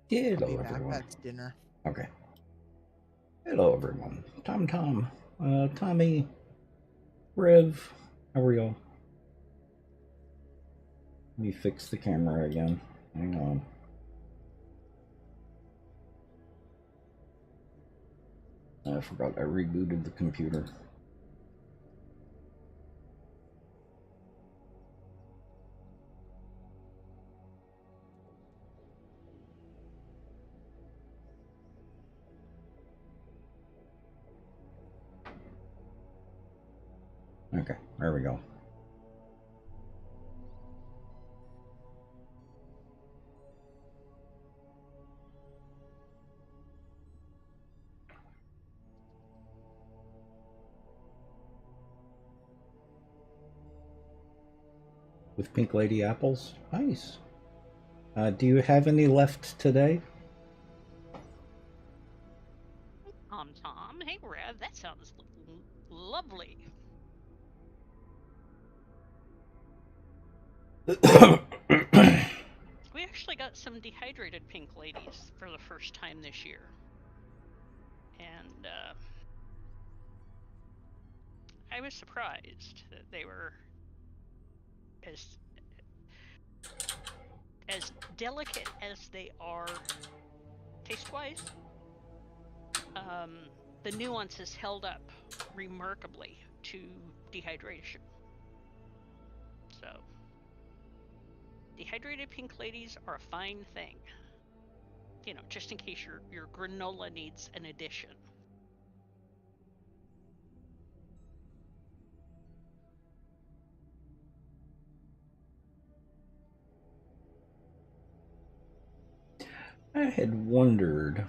Hello, Be back. everyone. That's dinner. Okay. Hello, everyone. Tom, Tommy, Rev, how are y'all? Let me fix the camera again. Hang on. I forgot I rebooted the computer. Okay, there we go. With Pink Lady apples? Nice. Do you have any left today? Tom. Hey, Rev, that sounds lovely. We actually got some dehydrated pink ladies for the first time this year. And I was surprised that they were as delicate as they are taste-wise. The nuances held up remarkably to dehydration. So, dehydrated pink ladies are a fine thing. You know, just in case your granola needs an addition. I had wondered.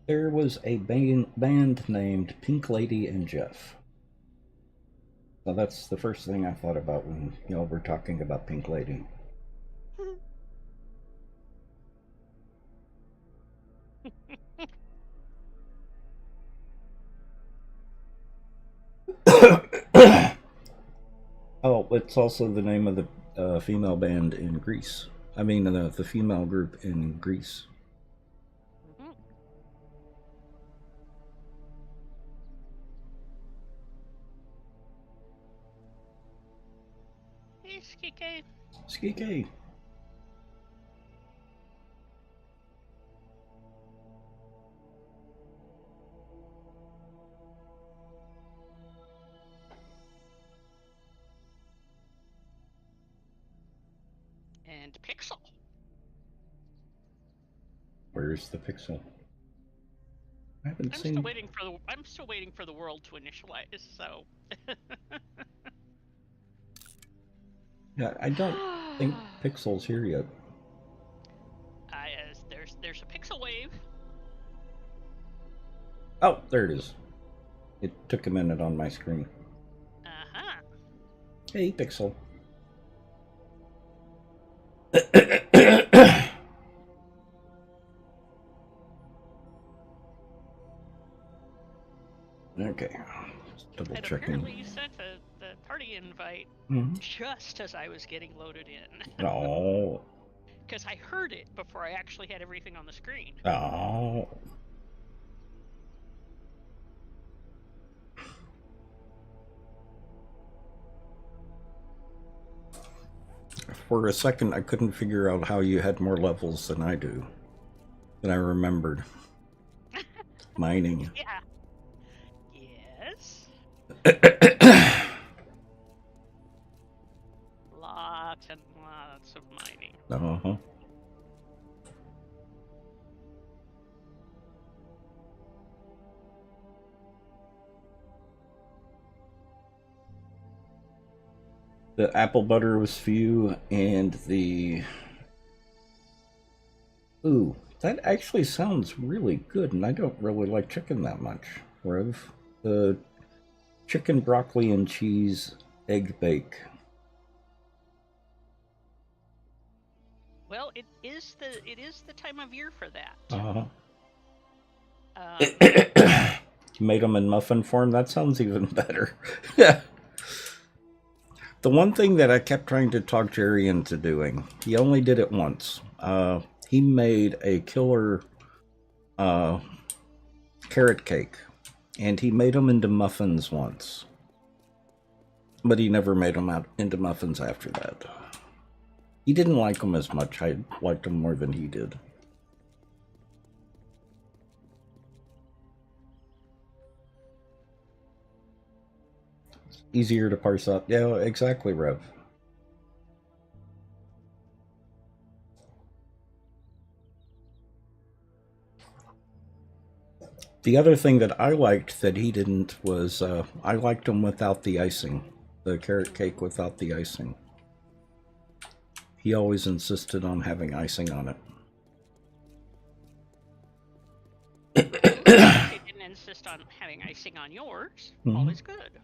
There was a band named Pink Lady and Jeff. So that's the first thing I thought about when y'all were talking about Pink Lady. Oh, it's also the name of the female band in Greece. I mean, the female group in Greece. Hey, Skike. Skike. And Pixel. Where's the Pixel? I haven't I'm seen. still waiting for the world to initialize. So. Yeah, I don't think Pixel's here yet. There's a pixel wave. Oh, there it is. It took a minute on my screen. Uh-huh. Hey, Pixel. Okay. Just double checking. Apparently you sent the party invite just as I was getting loaded in. Oh. Because I heard it before I actually had everything on the screen. Oh. For a second, I couldn't figure out how you had more levels than I do. Than I remembered. Mining. Yeah. Yes. Lots and lots of mining. Uh-huh. The apple butter was few, and the... Ooh, that actually sounds really good, and I don't really like chicken that much. Rev, the chicken broccoli and cheese egg bake. Well, it is the time of year for that. You made them in muffin form? That sounds even better. Yeah. The one thing that I kept trying to talk Jerry into doing, he only did it once. he made a killer carrot cake, and he made them into muffins once, but he never made them out into muffins after that. He didn't like them as much. I liked them more than he did. It's easier to parse out. Yeah, exactly, Rev. The other thing that I liked that he didn't was I liked them without the icing. The carrot cake without the icing. He always insisted on having icing on it. They didn't insist on having icing on yours. Mhm. Always good.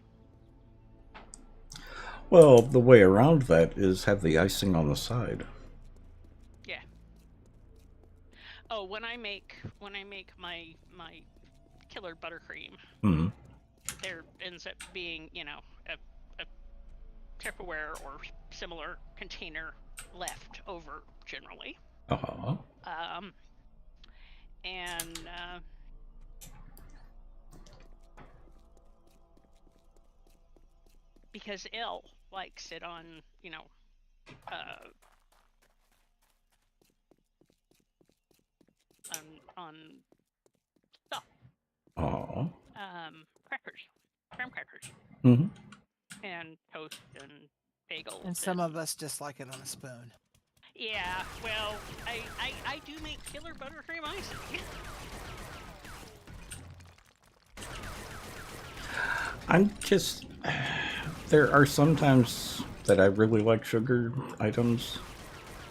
Well, the way around that is have the icing on the side. Yeah. Oh, when I make my killer buttercream, Hmm. there ends up being, you know, a Tupperware or similar container left over generally. Uh-huh. And because Elle likes it on, you know, on stuff, Uh-huh. crackers, graham crackers, Hmm. and toast and bagels. And some of us just like it on a spoon. Yeah, well, I do make killer buttercream icing. I'm just... There are some times that I really like sugar items.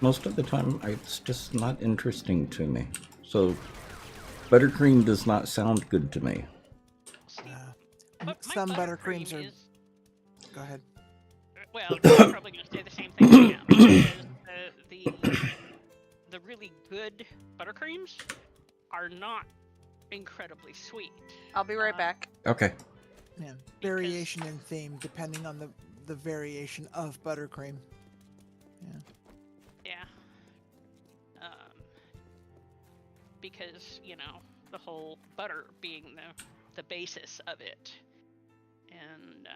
Most of the time, it's just not interesting to me. So, buttercream does not sound good to me. But my Some buttercreams are. is, Go ahead. well, you're probably going to say the same thing I am, because the really good buttercreams are not incredibly sweet. I'll be right back. Okay. Yeah, variation in theme depending on the variation of buttercream. Yeah. Because, you know, the whole butter being the basis of it. And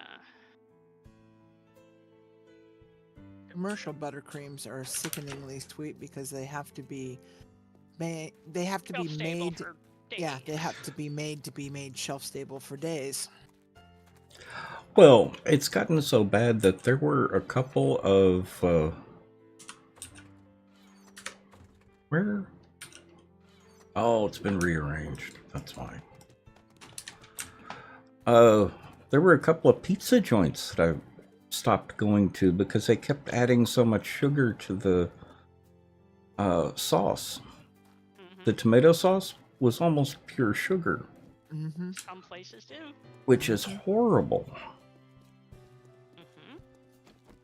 Commercial buttercreams are sickeningly sweet because they have to be made. They have to be shelf-stable made. for days. Yeah, they have to be made shelf stable for days. Well, it's gotten so bad that there were a couple of... where? Oh, it's been rearranged. That's why. There were a couple of pizza joints that I stopped going to because they kept adding so much sugar to the sauce. Mhm. The tomato sauce was almost pure sugar, Mm-hmm. Some places do. which is horrible. Hmm.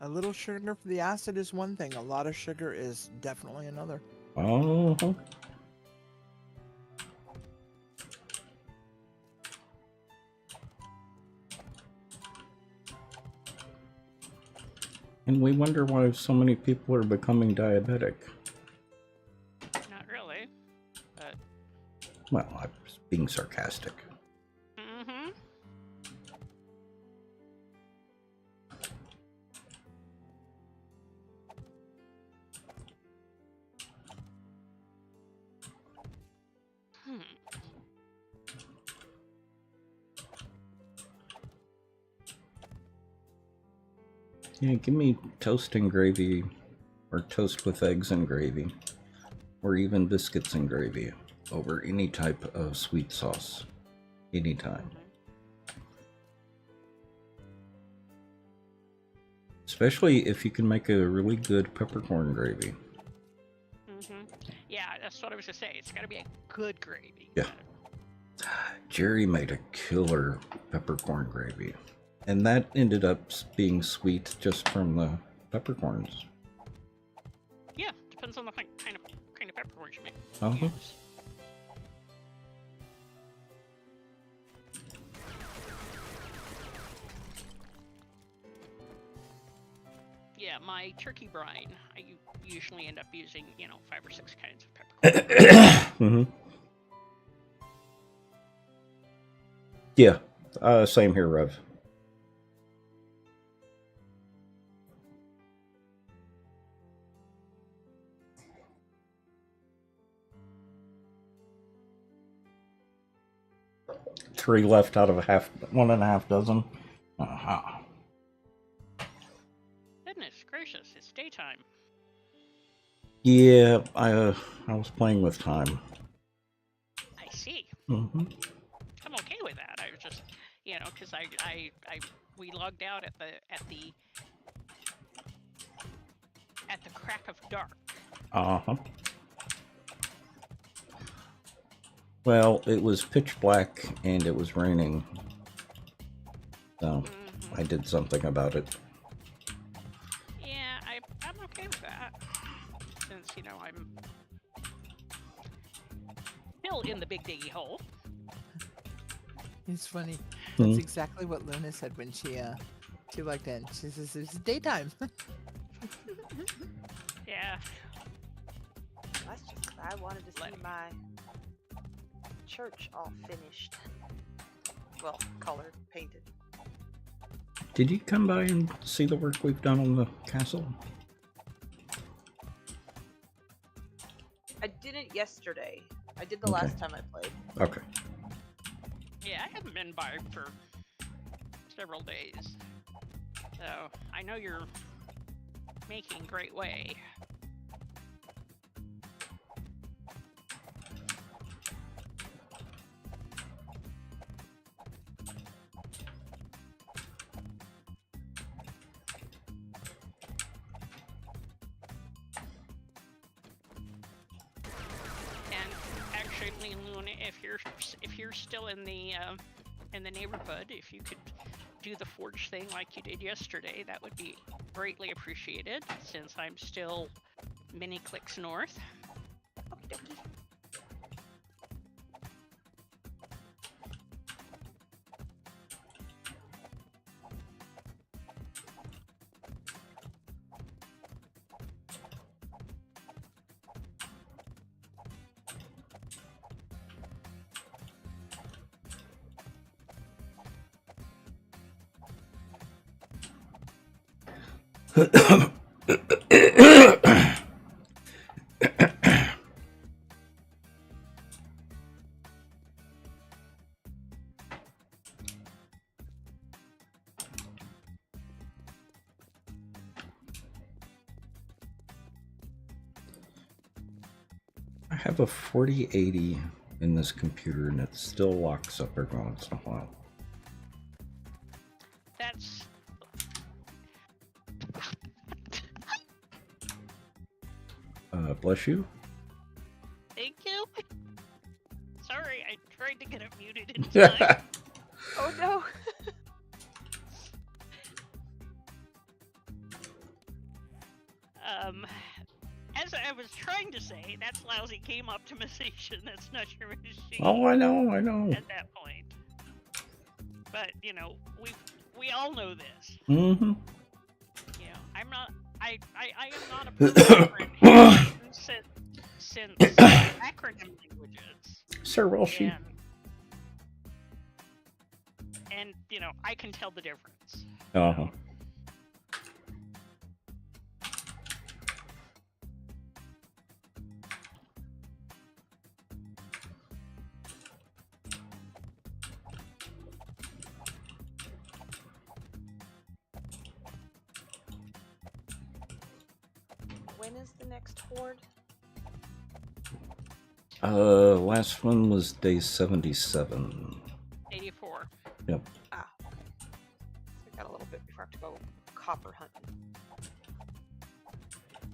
A little sugar for the acid is one thing. A lot of sugar is definitely another. Oh. And we wonder why so many people are becoming diabetic. Not really. But Well, I was being sarcastic. mm-hmm. Yeah, give me toast and gravy, or toast with eggs and gravy, or even biscuits and gravy over any type of sweet sauce. Anytime. Especially if you can make a really good peppercorn gravy. Mm-hmm. Yeah, that's what I was gonna say. It's gotta be a good gravy. Yeah. Jerry made a killer peppercorn gravy. And that ended up being sweet just from the peppercorns. Yeah, depends on the kind of peppercorns you make. Uh-huh. Use. Yeah, my turkey brine, I usually end up using, 5 or 6 kinds of peppercorn. Hmm. Yeah, same here, Rev. Three left out of one and a half dozen. Uh-huh. Goodness gracious, it's daytime. Yeah, I was playing with time. I see. Mm-hmm. I'm okay with that. I was just, because we logged out at the crack of dark. Uh-huh. Well, it was pitch black and it was raining. So I did something about it. Yeah, I'm okay with that. Since, I'm still in the big diggy hole. It's funny. Hmm. That's exactly what Luna said when she logged in. She says it's daytime. Yeah. That's just 'cause I wanted to see my church all finished. Well, colored, painted. Did you come by and see the work we've done on the castle? I didn't yesterday. I did the last time I played. Okay. Yeah, I haven't been by for several days. So, I know you're making great way. And actually, Luna, if you're still in the neighborhood, if you could do the forge thing like you did yesterday, that would be greatly appreciated, since I'm still many clicks north. Okie dokie. I have a 4080 in this computer and it still locks up every once in a while. That's Bless you. thank you. Sorry, I tried to get it muted in time. Oh no! As I was trying to say, that's lousy game optimization. That's not your machine. Oh, I know. At that point, but we all know this. Mm-hmm. I'm not. I am not a programmer since acronym languages. Sir Welshi. And I can tell the difference. Uh-huh. When is the next horde? Last one was day 77. 84. Yep. Ah, okay. So I got a little bit before I have to go copper hunting.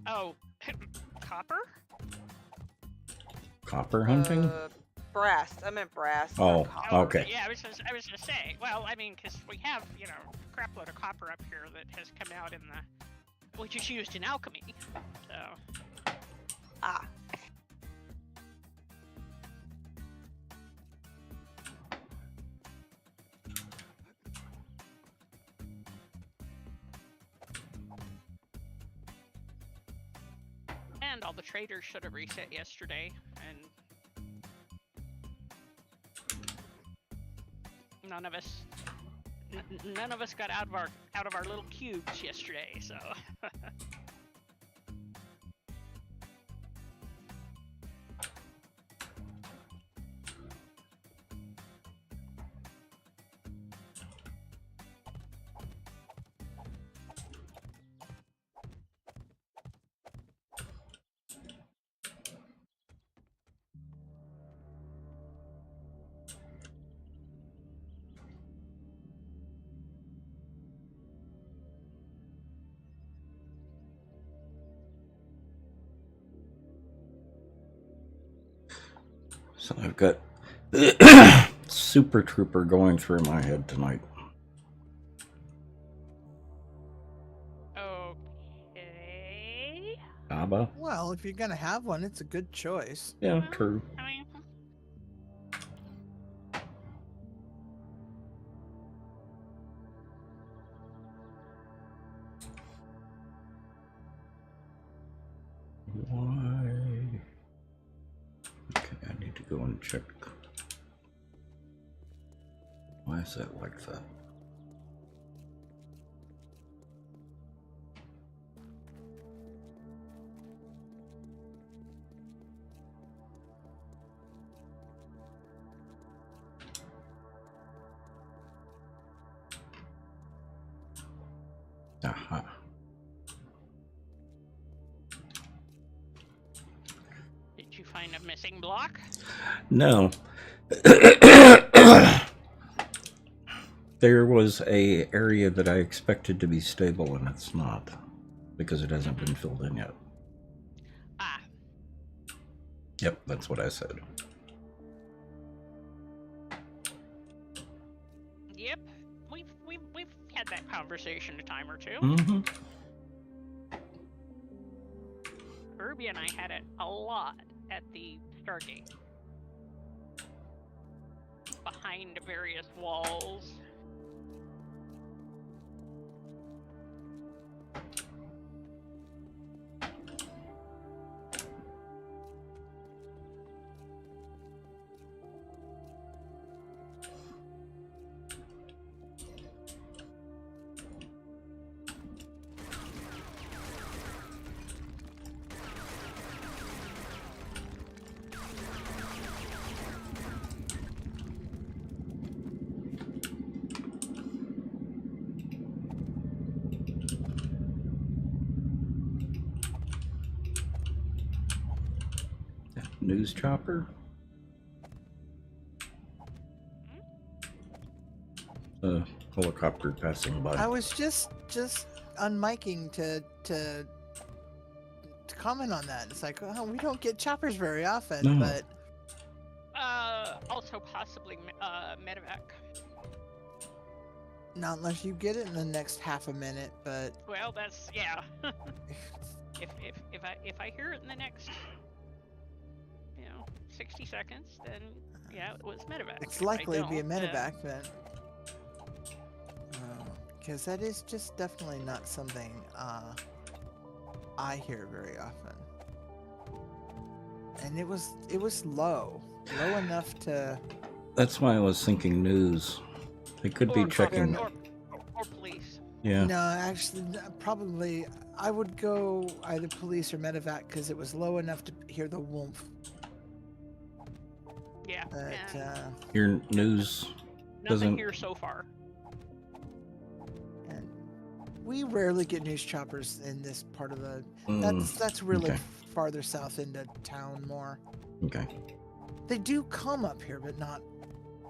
Oh, copper? Copper hunting? Brass. I meant brass. Oh, not copper. okay. Yeah, I was gonna say. Well, I mean, because we have a crap load of copper up here that has come out which is used in alchemy. So. Ah. and all the traders should have reset yesterday, and none of us got out of our little cubes yesterday. So. So I've got Super Trooper going through my head tonight. Okay. Abba? Well, if you're gonna have one, it's a good choice. Yeah, Well, true. I mean, Why? Okay, I need to go and check. Why is that like that? Aha. did you find a missing block? No. There was a area that I expected to be stable and it's not because it hasn't been filled in yet. Ah, Yep, that's what I said. yep. We've had that conversation a time or two. Mm-hmm. Kirby and I had it a lot at the Stargate. Behind various walls. News chopper. Helicopter passing by. I was just unmiking to comment on that. It's like, oh, we don't get choppers very often, No. but Also possibly medevac. not unless you get it in the next half a minute. But Well, that's yeah. if I hear it in the next 60 seconds, then yeah, it was medevac. it's If I likely to be a don't, then- medevac, but because that is just definitely not something I hear very often. And it was low enough to. That's why I was thinking news. They could be Or- checking. or police. Yeah. No, actually, probably I would go either police or medevac because it was low enough to hear the woomph. Yeah. But and Your news doesn't. nothing here so far. and we rarely get news choppers in this part of the. Mm, That's really okay. farther south into town more. okay. They do come up here, but not.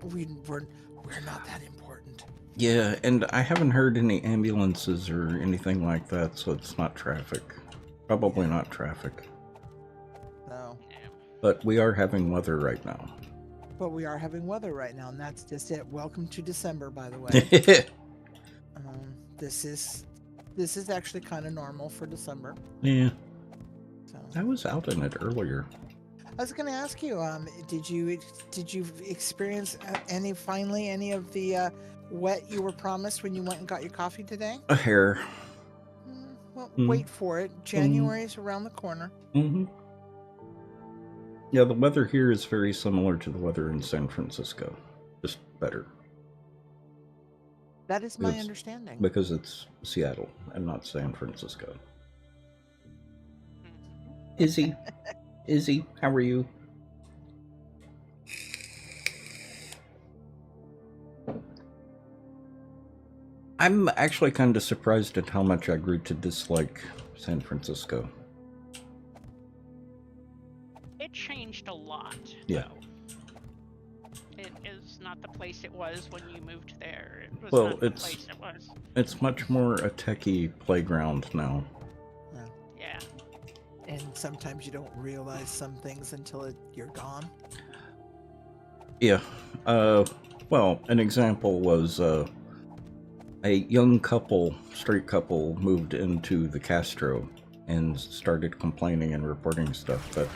We're not that important. Yeah, and I haven't heard any ambulances or anything like that, so it's not traffic. Probably not traffic. No, Yeah. But we are having weather right now. but we are having weather right now, and that's just it. Welcome to December, by the way. This is actually kind of normal for December. Yeah, So I was out in it earlier. I was going to ask you, did you experience any of the wet you were promised when you went and got your coffee today? A hair. wait for it. January's around the corner. Mm-hmm. Yeah, the weather here is very similar to the weather in San Francisco, just better. That is my It's- understanding. Because it's Seattle and not San Francisco. Izzy, how are you? I'm actually kind of surprised at how much I grew to dislike San Francisco. It changed a lot. Yeah. Though. It is not the place it was when you moved there. It was Well, not the it's- place it was. It's much more a techie playground now. Yeah. And sometimes you don't realize some things until you're gone. Yeah. Well, an example was a young couple, straight couple, moved into the Castro and started complaining and reporting stuff that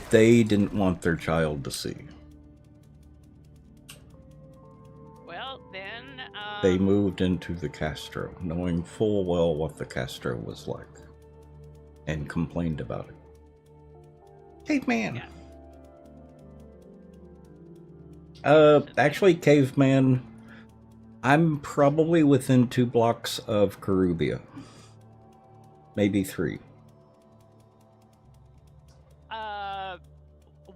they didn't want their child to see. Well, then. They moved into the Castro, knowing full well what the Castro was like, and complained about it. Caveman! Yeah. Actually, Caveman, I'm probably within 2 blocks of Carubia. Maybe 3.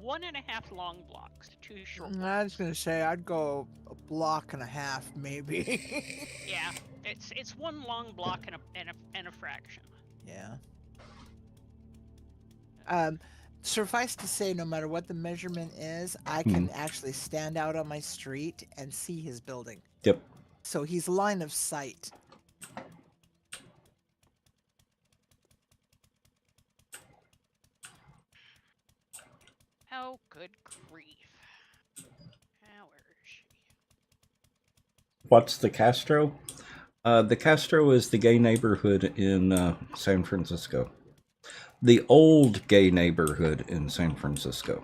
1.5 long blocks, 2 short. I was gonna say I'd go a block and a half, maybe. Yeah, it's 1 long block and a fraction. Yeah. Suffice to say, no matter what the measurement is, I can actually stand out on my street and see his building. Yep. So he's line of sight. Oh, good grief. Where is she? What's the Castro? The Castro is the gay neighborhood in San Francisco. The old gay neighborhood in San Francisco.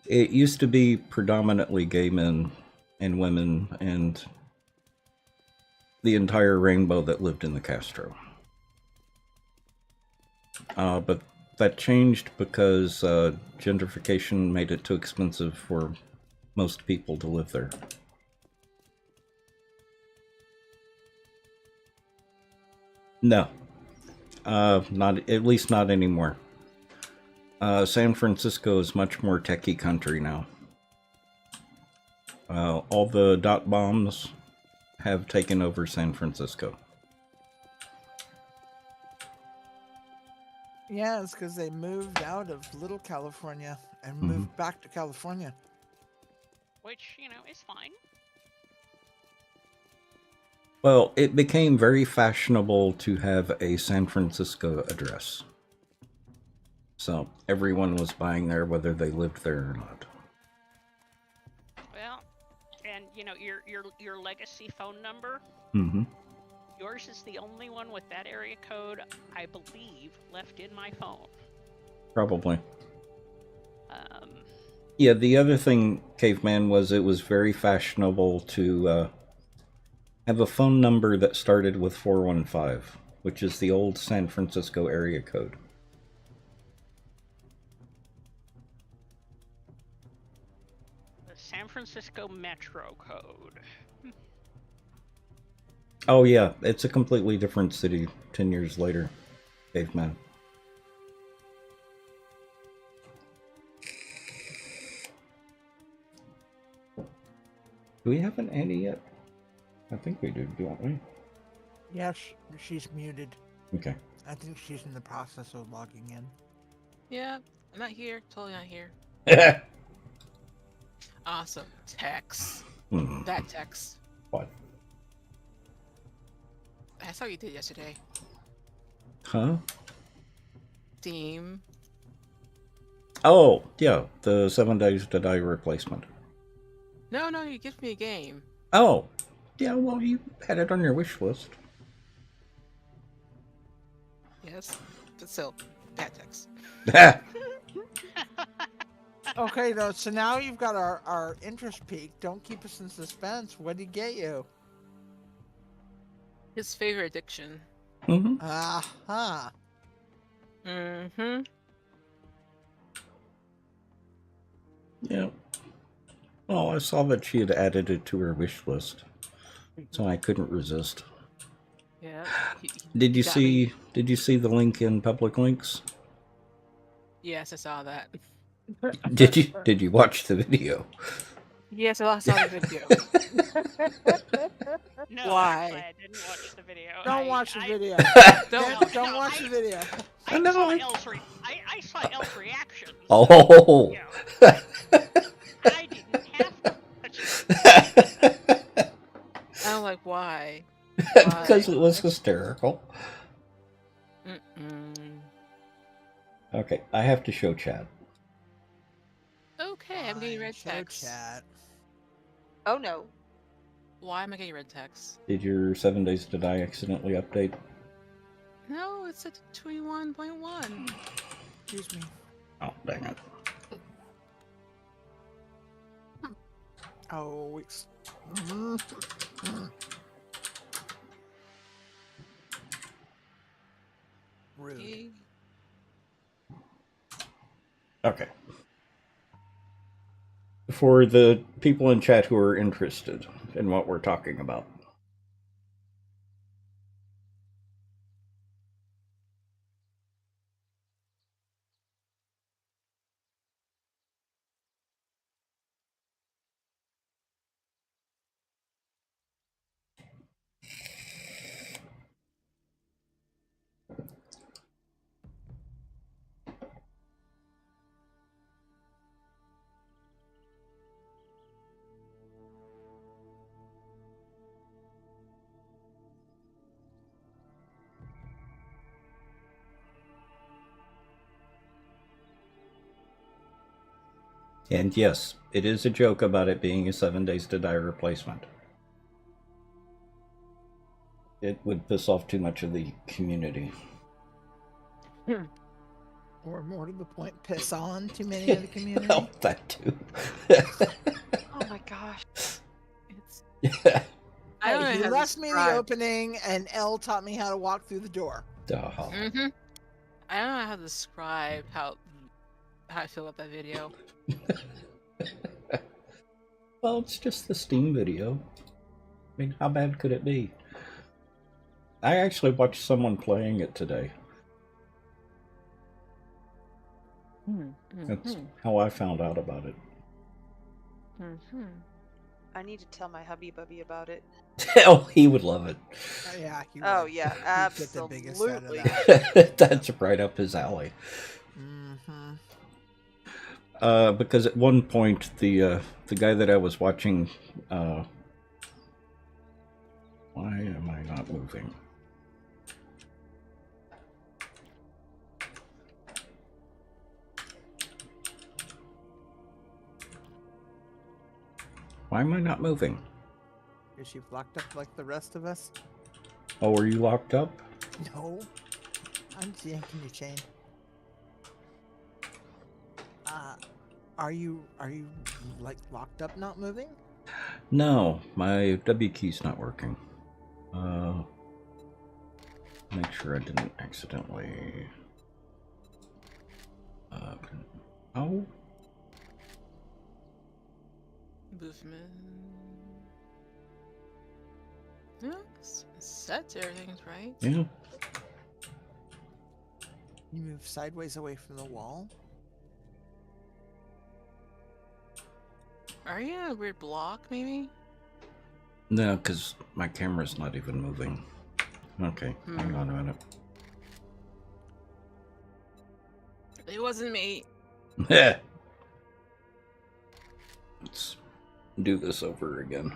It used to be predominantly gay men and women and the entire rainbow that lived in the Castro. But that changed because gentrification made it too expensive for most people to live there. No. Not, at least not anymore. San Francisco is much more techie country now. All the dot bombs have taken over San Francisco. Yeah, it's because they moved out of Little California and moved back to California. Which, is fine. Well, it became very fashionable to have a San Francisco address. So everyone was buying there whether they lived there or not. Well, and your legacy phone number, Mm-hmm. yours is the only one with that area code, I believe, left in my phone. Probably. Yeah, the other thing, Caveman, was it was very fashionable to have a phone number that started with 415, which is the old San Francisco area code. The San Francisco Metro code. Oh yeah, it's a completely different city 10 years later, Caveman. Do we have an Annie yet? I think we do, don't we? Yes, she's muted. Okay. I think she's in the process of logging in. Yeah, I'm not here. Totally not here. Awesome. Text. That text. What? I saw what you did yesterday. Huh? Steam. Oh, yeah, the 7 Days to Die replacement. No, you gave me a game. Oh, yeah, well, you had it on your wish list. Yes, but still, bad text. Okay, no. So now you've got our interest peak. Don't keep us in suspense. What did he get you? His favorite addiction. Mm-hmm. Aha. Mm-hmm. Yeah. Well, I saw that she had added it to her wish list, so I couldn't resist. Yeah. Did you got me. see? Did you see the link in public links? Yes, I saw that. Did you watch the video? Yes, I saw the video. No, Why? actually, I didn't watch the video. Don't watch the video. Don't. Don't watch the video. I No, saw I- I saw Elle's reaction. So, Oh. you know, I didn't have to watch it. I'm like, why? Because it was hysterical. Mm-mm. Okay, I have to show Chad. Okay, I'm getting red Show text. chat. Oh no. Why am I getting red text? Did your 7 Days to Die accidentally update? No, it's at 21.1. Excuse me. Oh, dang it. Oh, rude. Okay. For the people in chat who are interested in what we're talking about. And yes, it is a joke about it being a 7 Days to Die replacement. It would piss off too much of the community. Or more to the point, piss on too many of the community. Well, that too. Oh my gosh. It's. Yeah. I don't know Hey, how you to left me the describe- opening, and Elle taught me how to walk through the door. Uh-huh. Mm-hmm. I don't know how to describe how I feel about that video. Well, it's just the Steam video. I mean, how bad could it be? I actually watched someone playing it today. That's how I found out about it. Mm-hmm. I need to tell my hubby bubby about it. Oh, he would love it. Yeah. He Oh would. yeah, He'd get the biggest out of absolutely. that. That's right up his alley. Mm-hmm. Because at one point, the guy that I was watching, why am I not moving? Why am I not moving? Is she locked up like the rest of us? Oh, are you locked up? No. I'm just yanking your chain. Are you like locked up, not moving? No, my W key's not working. Make sure I didn't accidentally. Oh. Movement. Yeah, set everything's right. Yeah. You move sideways away from the wall. Are you in a weird block, maybe? No, because my camera's not even moving. Okay, hang on a minute. It wasn't me. Let's do this over again.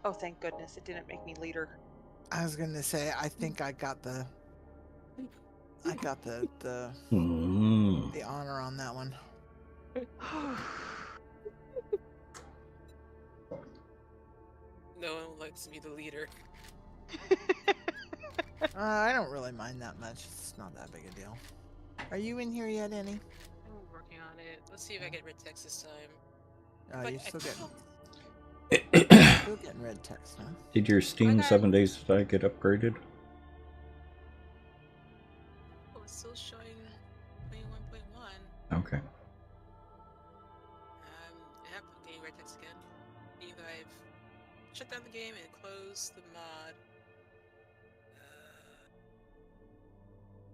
Oh, thank goodness it didn't make me leader. I was gonna say, I think I got the Mm. the honor on that one. No one likes to be the leader. I don't really mind that much. It's not that big a deal. Are you in here yet, Annie? I'm working on it. Let's see if I get red text this time. Oh, But you're I still getting, don't- still getting red text, huh? Did your Steam got- 7 days to die get upgraded? Oh, it's still showing 21.1. Okay. Yep, I'm getting red text again. Either I've shut down the game and closed the mod.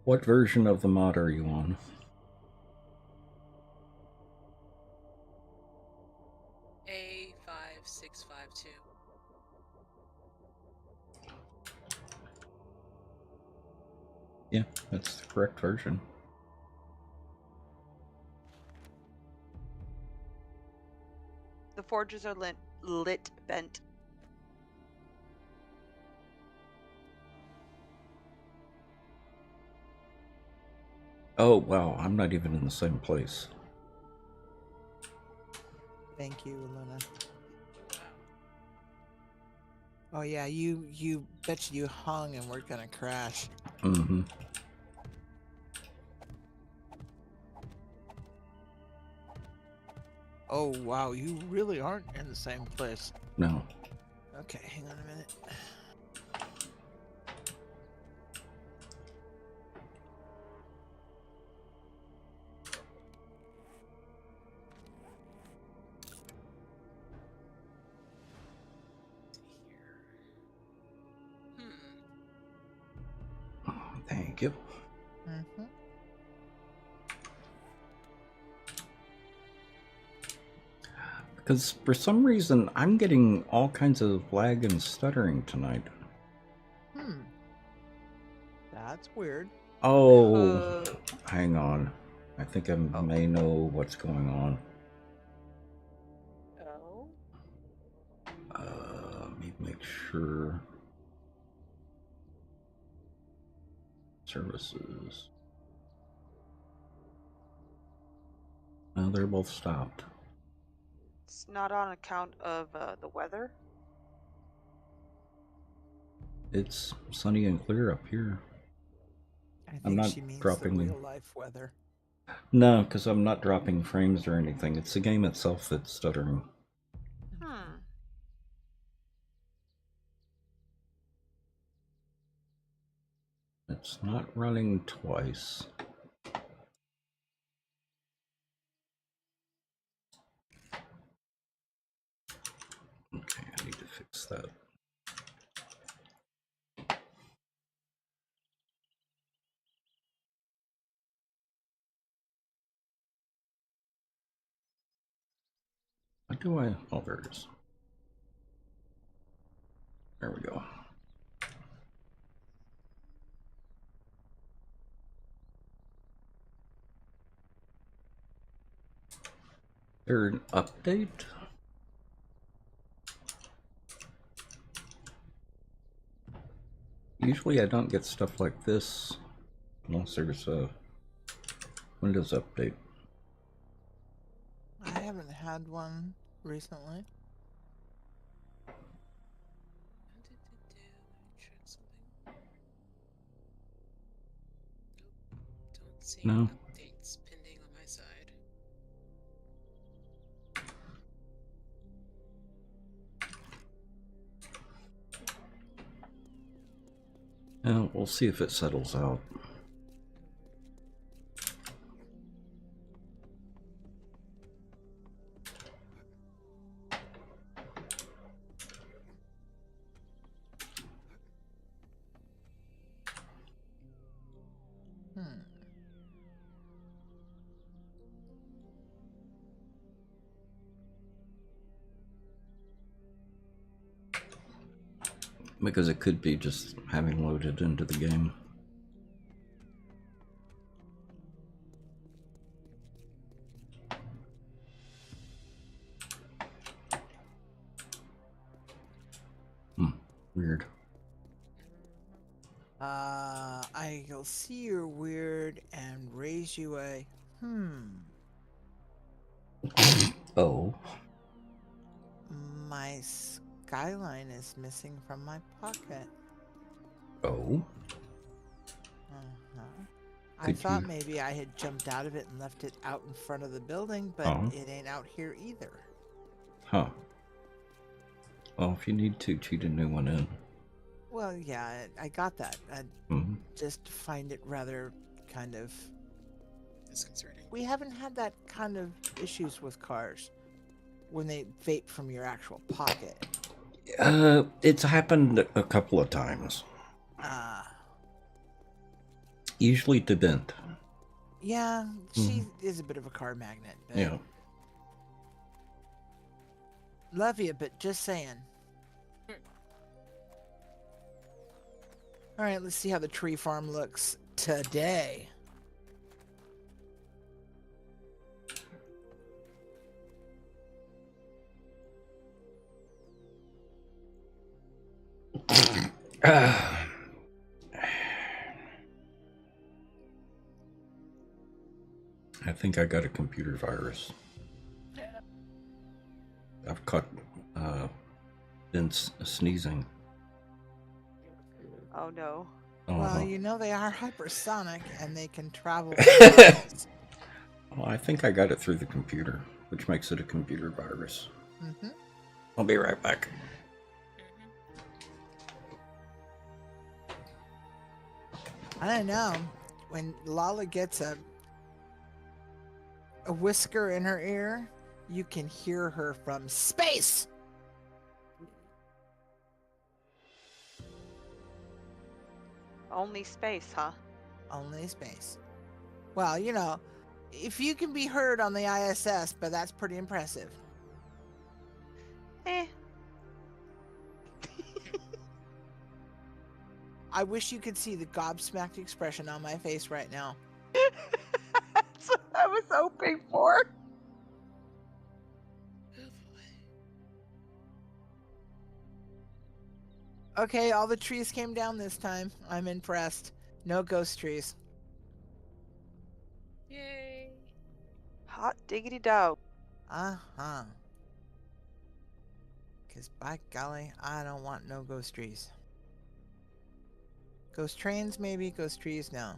What version of the mod are you on? A5652. Yeah, that's the correct version. The forges are lit bent. Oh, wow, I'm not even in the same place. Thank you, Luna. Oh yeah, you bet you hung and we're gonna crash. Mm-hmm. Oh wow, you really aren't in the same place. No. Okay, hang on a minute. Thank you. Mm-hmm. Because for some reason, I'm getting all kinds of lag and stuttering tonight. That's weird. Oh, hang on. I think I may know what's going on. Oh. Let me make sure. Services. No, they're both stopped. It's not on account of the weather. It's sunny and clear up here. I think I'm not she means dropping- the real life weather. No, because I'm not dropping frames or anything. It's the game itself that's stuttering. Hmm. It's not running twice. Okay, I need to fix that. What do I... Oh, there it is. There we go. There an update? Usually I don't get stuff like this unless there's a Windows update. I haven't had one recently. Let me check something. Nope. Don't see No. updates pending on my side. We'll see if it settles out. Because it could be just having loaded into the game. Weird. I'll see you're weird and raise you a Oh. My skyline is missing from my pocket. Oh, Uh-huh. I Could thought you- maybe I had jumped out of it and left it out in front of the building, but Uh-huh. it ain't out here either. huh. Well, if you need to, cheat a new one in. Well, yeah, I got that. I Hmm. just find it rather kind of. Disconcerting. We haven't had that kind of issues with cars when they vape from your actual pocket. It's happened a couple of times. Usually to Bent. Yeah, she is a bit of a car magnet. But Yeah. Love you, but just saying. All right, let's see how the tree farm looks today. I think I got a computer virus. I've caught Vince sneezing. Oh no. Uh-huh. Well, you know they are hypersonic and they can travel. Well, I think I got it through the computer, which makes it a computer virus. Mm-hmm. I'll be right back. I don't know. When Lala gets a whisker in her ear, you can hear her from space. Only space, huh? Only space. Well, you know, if you can be heard on the ISS, but that's pretty impressive. Eh. I wish you could see the gobsmacked expression on my face right now. That's what I was hoping for. Oh boy. Okay, all the trees came down this time. I'm impressed. No ghost trees. Yay. Hot diggity dog. Uh-huh. Because by golly, I don't want no ghost trees. Ghost trains, maybe. Ghost trees, no.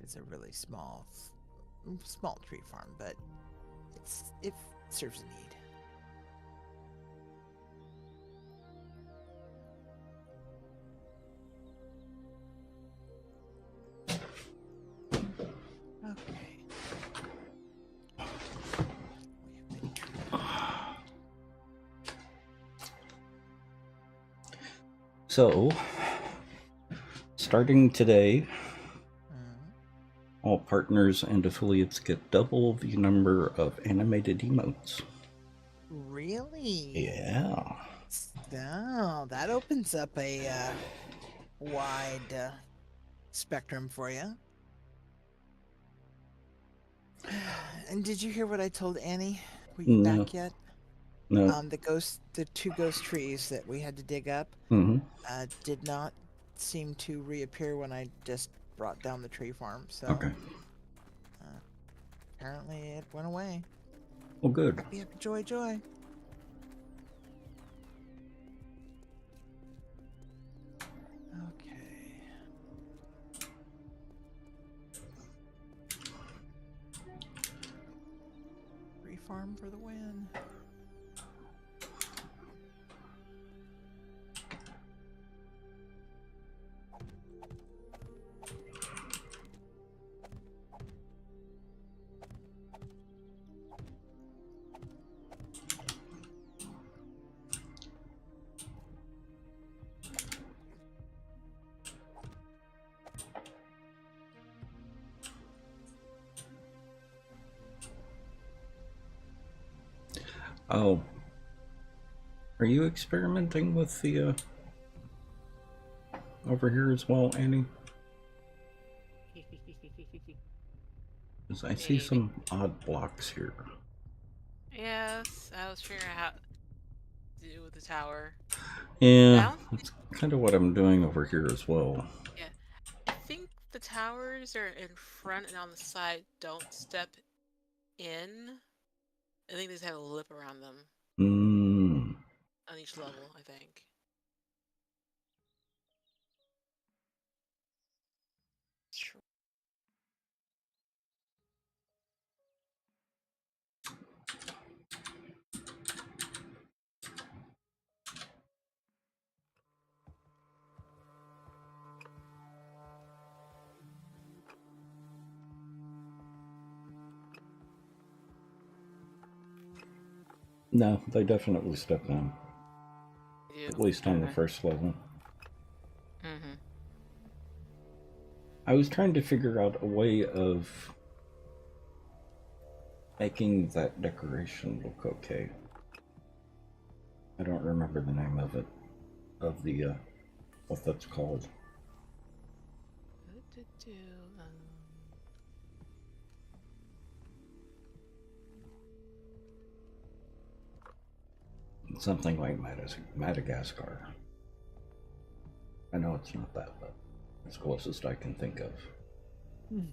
It's a really small tree farm, but it serves a need. Okay. We have many trees. So, starting today, all partners and affiliates get double the number of animated emotes. Really? Yeah. So that opens up a wide spectrum for you. And did you hear what I told Annie? Were you No. back yet? No. The two ghost trees that we had to dig up Mm-hmm. did not seem to reappear when I just brought down the tree farm. So Okay. apparently it went away. Well, good. Happy, happy, joy, joy. Okay. Tree farm for the win. Oh. Are you experimenting with the, over here as well, Annie? 'Cause I see Maybe. some odd blocks here. Yes, I was figuring out how to do with the tower. Yeah, Now? that's kind of what I'm doing over here as well. I think the towers are in front and on the side don't step in. I think they just have a lip around them Mm. on each level, I think. Sure. No, they definitely step in. You. At least on the first level. Mm-hmm. I was trying to figure out a way of making that decoration look okay. I don't remember the name of it, of the, what that's called. Something like Madagascar. I know it's not that, but it's the closest I can think of. Mm.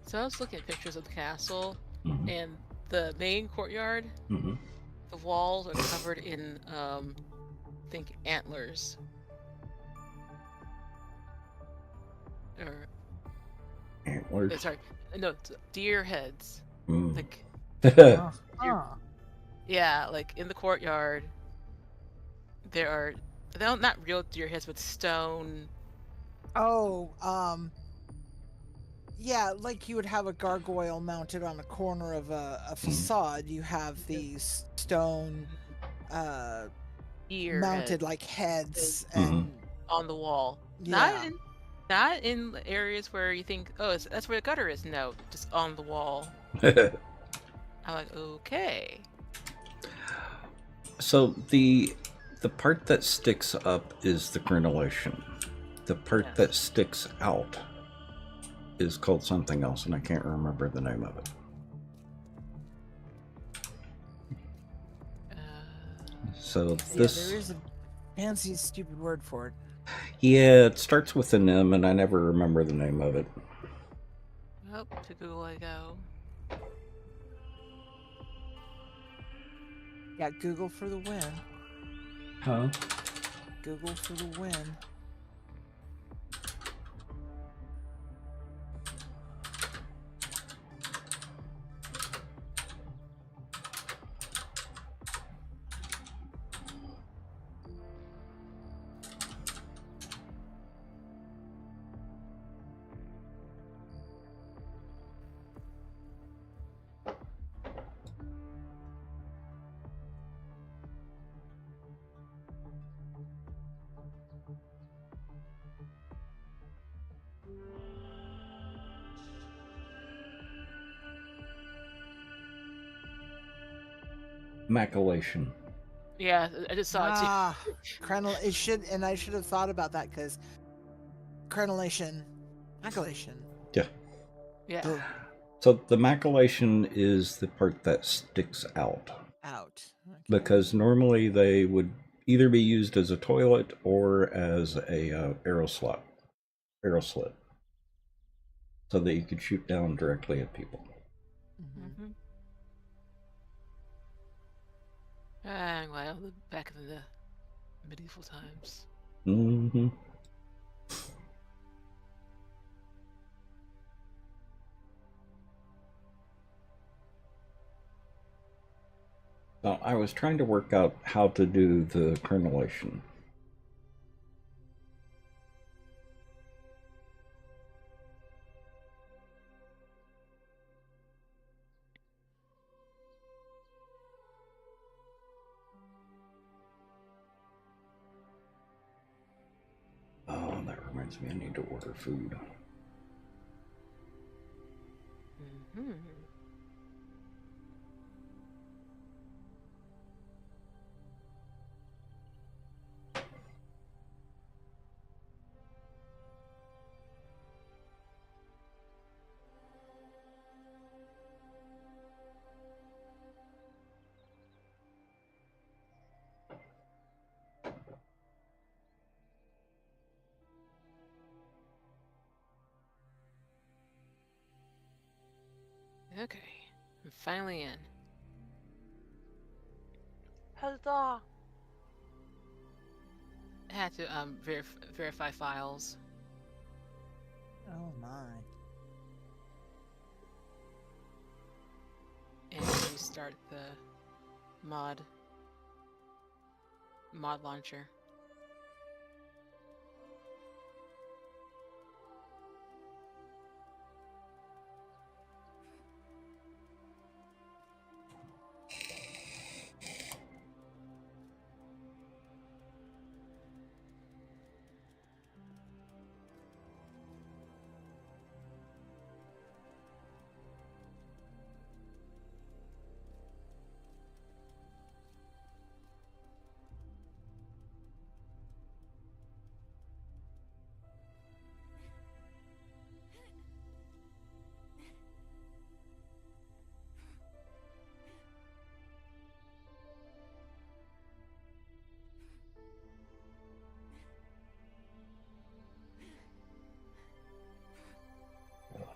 So I was looking at pictures of the castle, Mm-hmm. and the main courtyard, Mm-hmm. the walls are covered in, I think, antlers. Or, Antlers. sorry, no, it's deer heads. Mm. Like, Uh-huh. yeah, like in the courtyard, there are, they're not real deer heads, but stone. Oh, yeah, like you would have a gargoyle mounted on a corner of a facade. You have these stone Deer mounted heads like heads Mhm. and on the wall. yeah. Not in the areas where you think, oh, that's where the gutter is. No, just on the wall. I'm like, okay. So the part that sticks up is the crenellation. The part Yes. that sticks out is called something else, and I can't remember the name of it. So this, Yeah, there is a fancy, stupid word for it. yeah, it starts with an M, and I never remember the name of it. Oh, to Google I go. Yeah, Google for the win. Huh? Google for the win. Macellation. Yeah, I just saw it too. Ah, it should, and I should have thought about that because crenellation, macellation. Yeah. Yeah. Ugh, So the macellation is the part that sticks out. out. Okay. Because normally they would either be used as a toilet or as a arrow slit, so that you could shoot down directly at people. Mhm. Well, back in the medieval times. Mm-hmm. Now, I was trying to work out how to do the crenellation. reminds me I need to order food. Hmm. Okay, I'm finally in. Huzzah! I had to verify files. Oh my. And restart the mod launcher.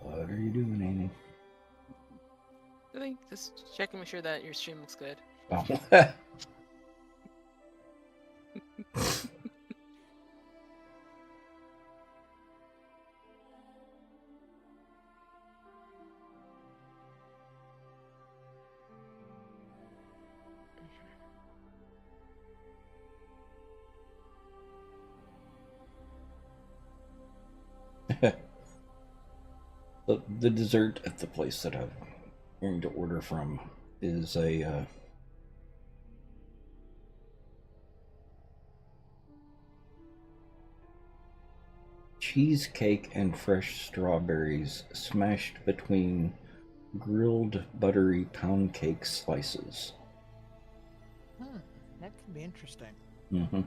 What are you doing, Amy? Really, just checking, make sure that your stream looks good. Oh. The dessert at the place that I'm going to order from is a cheesecake and fresh strawberries smashed between grilled buttery pound cake slices. That could be interesting. Mm-hmm.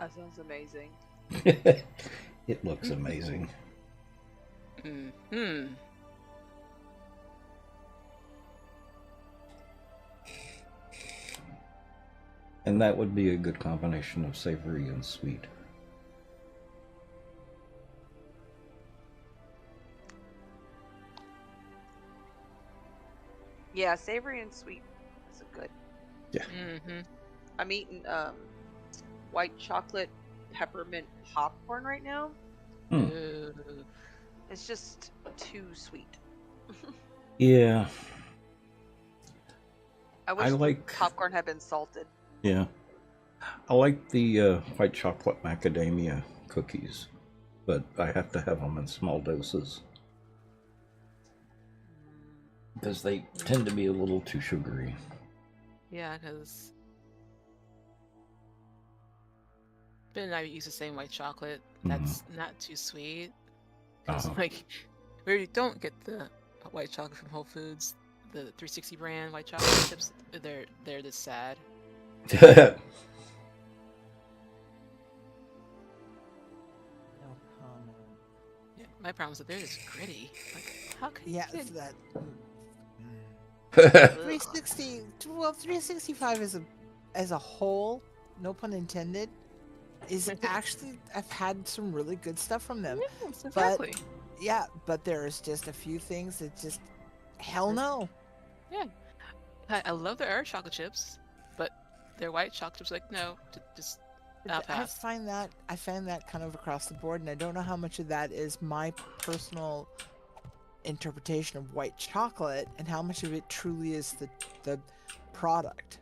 That sounds amazing. It looks amazing. Hmm. And that would be a good combination of savory and sweet. Yeah, savory and sweet. That's a good. Yeah. Mm-hmm. I'm eating white chocolate peppermint popcorn right now. Ooh. It's just too sweet. Yeah. I wish I the like popcorn had been salted. Yeah. I like the white chocolate macadamia cookies, but I have to have them in small doses because they tend to be a little too sugary. Yeah, because Ben and I use the same white chocolate. That's not too sweet. Because like, we already don't get the white chocolate from Whole Foods. The 360 brand white chocolate chips, they're this sad. No comment. Yeah, my problem is that they're just gritty. Like, how can Yeah, you it's that. Ugh. 360. Well, 365 as a whole, no pun intended, is actually I've had some really good stuff from them. Yes, exactly. Yeah, but there's just a few things that just hell no. Yeah, I love their Irish chocolate chips, but their white chocolate chips, like, no, just I'll I pass. find that kind of across the board, and I don't know how much of that is my personal interpretation of white chocolate and how much of it truly is the product.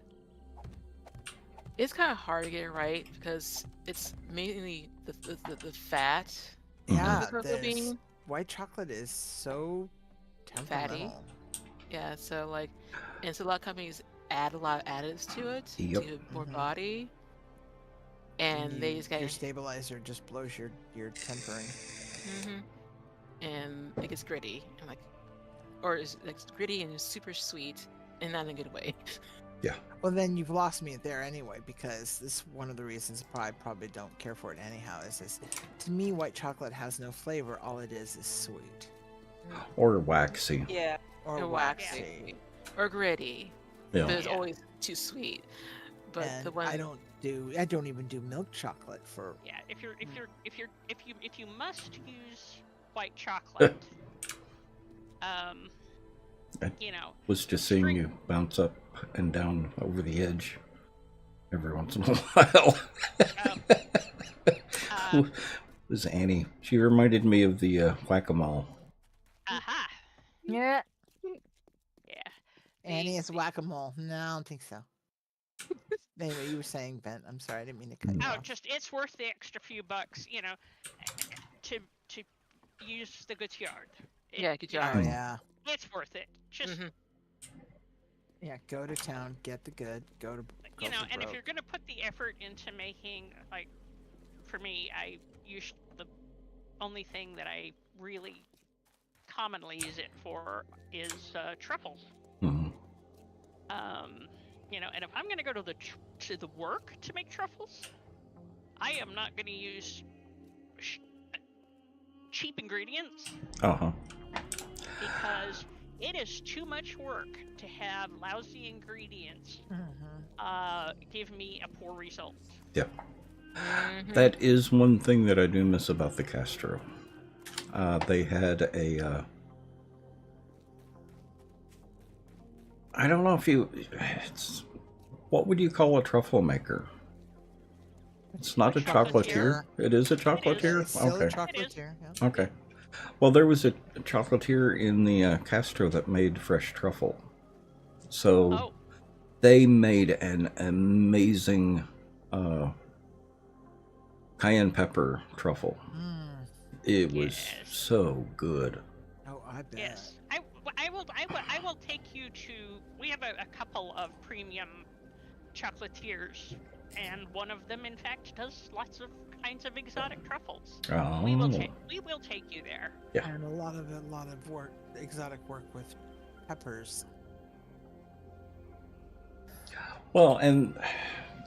It's kind of hard to get it right because it's mainly the fat. Yeah, of the cocoa bean. white chocolate is so Fatty. temperamental. Yeah, so like, and so a lot of companies add a lot of additives to it to Yep. give more Mhm. body. and they just your get stabilizer just blows your tempering. and it gets gritty and like, or it's like gritty and super sweet, and not in a good way. Well, then you've lost me there anyway, because this is one of the reasons I probably don't care for it anyhow. Is this, to me, white chocolate has no flavor. All it is sweet Or waxy. Yeah. or Or waxy. or gritty, Yeah. but it's Yeah. always too sweet. But And the one I don't even do milk chocolate for. Yeah, if you must use white chocolate, you know, Was just seeing String- you bounce up and down over the edge every once in a while. um, It was Annie. She reminded me of the whack-a-mole. aha, Yeah. yeah. Annie is whack-a-mole. No, I don't think so. Anyway, you were saying, Ben. I'm sorry, I didn't mean to cut you Oh, off. just it's worth the extra few bucks, you know, to use the good yard. Yeah, good Oh job. yeah, It's worth it. Just yeah. Go to town, get the good. Go you know, for and if broke. you're gonna put the effort into making, like, for me, I use the only thing that I really commonly use it for is truffles. Mhm. You know, and if I'm gonna go to the work to make truffles, I am not gonna use cheap ingredients Uh-huh. because it is too much work to have lousy ingredients give me a poor result. Yep. Mhm. That is one thing that I do miss about the Castro. They had a... I don't know if you... what would you call a truffle maker? It's not a chocolatier. It is a chocolatier? It's still a Okay. chocolatier. Yeah. Okay. Well, there was a chocolatier in the Castro that made fresh truffle. So Oh, they made an amazing cayenne pepper truffle. It was Yes. so good. Oh, I bet. yes. I will take you to. We have a couple of premium chocolatiers, and one of them, in fact, does lots of kinds of exotic truffles. Oh. We will take you there. Yeah. And a lot of work, exotic work with peppers. Well, and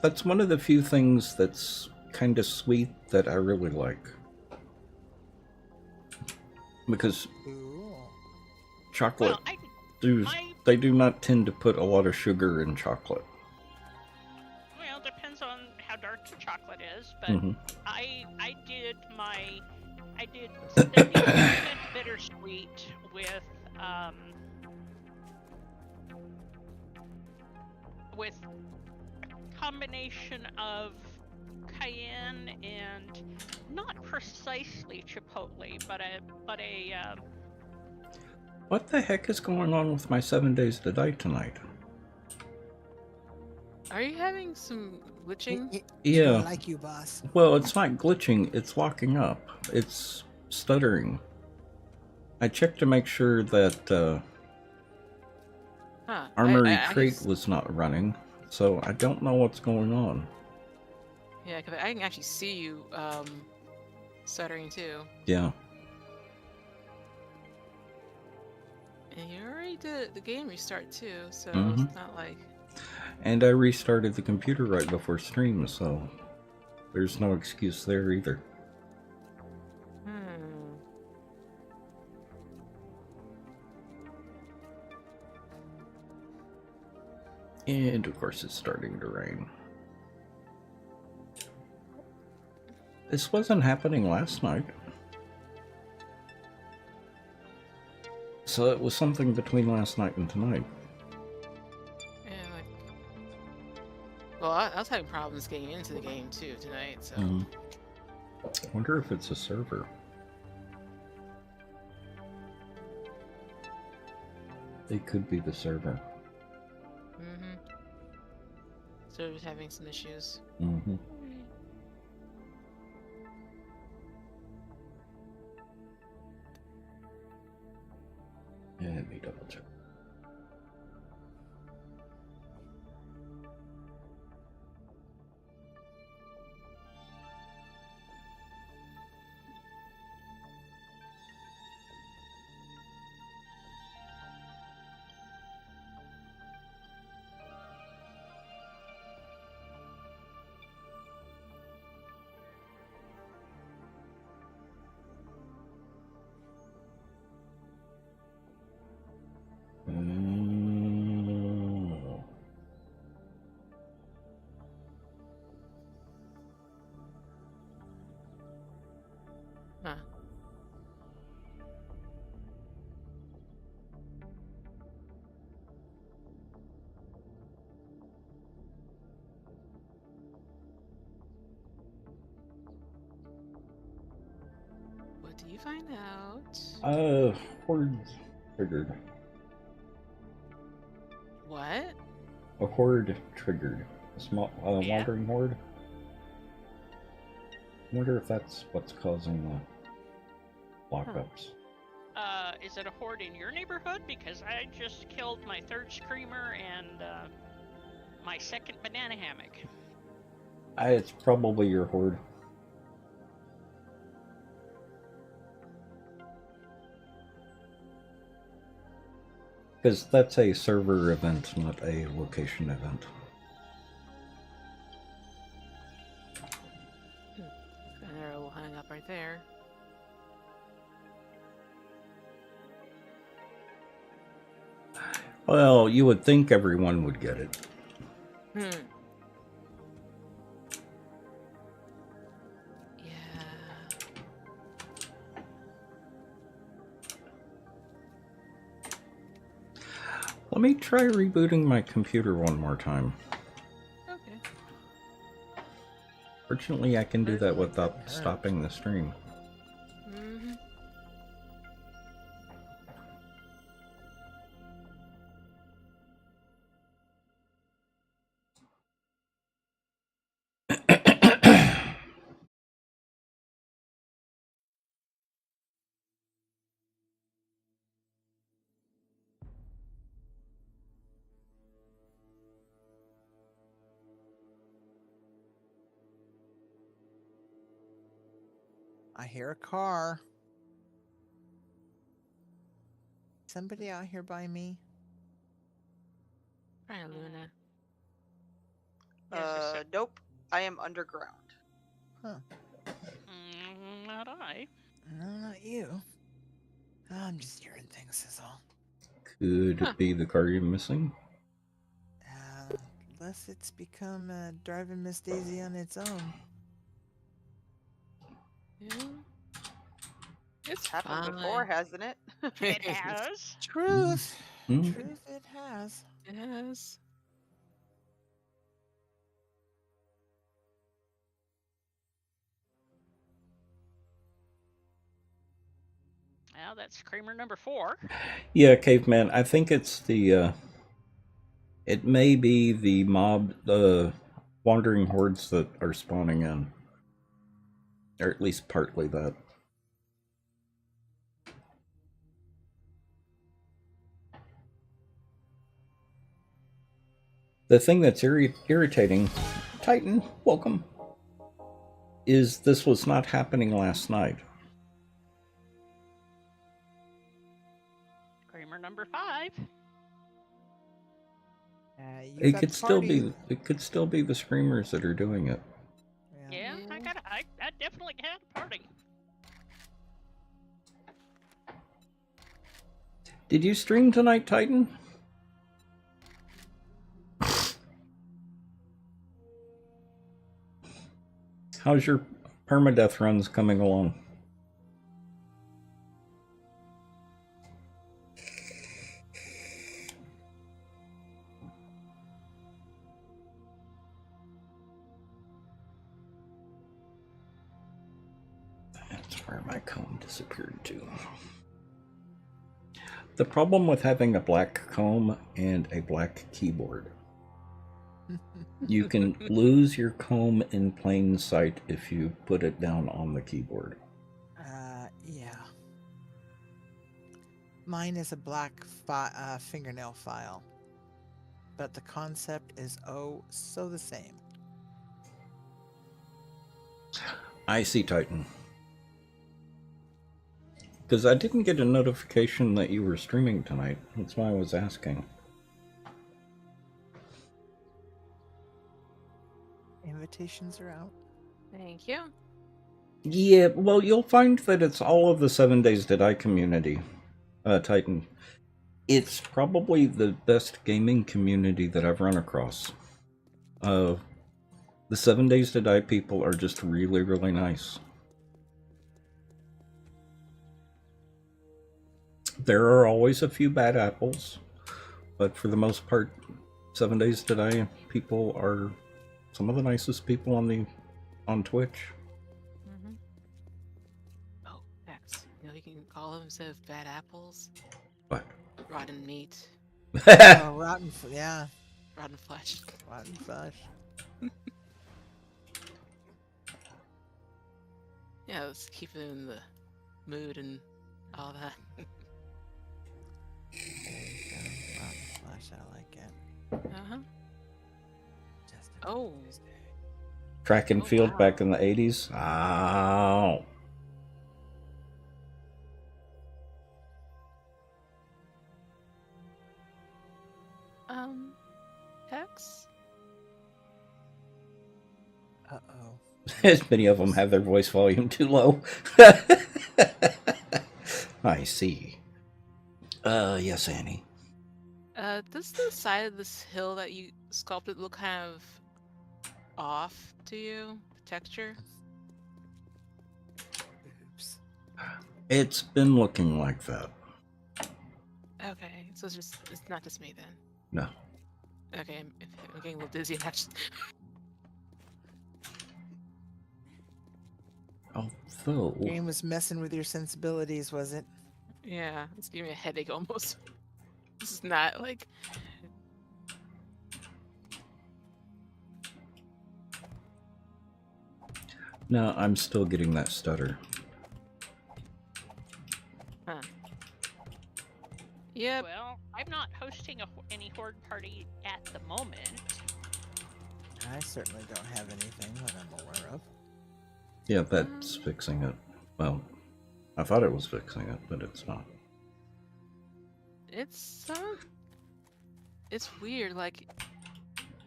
that's one of the few things that's kind of sweet that I really like. Because Ooh. chocolate, Well, they do not tend to put a lot of sugar in chocolate. well, depends on how dark the chocolate is, but Mhm. I did studied bittersweet with a combination of cayenne and not precisely chipotle, but a What the heck is going on with my 7 days to die tonight? Are you having some glitching? Yeah. I like you, boss. Well, it's not glitching, it's locking up. It's stuttering. I checked to make sure that Huh. Armory I Crate can was not running, so I don't know what's going on. Yeah, because I can actually see you stuttering too. Yeah. And you already did the game restart too, so Mhm. it's not like. And I restarted the computer right before stream, so there's no excuse there either. And of course it's starting to rain. This wasn't happening last night. So it was something between last night and tonight. Yeah, like. Well, I was having problems getting into the game too tonight, so. I wonder if it's a server. It could be the server. So I was having some issues. Mm-hmm. Let me double check. find out? Horde triggered. What? A horde triggered. A small, Yeah. wandering horde. I wonder if that's what's causing the lockups. Is it a horde in your neighborhood? Because I just killed my third screamer and my second banana hammock. It's probably your horde. Because that's a server event, not a location event. An arrow will hang up right there. Well, you would think everyone would get it. Hmm. Yeah. Let me try rebooting my computer one more time. Okay. Fortunately, I can do that Certainly without couldn't hurt. stopping the stream. Mm-hmm. I hear a car. Somebody out here by me? Trying Luna. Yes, I said- Nope. I am underground. Huh. Not I. No, not you. I'm just hearing things, is all. Could Huh. it be the car you're missing? Unless it's become driving Miss Daisy on its own. Yeah. It's Happened fine. before, hasn't it? It has. Truth. Hmm? Truth it has. Yes. Well, that's screamer number 4. Yeah, caveman. I think it's the. It may be the mob, the wandering hordes that are spawning in, or at least partly that. The thing that's irritating, Titan, welcome, is this was not happening last night. Screamer number 5. You It got could the still party. be. It could still be the screamers that are doing it. Yeah, Yeah. I definitely had a party. Did you stream tonight, Titan? How's your permadeath runs coming along? That's where my comb disappeared to. The problem with having a black comb and a black keyboard, you can lose your comb in plain sight if you put it down on the keyboard. Yeah. Mine is a black fingernail file, but the concept is oh so the same. I see, Titan. Because I didn't get a notification that you were streaming tonight. That's why I was asking. Invitations are out. Thank you. Yeah, well, you'll find that it's all of the 7 Days to Die community, Titan. It's probably the best gaming community that I've run across. The 7 Days to Die people are just really, really nice. There are always a few bad apples, but for the most part, 7 Days to Die people are some of the nicest people on Twitch. Mm-hmm. Oh, X. call them instead of bad apples? What? Rotten meat, Oh, yeah, rotten flesh. rotten flesh. Yeah, let's keep it in the mood and all that. There you go. Rotten flesh. I like it. Uh-huh. Just Oh. Track and Oh, field wow. back in the 80s. Ow. Hex? Uh-oh. As many of them have their voice volume too low. I see. Yes, Annie. Does the side of this hill that you sculpted look kind of off to you? The texture? Oops. It's been looking like that. Okay, so it's not just me then. No. Okay, I'm getting a little dizzy and actually. Although, Game was messing with your sensibilities, was it? Yeah, it's giving me a headache almost. This is not like. no, I'm still getting that stutter. Huh. Yep. Well, I'm not hosting any horde party at the moment. I certainly don't have anything that I'm aware of. Yeah, that's fixing it. Well, I thought it was fixing it, but it's not. It's weird. Like,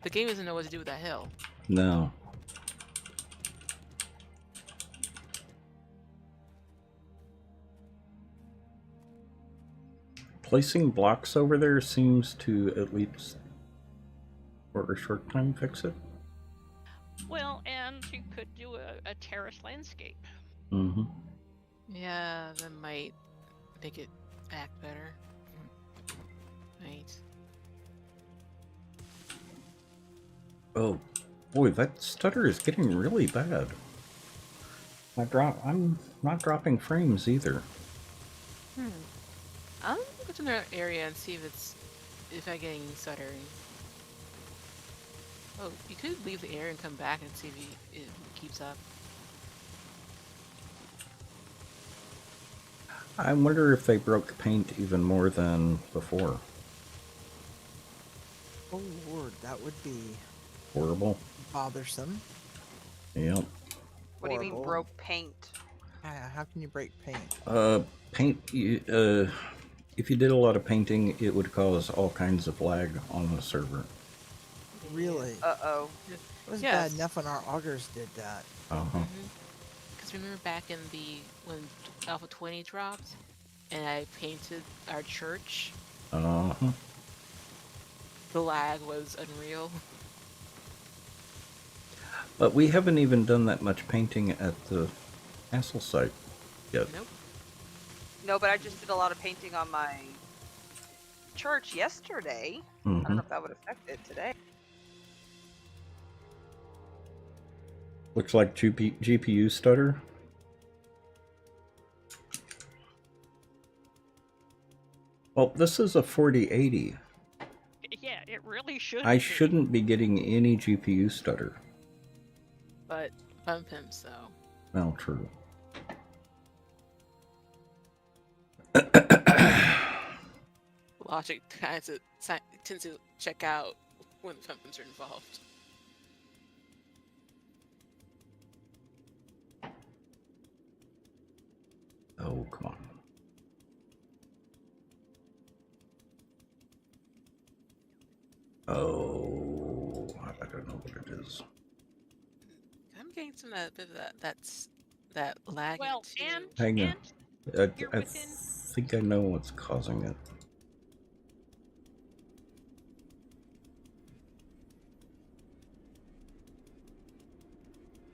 the game doesn't know what to do with that hill. No. Placing blocks over there seems to at least for a short time fix it. Well, and you could do a terrace landscape. Mm-hmm. Yeah, that might make it act better. Right. Oh, boy, that stutter is getting really bad. I'm not dropping frames either. I'll go to another area and see if I'm getting stuttering. Oh, you could leave the area and come back and see if it keeps up. I wonder if they broke paint even more than before. Oh Lord, that would be Horrible. bothersome. Yep. What do you mean Horrible. broke paint? How can you break paint? Paint. If you did a lot of painting, it would cause all kinds of lag on the server. Really? Uh-oh. It was Yes. bad enough when our augers did that. Uh-huh. Because remember back in when Alpha 20 dropped, and I painted our church, Uh-huh. the lag was unreal. But we haven't even done that much painting at the castle site yet. Nope. No, but I just did a lot of painting on my church yesterday. I Mm-hmm. don't know if that would affect it today. Looks like GPU stutter. Well, this is a 4080. Yeah, it really should. I be. shouldn't be getting any GPU stutter. But Fun Pimps, though. Well, true. Logic tends to check out when the Fun Pimps are involved. Oh, come on. Oh, I don't know what it is. I'm getting some bit of that lag. Well, too. and Hang on. and I You're within- think I know what's causing it.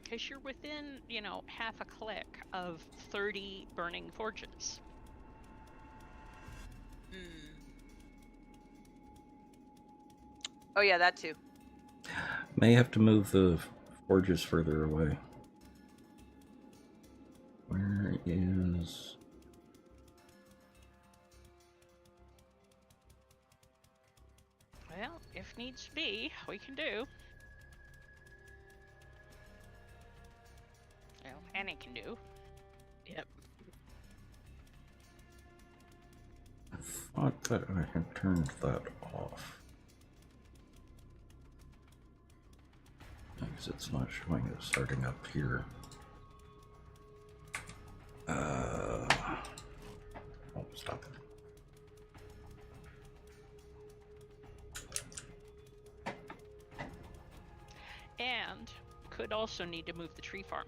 because you're within, half a click of 30 burning forges. Oh yeah, that too. May have to move the forges further away. Where is... if needs be, we can do. Well, Annie can do. Yep. I thought that I had turned that off. Because it's not showing it starting up here. Oh, stop it. And could also need to move the tree farm.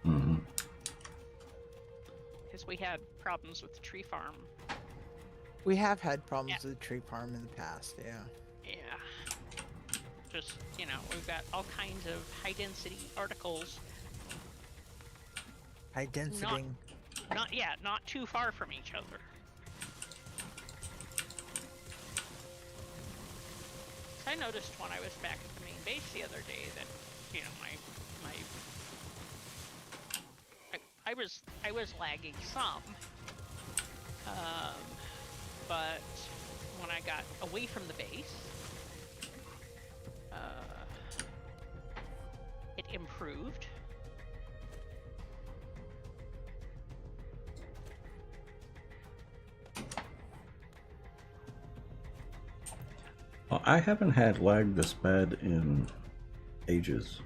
Mm-hmm. Because we had problems with the tree farm. We have had problems with the tree farm in the past, yeah. Yeah. Just, you know, we've got all kinds of high density articles. High density. Not too far from each other. I noticed when I was back at the main base the other day that, you know, I was lagging some, but when I got away from the base, it improved. Well, I haven't had lag this bad in ages.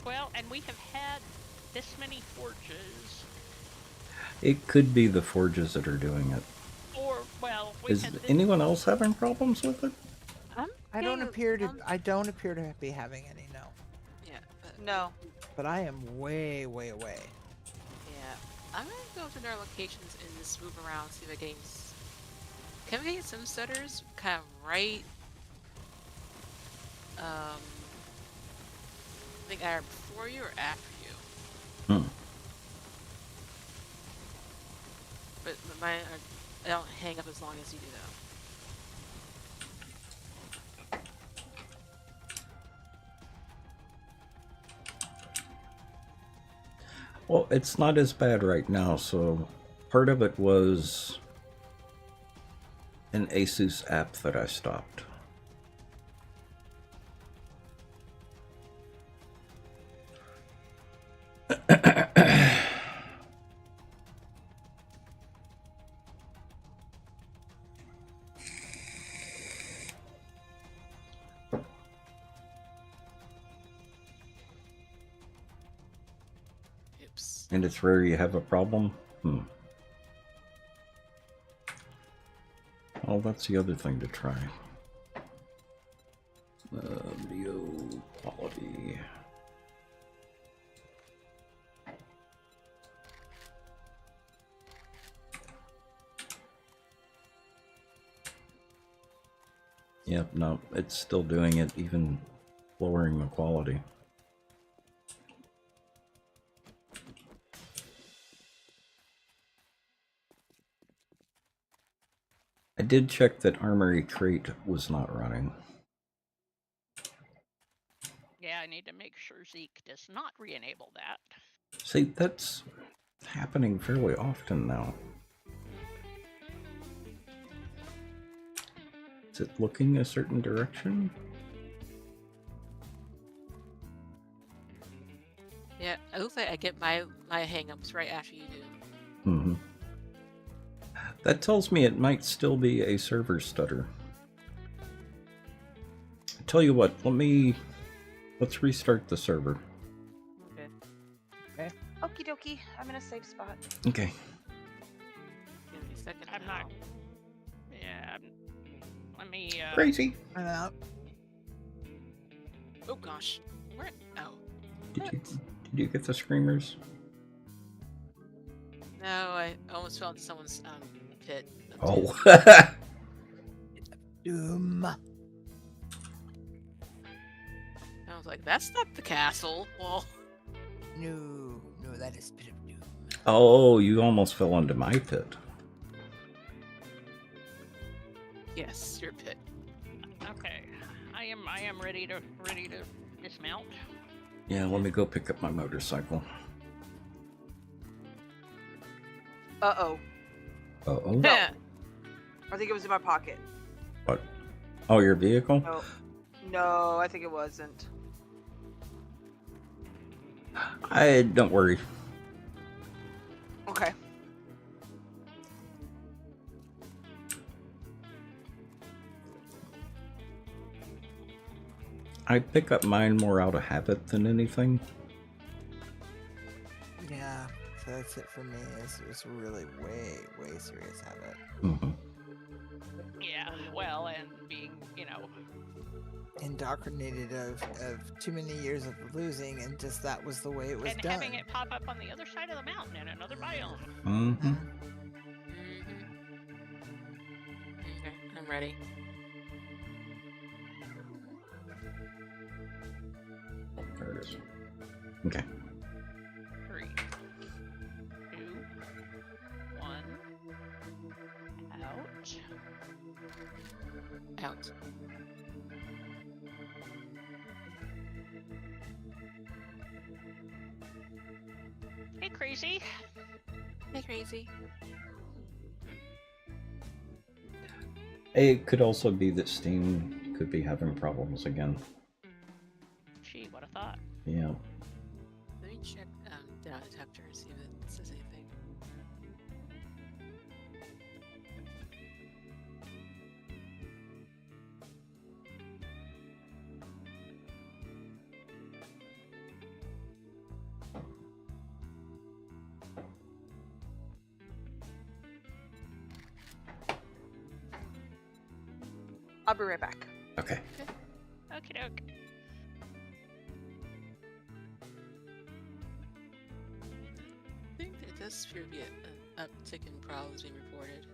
Well, and we have had this many forges. It could be the forges that are doing it. Or, well, we've Is had this, anyone else having problems with it? I don't appear to be having any, no. Yeah. But, No. But I am way, way away. yeah. I'm gonna go to their locations and just move around, see if I can. Can we get some stutters kind of right? I think either before you or after you. Hmm. But mine are, I don't hang up as long as you do though. Well, it's not as bad right now, so part of it was an Asus app that I stopped. Oops. And it's rare you have a problem? Well, that's the other thing to try. Video quality. Yep, no, it's still doing it, even lowering the quality. I did check that Armory Crate was not running. yeah, I need to make sure Zeke does not re-enable that. See, that's happening fairly often now. Is it looking a certain direction? Yeah, it looks like I get my hang-ups right after you do. Mm-hmm. That tells me it might still be a server stutter. Tell you what, let's restart the server. Okay. Okie dokie. I'm in a safe spot. Okay. Give me a second. I'm now. not. Yeah. Let me. Crazy. I'm out. Oh gosh. Where? Oh. Did you get the screamers? No, I almost fell into someone's pit. Oh. Doom. I was like, that's not the castle. Well, No, that is a bit of doom. Oh, you almost fell into my pit. yes, your pit. Okay. I am ready to dismount. Yeah, let me go pick up my motorcycle. Uh-oh. Uh-oh. Yeah. I think it was in my pocket. What? Oh, your vehicle? No, no, I think it wasn't. Don't worry. Okay. I pick up mine more out of habit than anything. Yeah, so that's it for me. It's really way serious habit. Mm-hmm. Yeah, well, and being, Indoctrinated of too many years of losing, and just that was the way it was and done. having it pop up on the other side of the mountain in another biome. Mm-hmm. Mm-hmm. Okay, I'm ready. There it is. Okay. 3, 2, 1. Out. Out. Hey, crazy. Hey, crazy. It could also be that Steam could be having problems again. Gee, what a thought. Yeah. Let me check data detector and see if it says anything. I'll be right back. Okay. Okie doke. I think it does appear to be an uptick in problems being reported.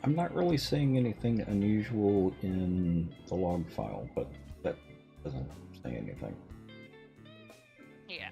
I'm not really seeing anything unusual in the log file, but that doesn't say anything. Yeah.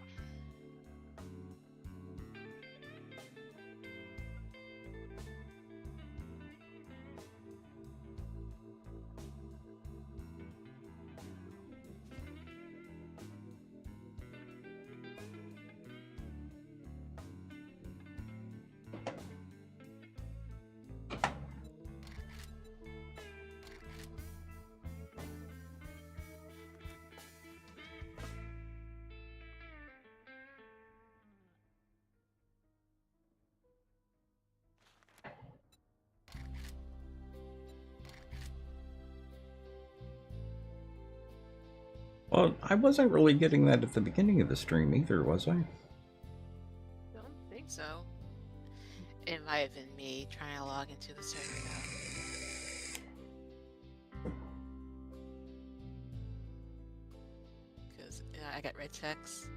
Well, I wasn't really getting that at the beginning of the stream either, was I? Don't think so. It might have been me trying to log into the server now. Because I got red text.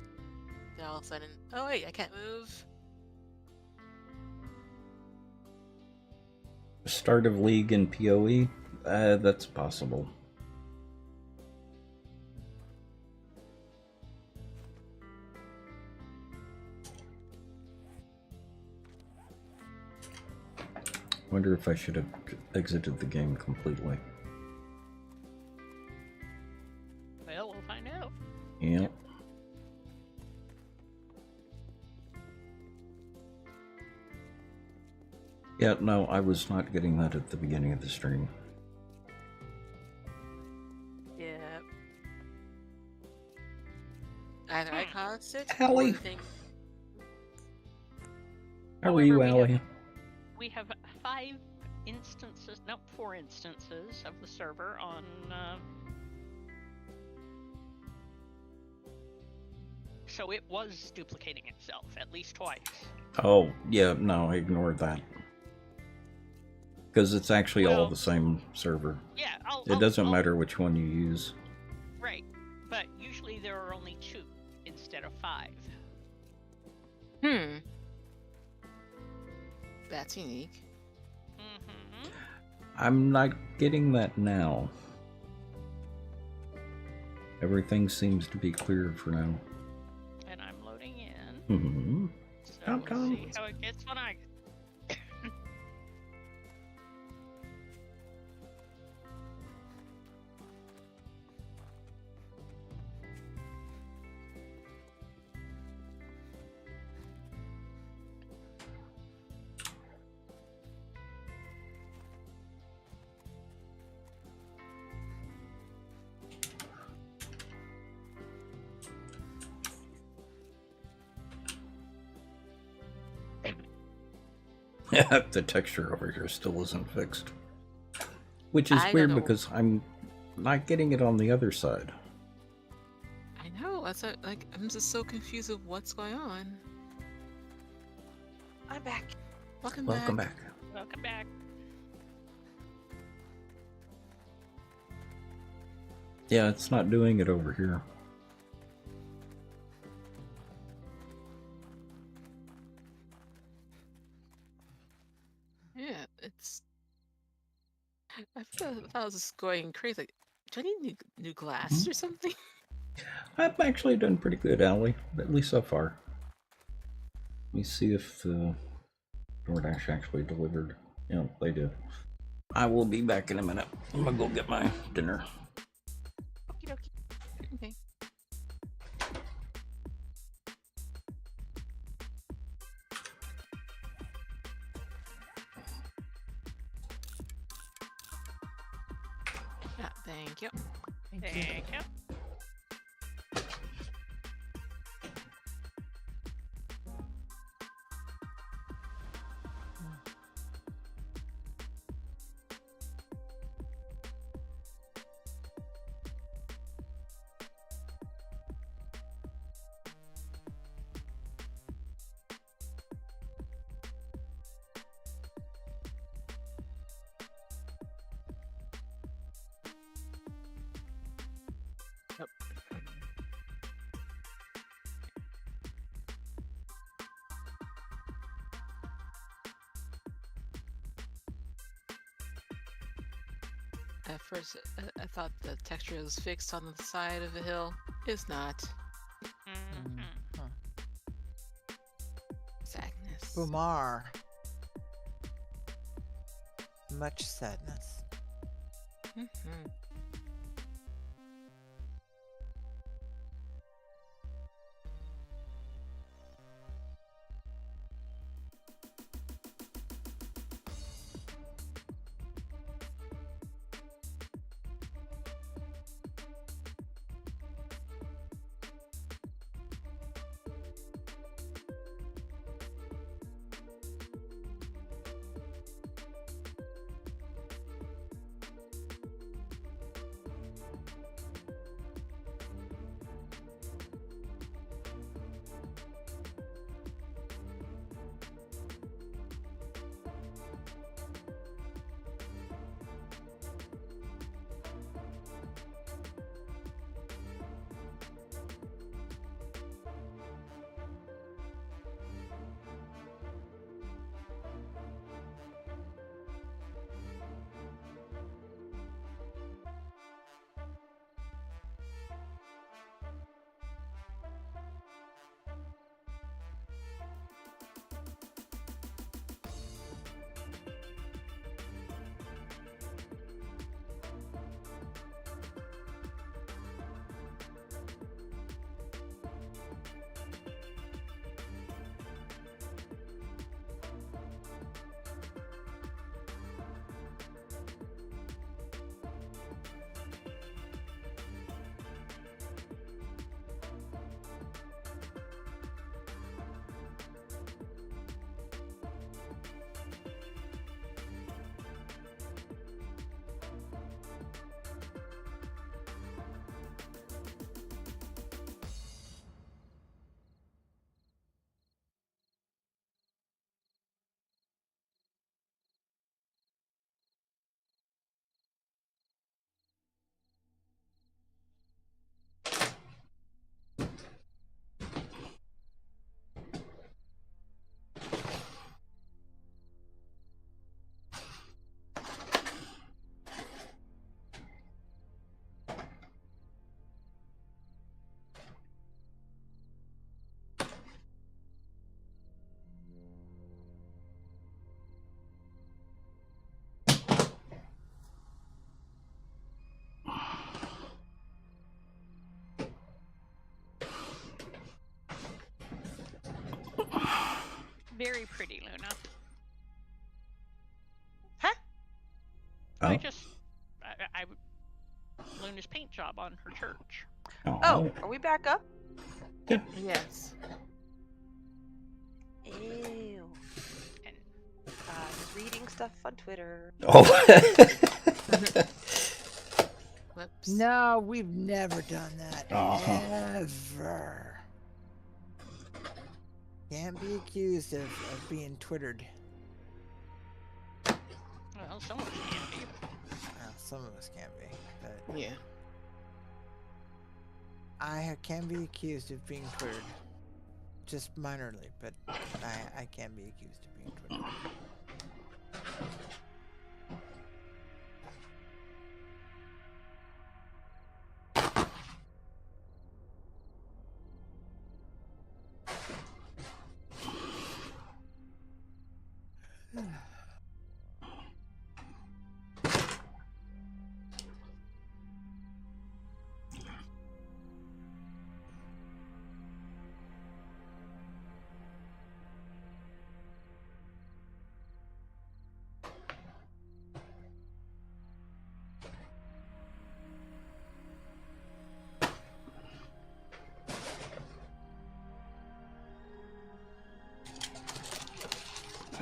Then all of a sudden, oh wait, I can't move. Start of League in PoE? That's possible. Wonder if I should have exited the game completely. Well, we'll find out. Yeah. Yeah, no, I was not getting that at the beginning of the stream. Yep. Either icon sticks Allie. or the thing. How are you, However, Allie? We have 5 instances, no, 4 instances of the server on. So it was duplicating itself at least twice. Oh, yeah, no, I ignored that. Because it's actually all Well, the same server. Yeah, It doesn't matter which one you use. Right, but usually there are only 2 instead of 5. Hmm. That's unique. Mm-hmm. I'm not getting that now. Everything seems to be clear for now. And I'm loading in. Hmm. So How we'll come? see how it gets when I. The texture over here still isn't fixed. Which is I don't weird know. because I'm not getting it on the other side. I know. That's like I'm just so confused of what's going on. I'm back. Welcome Welcome back. back. Welcome back. Yeah, it's not doing it over here. Yeah, it's. I thought I was just going crazy. Like, do I need new glasses or something? I've actually done pretty good, Allie, at least so far. Let me see if DoorDash actually delivered. Yeah, they did. I will be back in a minute. I'm gonna go get my dinner. Okie dokie. Okay. Yeah, thank you. Thank you. Thank you. Yep. At first, I thought the texture was fixed on the side of the hill. It's not. Mhm. Huh. Sadness. Bumar. Much sadness. Mm-hmm. Very pretty, Luna. Huh? I Oh. just, I Luna's paint job on her church. Oh, are we back up? Yes. Ew. And stuff on Twitter. Oh. Whoops. No, we've never done that. Uh-huh. Ever. Can't be accused of being twittered. Well, some of us can be. Well, some of us can be, but Yeah. I can be accused of being twittered. Just minorly, but I can be accused of being twittered.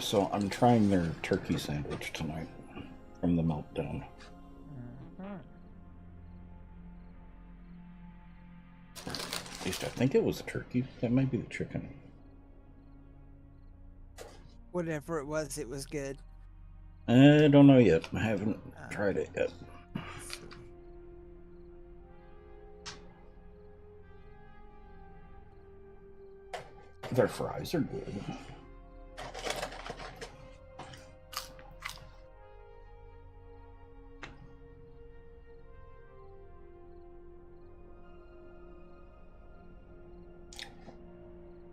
So I'm trying their turkey sandwich tonight from the Meltdown. At least I think it was a turkey. That might be the chicken. Whatever it was good. I don't know yet. I haven't tried it yet. Let's see. Their fries are good.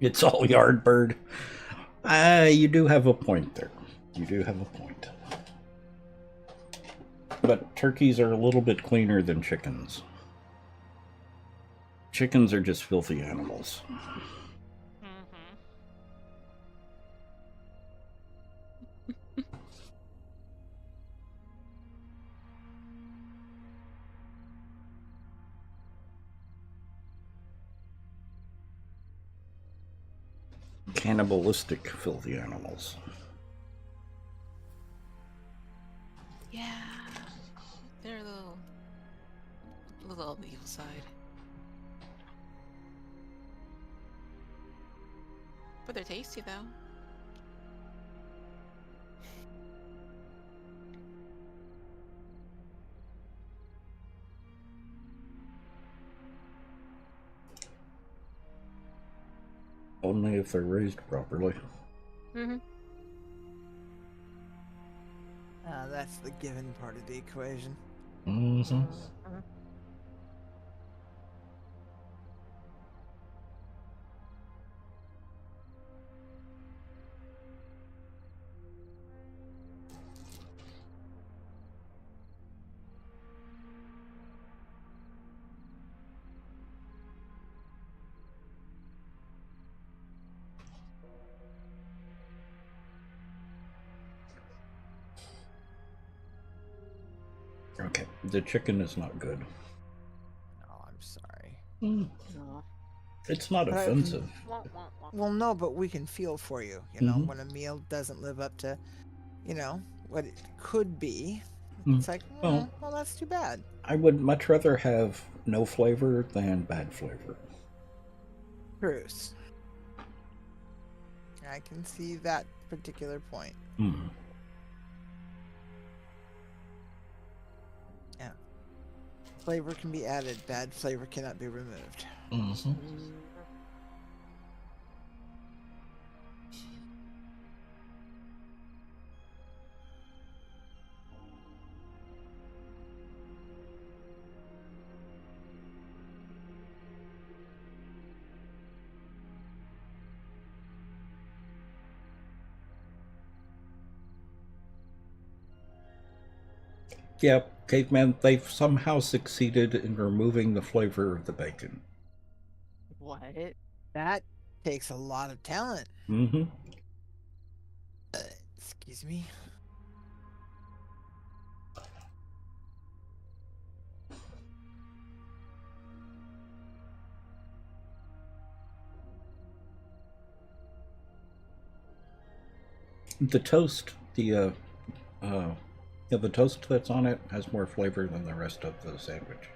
It's all Yardbird. You do have a point there. You do have a point. But turkeys are a little bit cleaner than chickens. Chickens are just filthy animals. Mm-hmm. Cannibalistic filthy animals. Yeah. They're a little on the evil side. But they're tasty though. Only if they're raised properly. Mm-hmm. That's the given part of the equation. Mm-hmm. Okay, the chicken is not good. Oh, I'm sorry. Aw. It's not But I- offensive. Well, no, but we can feel for you. You know, Mhm. when a meal doesn't live up to, what it could be. Mm. It's like, Well- well, that's too bad. I would much rather have no flavor than bad flavor. Bruce. I can see that particular point. Mm. Flavor can be added, bad flavor cannot be removed. Mm-hmm. Yeah, caveman, they've somehow succeeded in removing the flavor of the bacon. What? That takes a lot of talent. Mm-hmm. Excuse me. The toast, the Yeah, the toast that's on it has more flavor than the rest of the sandwich.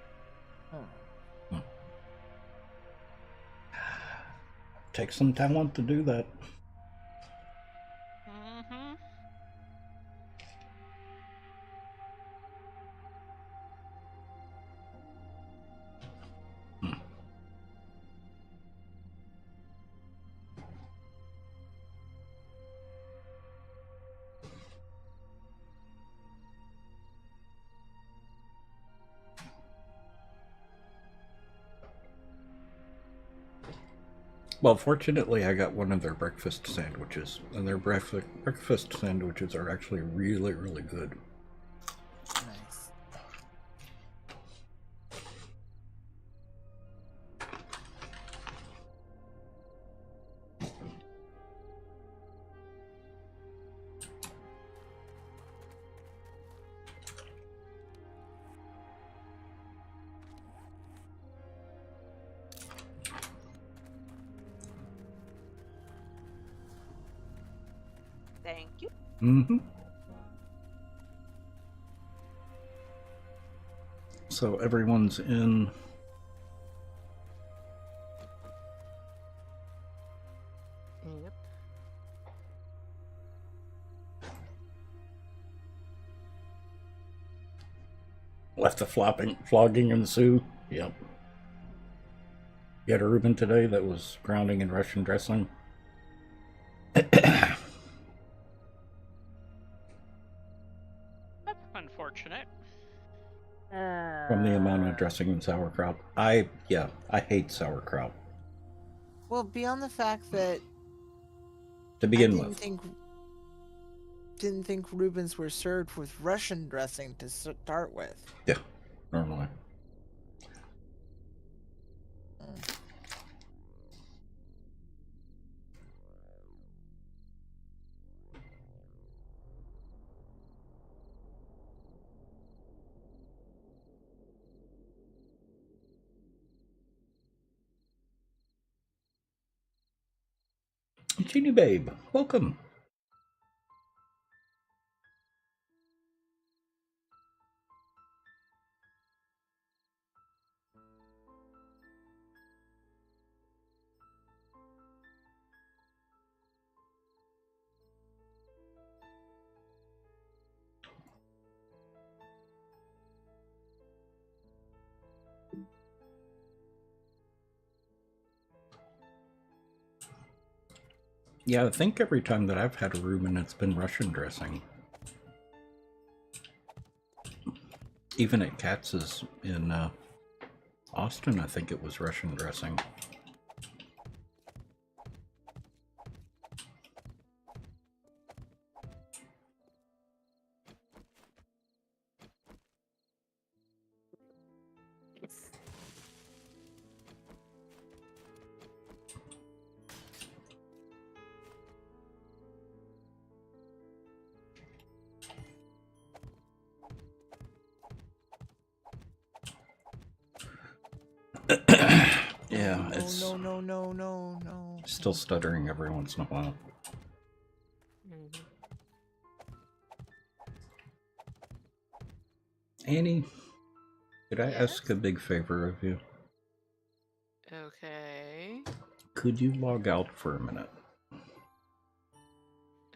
Oh. Takes some talent to do that. Mm-hmm. Well, fortunately, I got one of their breakfast sandwiches, and their breakfast sandwiches are actually really, really good. Nice. Thank you. Mm-hmm. So everyone's in. Yep. Left the flogging ensue. Yep. You had a Reuben today that was grounding in Russian dressing. That's unfortunate. From the amount of dressing in sauerkraut. I hate sauerkraut Well, beyond the fact that to I begin didn't with. think Reubens were served with Russian dressing to start with. Yeah, normally. Genie Babe, welcome. Yeah, I think every time that I've had a Reuben, it's been Russian dressing. Even at Katz's in Austin, I think it was Russian dressing. Yeah, it's No. still stuttering every once in a while. Mhm. Annie, could I Yes? ask a big favor of you? Okay. Could you log out for a minute?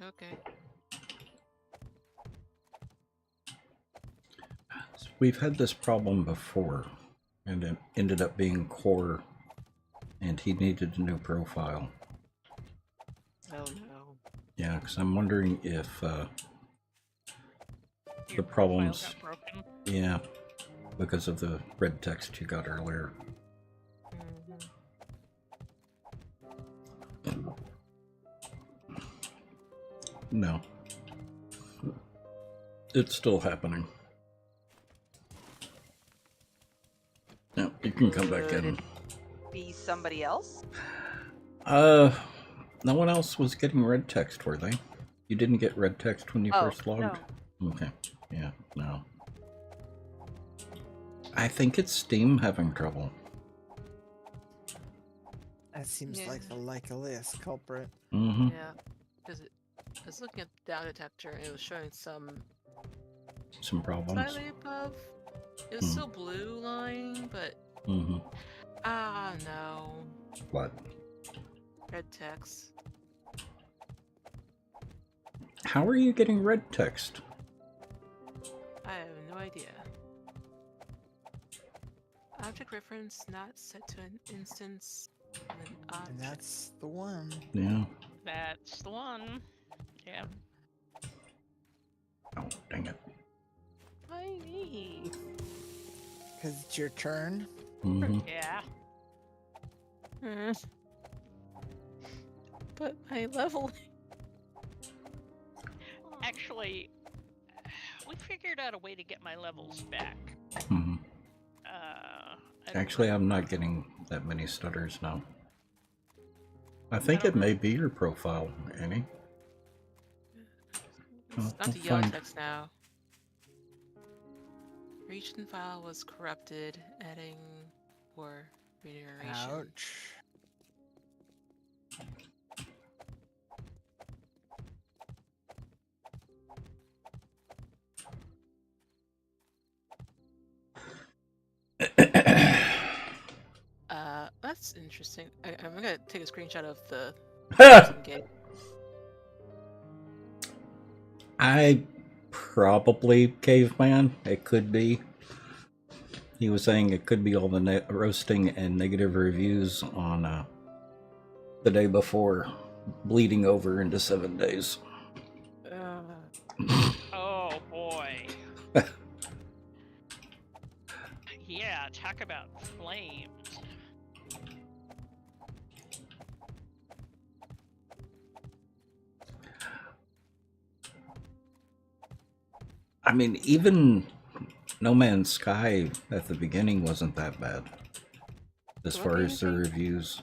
Okay. We've had this problem before, and it ended up being Core, and he needed a new profile. Oh no. Yeah, because I'm wondering if Your the profile problems, got broken. yeah, because of the red text you got earlier. Mhm. No. It's still happening. Yeah, you can come back Could in. it be somebody else? No one else was getting red text, were they? You didn't get red text when you Oh, first logged? no. Okay. Yeah, no. I think it's Steam having trouble. That seems Yeah. like the likeliest culprit. Mm-hmm. Yeah. Because I was looking at the down detector and it was showing some some problems. Slightly above. It was Hmm. still blue line, but Mm-hmm. no. What? Red text. How are you getting red text? I have no idea. Object reference not set to an instance of an And object. that's the one. Yeah. That's the one. Yeah. Oh, dang it. Why me? Because it's your turn. Mm-hmm. Yeah. But my level. Actually, we figured out a way to get my levels back. Mm-hmm. I don't Actually, I'm remember. not getting that many stutters now. I think don't it may be your profile, Annie. It's Well, not we'll the yellow find- text now. Region file was corrupted, adding for reiteration. Ouch. That's interesting. I'm gonna take a screenshot of the game. I probably caveman. It could be. He was saying it could be all the roasting and negative reviews on the day before, bleeding over into 7 days. Oh boy. Yeah, talk about flames. I mean, even No Man's Sky at the beginning wasn't that bad, as What far game as is the it? reviews.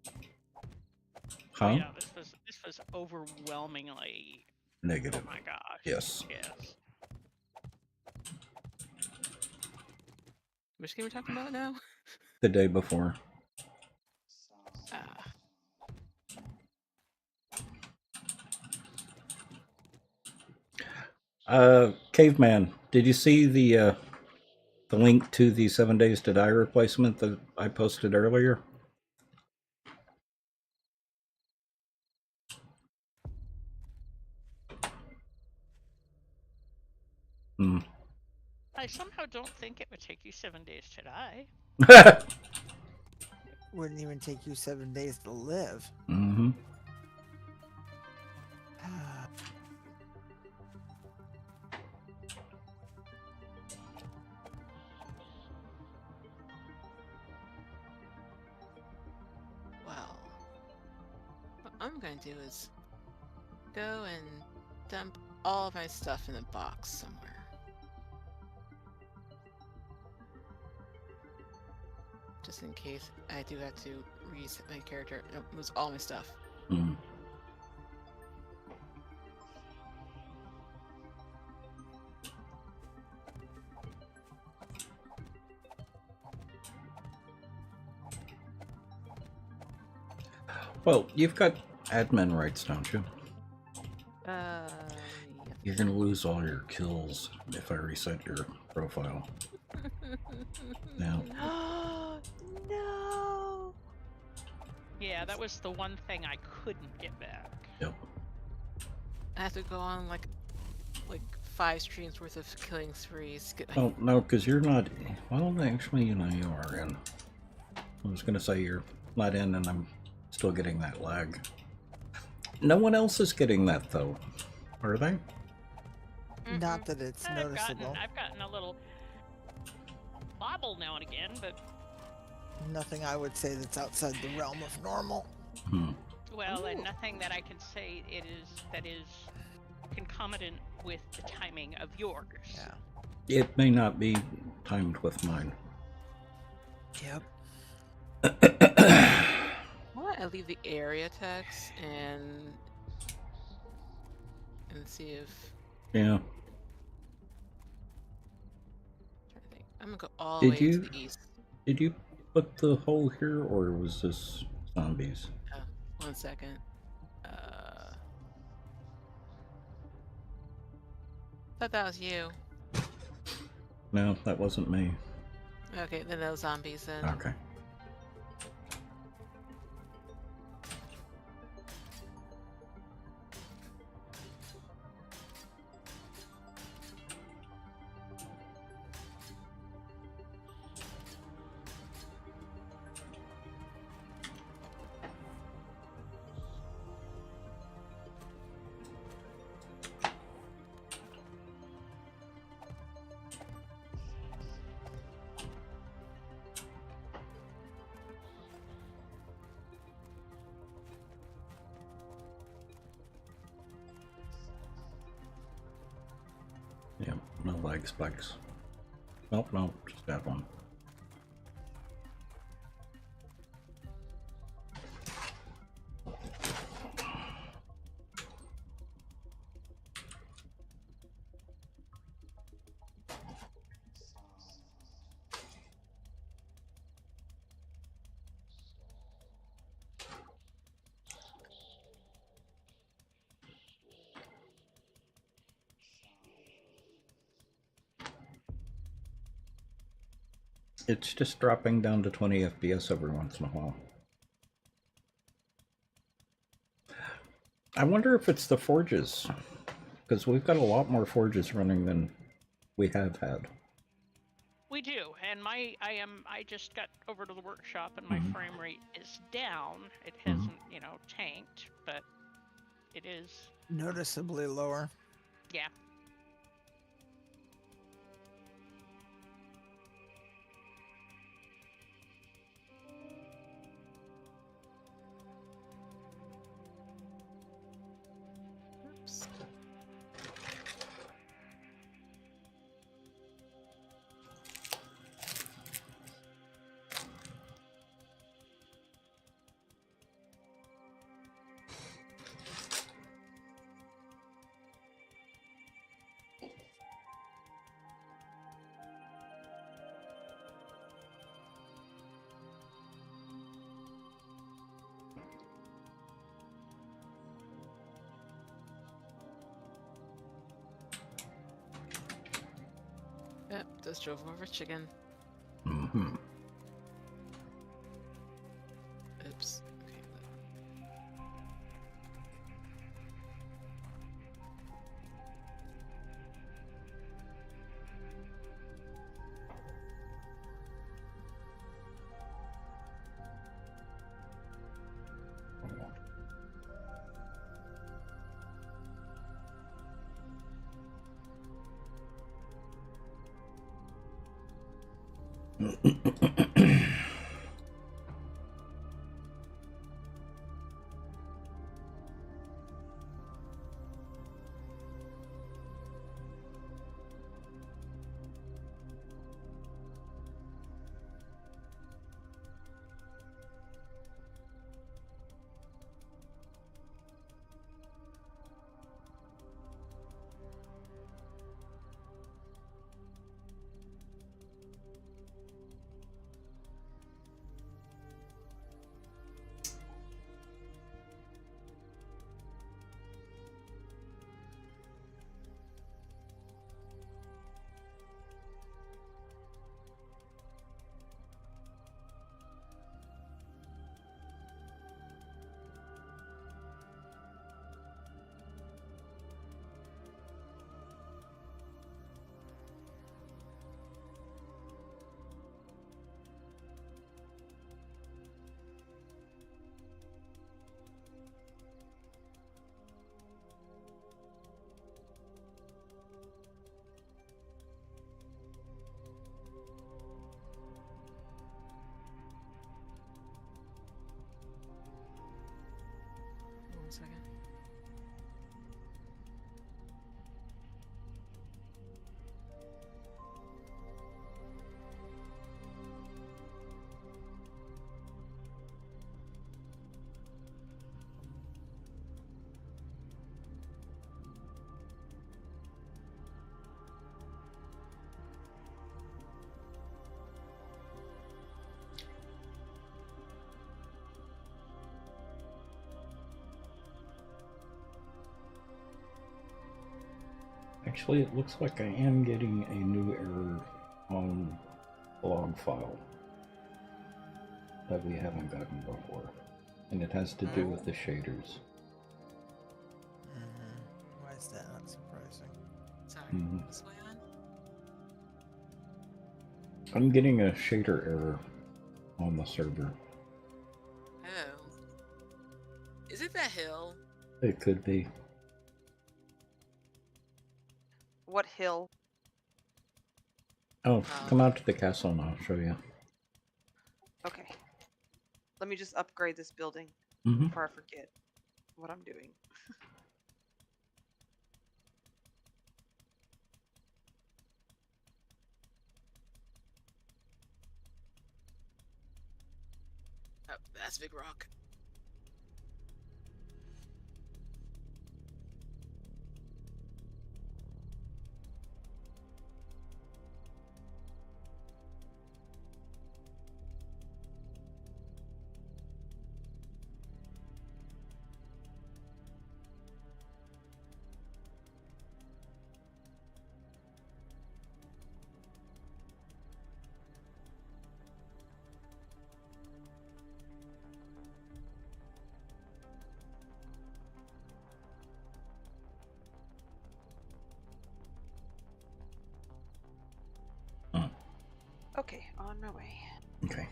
Oh, Huh? yeah, this was overwhelmingly. Oh Negative. my gosh. Yes. Yes. Which game we're talking about now? The day before. Caveman, did you see the link to the 7 Days to Die replacement that I posted earlier? Hmm. I somehow don't think it would take you 7 days to die. Wouldn't even take you 7 days to live. Mm-hmm. Well, what I'm gonna do is go and dump all of my stuff in a box somewhere. Just in case I do have to reset my character and lose all my stuff. Mm. Well, you've got admin rights, don't you? Yeah. You're gonna lose all your kills if I reset your profile. Now, No. Yeah, that was the one thing I couldn't get back. yep. I have to go on like 5 streams worth of killing sprees. Oh, no, because you're not... Well, actually, you are in. I was gonna say you're not in, and I'm still getting that lag. No one else is getting that, though. Are they? Not that it's noticeable. I've gotten a little bobble now and again, but Nothing I would say that's outside the realm of normal. Hmm. well, and Ooh. nothing that I can say that is concomitant with the timing of yours. Yeah. It may not be timed with mine. Yep. Why don't I leave the area text and see if Yeah. trying to think. I'm gonna go all the Did way you- to the east. Did you put the hole here, or was this zombies? 1 second. Thought that was you. No, that wasn't me. Okay, then those zombies then. Okay. Yeah, no lag spikes. Nope, nope, just that one. It's just dropping down to 20 FPS every once in a while. I wonder if it's the forges, because we've got a lot more forges running than we have had. We do, and I just got over to the workshop and my frame rate is down. It hasn't, you know, tanked, but it is. Noticeably lower. Yeah. Oops. Yep, just drove over chicken. Mm-hmm. Oops. Okay. One second. Actually, it looks like I am getting a new error on the log file that we haven't gotten before. And it has to do with the shaders. Why is that not surprising? Sorry. Mhm. What's going on? I'm getting a shader error on the server. Oh. Is it that hill? It could be. What hill? Oh, come out to the castle and I'll show you. Okay. Let me just upgrade this building Mm-hmm. before I forget what I'm doing. Oh, that's Big Rock. Okay, on my way. Okay.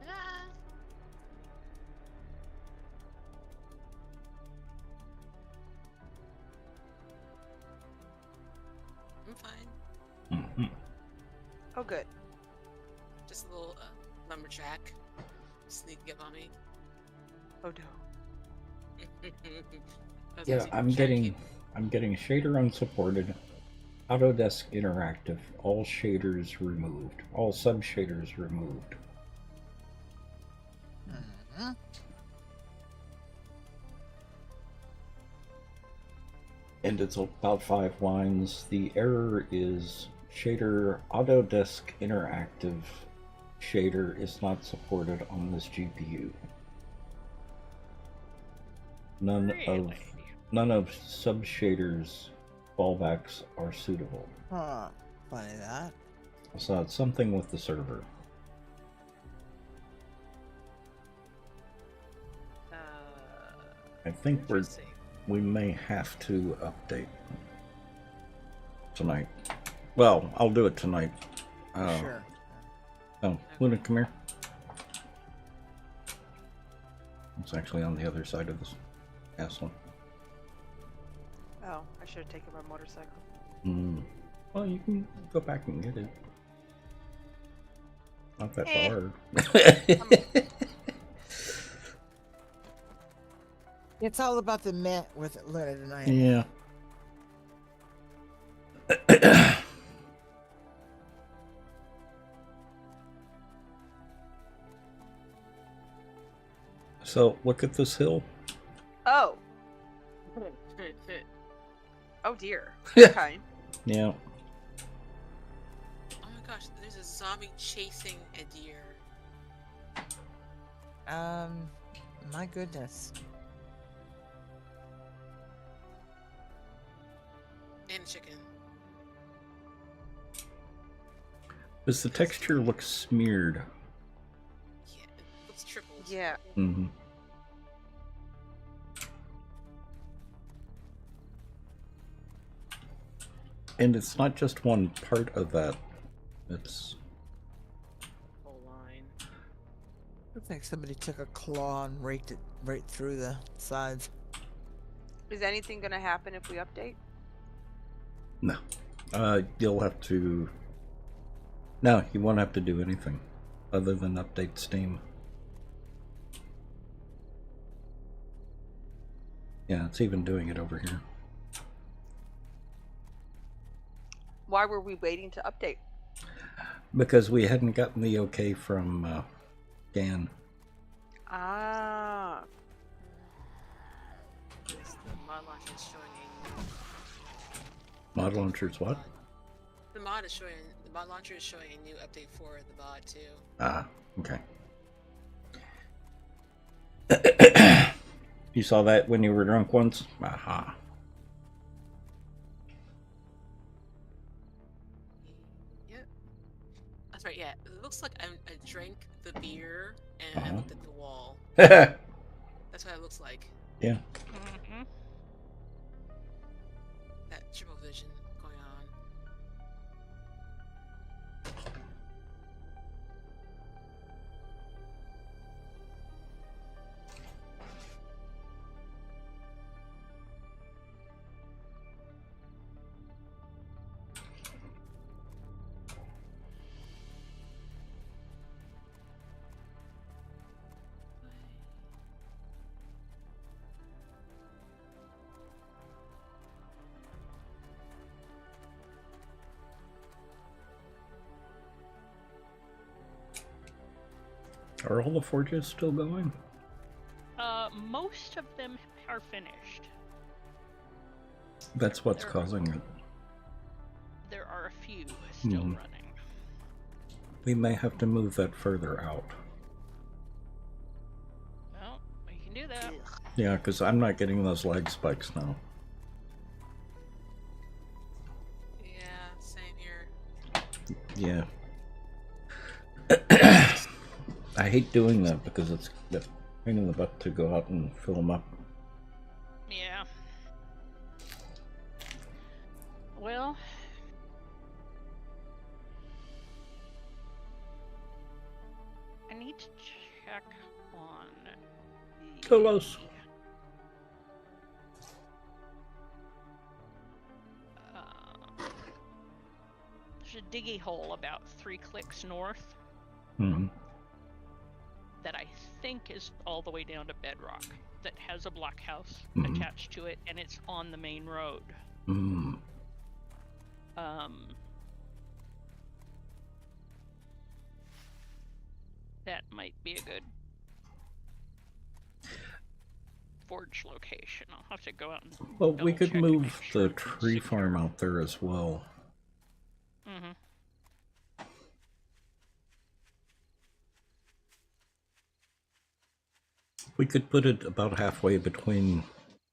Ah. I'm fine. Mm-hmm. Oh, good. Just a little lumberjack sneaking up on me. Oh, no. I was Yeah, actually I'm trying to getting shader unsupported, Autodesk Interactive, all shaders removed, all sub shaders removed. Mm-hmm. And it's about 5 lines. The error is shader Autodesk Interactive shader is not supported on this GPU. None of sub shaders fallbacks are suitable. Huh. Funny that. So it's something with the server. I think Interesting. we may have to update tonight. Well, I'll do it tonight. Sure. Oh, Luna, come here. It's actually on the other side of this castle. Oh, I should have taken my motorcycle. Well, you can go back and get it. Not that Eh. far. It's all about the meh with Luna tonight. Yeah. So, look at this hill. Oh. Oh, dear. Yeah. Okay. Yeah. Oh my gosh, there's a zombie chasing a deer. My goodness. And a chicken. Does the texture look smeared? Yeah, it looks tripled. Yeah. Mm-hmm. And it's not just one part of that. It's Looks like somebody took a claw and raked it right through the sides. Is anything gonna happen if we update? No. You'll have to... No, you won't have to do anything other than update Steam. Yeah, it's even doing it over here. Why were we waiting to update? Because we hadn't gotten the okay from GAN. Ah. Yes, the mod launcher is showing Mod launchers what? the mod launcher is showing a new update for the mod too. Ah, okay. You saw that when you were drunk once? Aha. Yep. That's right, yeah. It looks like I drank the beer and I looked at the wall. Yeah. That's what it looks like. Mhm. That triple vision going on. Are all the forges still going? Most of them are finished. That's what's There- causing it. There are a few still Mhm. running. We may have to move that further out. Well, we can do that. Yeah, because I'm not getting those lag spikes now. Yeah, same here. Yeah. I hate doing that because it's the pain in the butt to go out and fill them up. Yeah. Well, I need to check on the... Close. There's a diggy hole about 3 clicks north Hmm. that I think is all the way down to bedrock that has a blockhouse Mhm. attached to it, and it's on the main road. Hmm. That might be a good forge location. I'll have to go out and Well, we could double-check and make move sure the it's tree secure. farm out there as well. Mm-hmm. We could put it about halfway between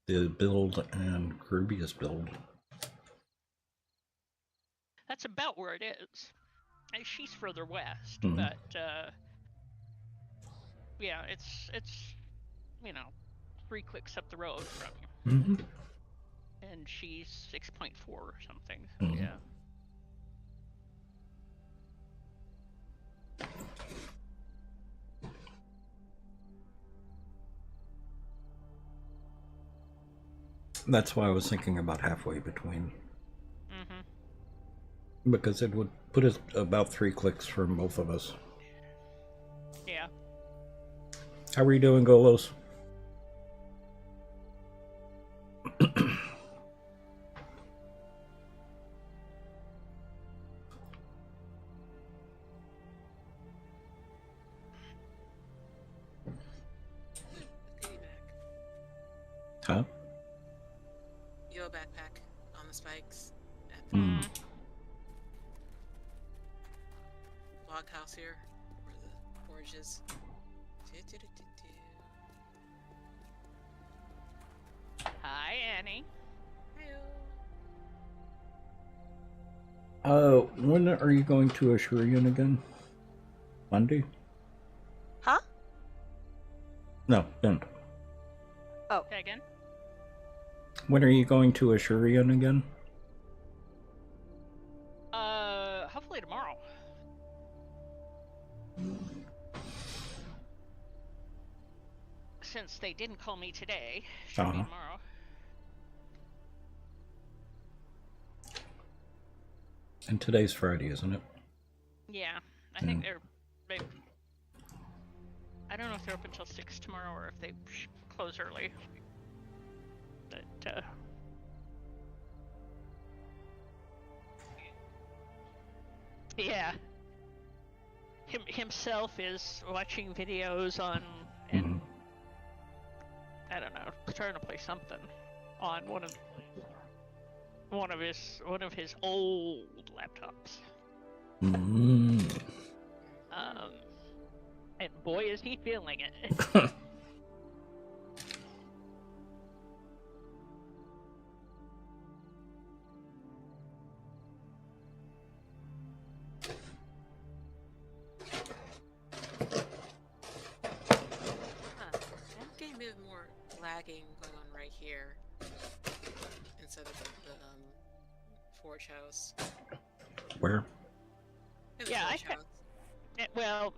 the build and Rubia's build. That's about where it is. She's further west, Mhm. but yeah, it's 3 clicks up the road from you, Mm-hmm. and she's 6.4 or something. So Mhm. yeah. That's why I was thinking about halfway between. Mm-hmm. Because it would put us about 3 clicks from both of us. Yeah. How are you doing, Golos? Goodie bag. Huh? Yellow backpack on the spikes at the Mm. log house here, where the forge is. Hi, Annie. Heyo. When are you going to Ashurian again? Monday? Huh? No, then. Say again. When are you going to Ashurian again? Hopefully tomorrow. since they didn't call me today, should be Uh-huh. tomorrow. And today's Friday, isn't it? Yeah, I think Mm. they. I don't know if they're open till 6 tomorrow or if they close early. But yeah, himself is watching videos on and Mhm. I don't know, trying to play something on one of his old laptops. Mm. And boy is he feeling it. Huh. I'm getting a bit more lagging going on right here instead of the forge house. Where? In the Yeah, forge house. Well,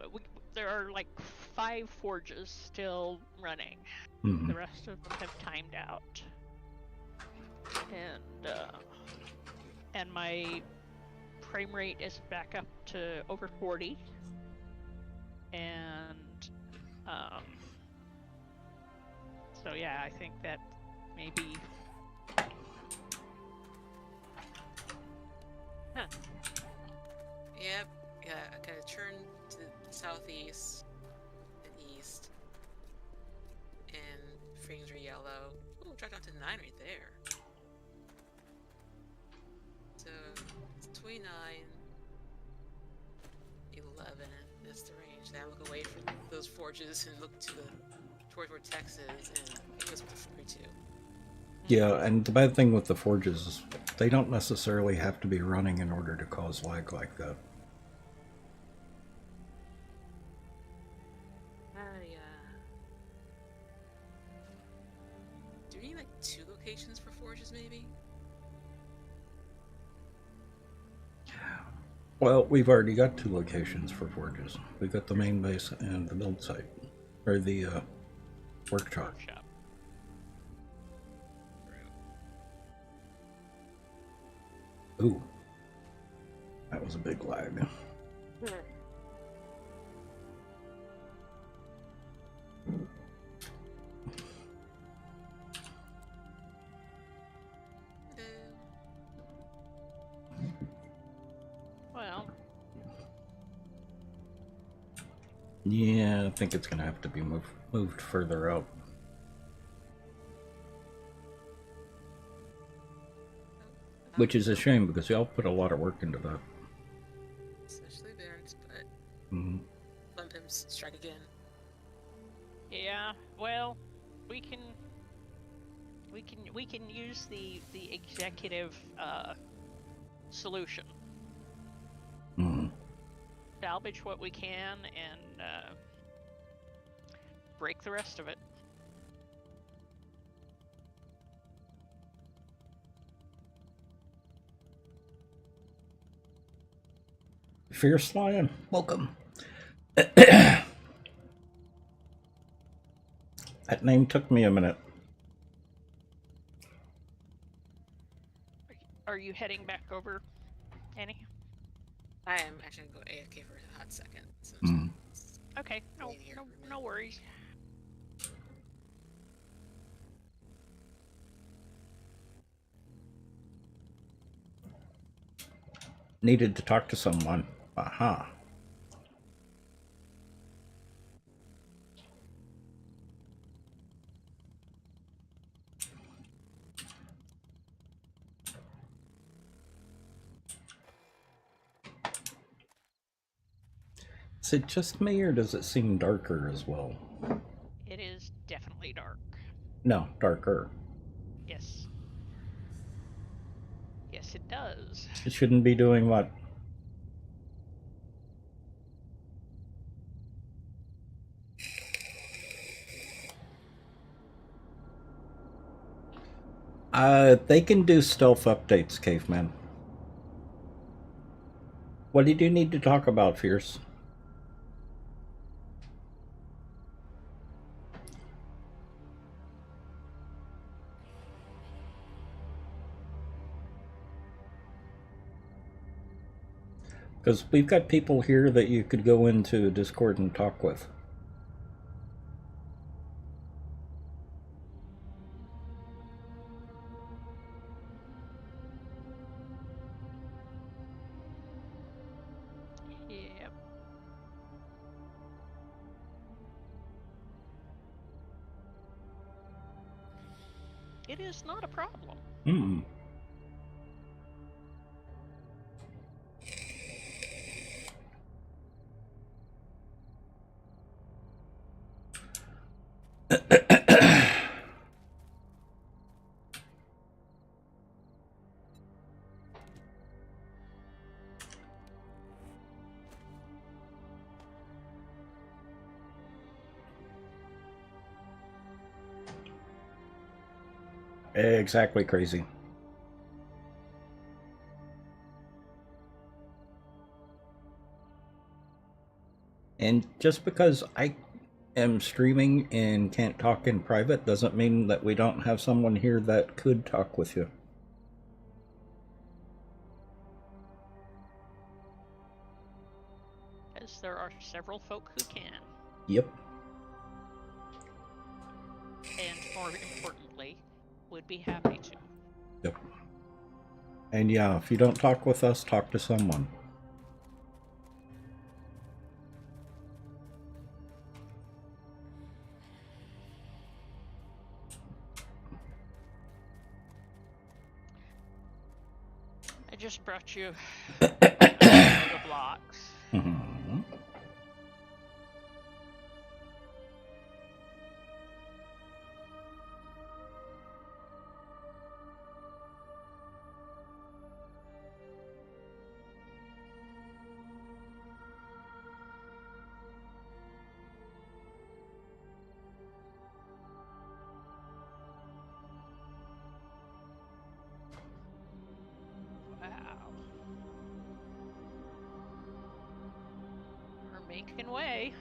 there are like 5 forges still running. Mhm. The rest of them have timed out. And my frame rate is back up to over 40. And so yeah, I think that maybe Yep. Yeah, I gotta turn to the southeast and east. And frames are yellow. Ooh, dropped down to 9 right there. So it's 29, 11. That's the range. Now look away from those forges and look to towards where Texas and it goes with the 42. Yeah, and the bad thing with the forges is they don't necessarily have to be running in order to cause lag like that. Yeah. Do we need like 2 locations for forges maybe? Well, we've already got 2 locations for forges. We've got the main base and the build site, or the workshop. workshop. Ooh, that was a big lag. Well, Yeah, I think it's gonna have to be moved further out. Which is a shame because y'all put a lot of work into that. Especially Barracks, but Mhm. bump him strike again. yeah. Well, we can use the executive solution. Mhm. Salvage what we can and break the rest of it. Fierce Lion, welcome. That name took me a minute. Are you heading back over, Annie? I am actually gonna go AFK for a hot second. So Mhm. Okay, no, Wait here no, for a minute. no worries. Needed to talk to someone. Aha. Is it just me or does it seem darker as well? It is definitely dark. No, darker. Yes. Yes, it does. It shouldn't be doing what? They can do stealth updates, Caveman. What did you need to talk about, Fierce? Because we've got people here that you could go into Discord and talk with. Yep. It is not a problem. Hmm. Exactly crazy. And just because I am streaming and can't talk in private doesn't mean that we don't have someone here that could talk with you. As there are several folk who can. Yep. And more importantly, would be happy to. Yep. And yeah, if you don't talk with us, talk to someone. I just brought you the blocks. Mm-hmm. Wow. We're making way.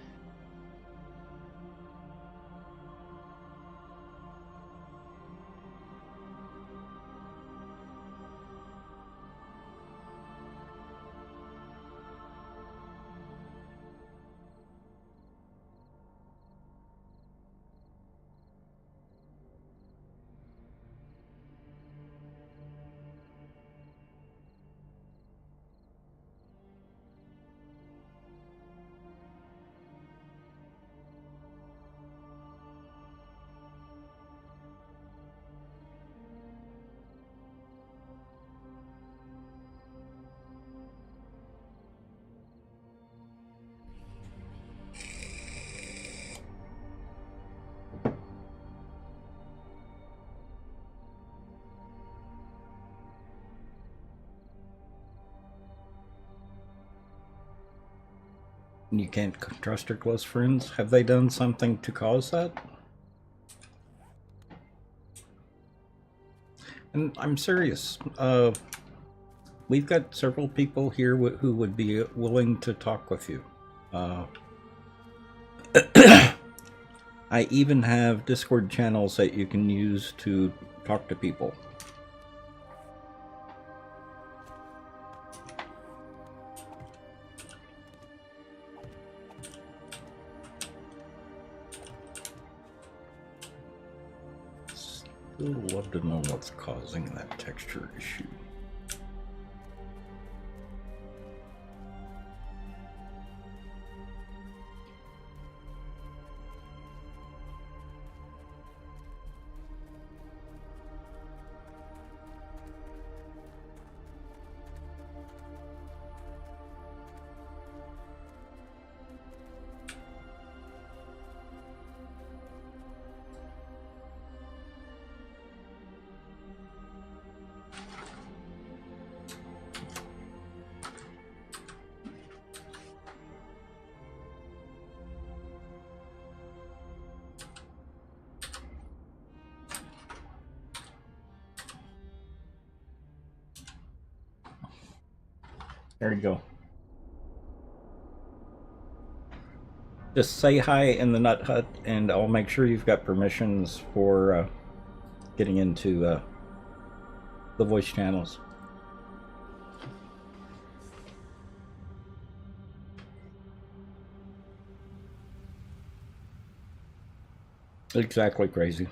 You can't trust your close friends? Have they done something to cause that? And I'm serious. We've got several people here who would be willing to talk with you. I even have Discord channels that you can use to talk to people. Still love to know what's causing that texture issue. There you go. Just say hi in the Nut Hut, and I'll make sure you've got permissions for getting into the voice channels. Exactly crazy.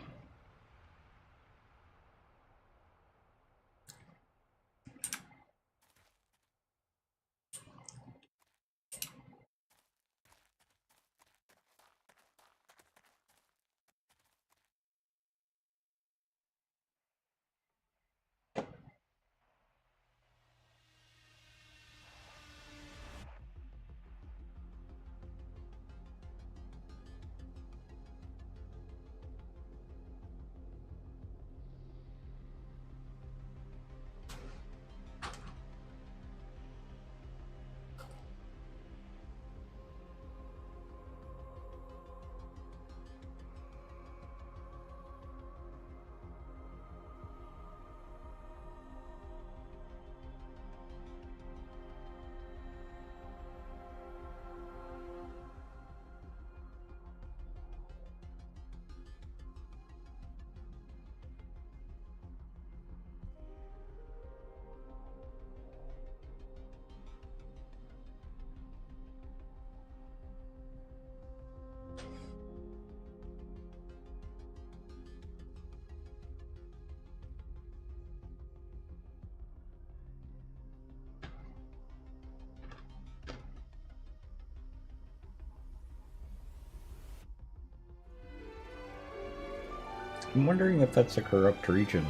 I'm wondering if that's a corrupt region.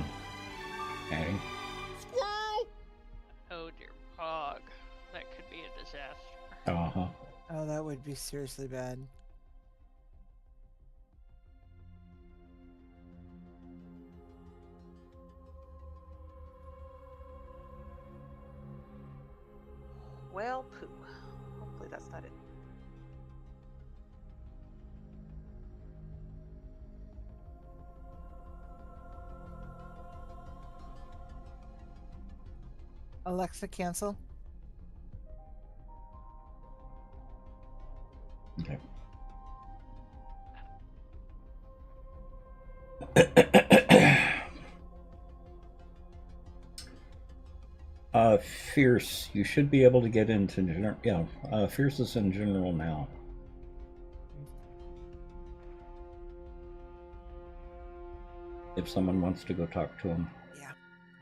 Hey. Oh dear bog. That could be a disaster. Uh-huh. Oh, that would be seriously bad. Well, poo. Hopefully that's not it. Alexa, cancel. Okay. Fierce. You should be able to get into general. Yeah, Fierce is in general now. If someone wants to go talk to him. Yeah,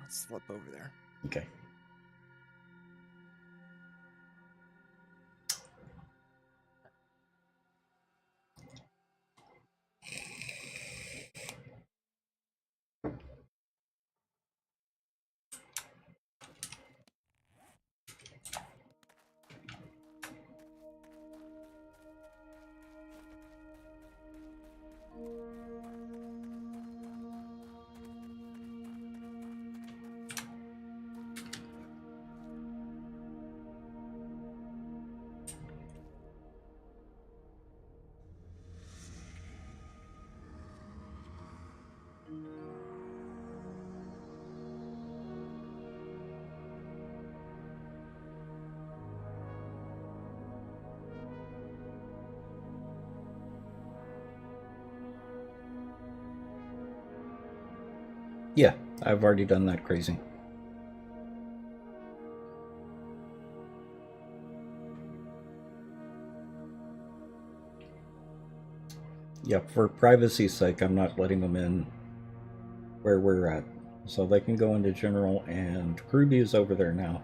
I'll slip over there. Okay. Yeah, I've already done that crazy. Yeah, for privacy's sake, I'm not letting them in where we're at. So they can go into general, and Groovy is over there now.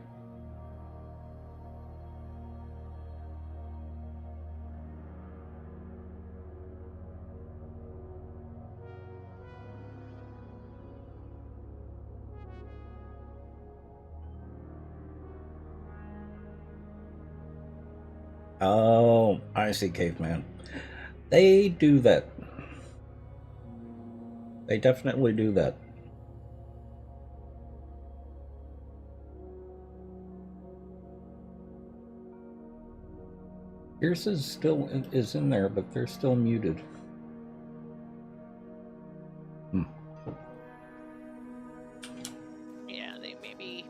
Oh, I see, Caveman. They do that. They definitely do that. Pierce is still is in there, but they're still muted. Yeah, they may be.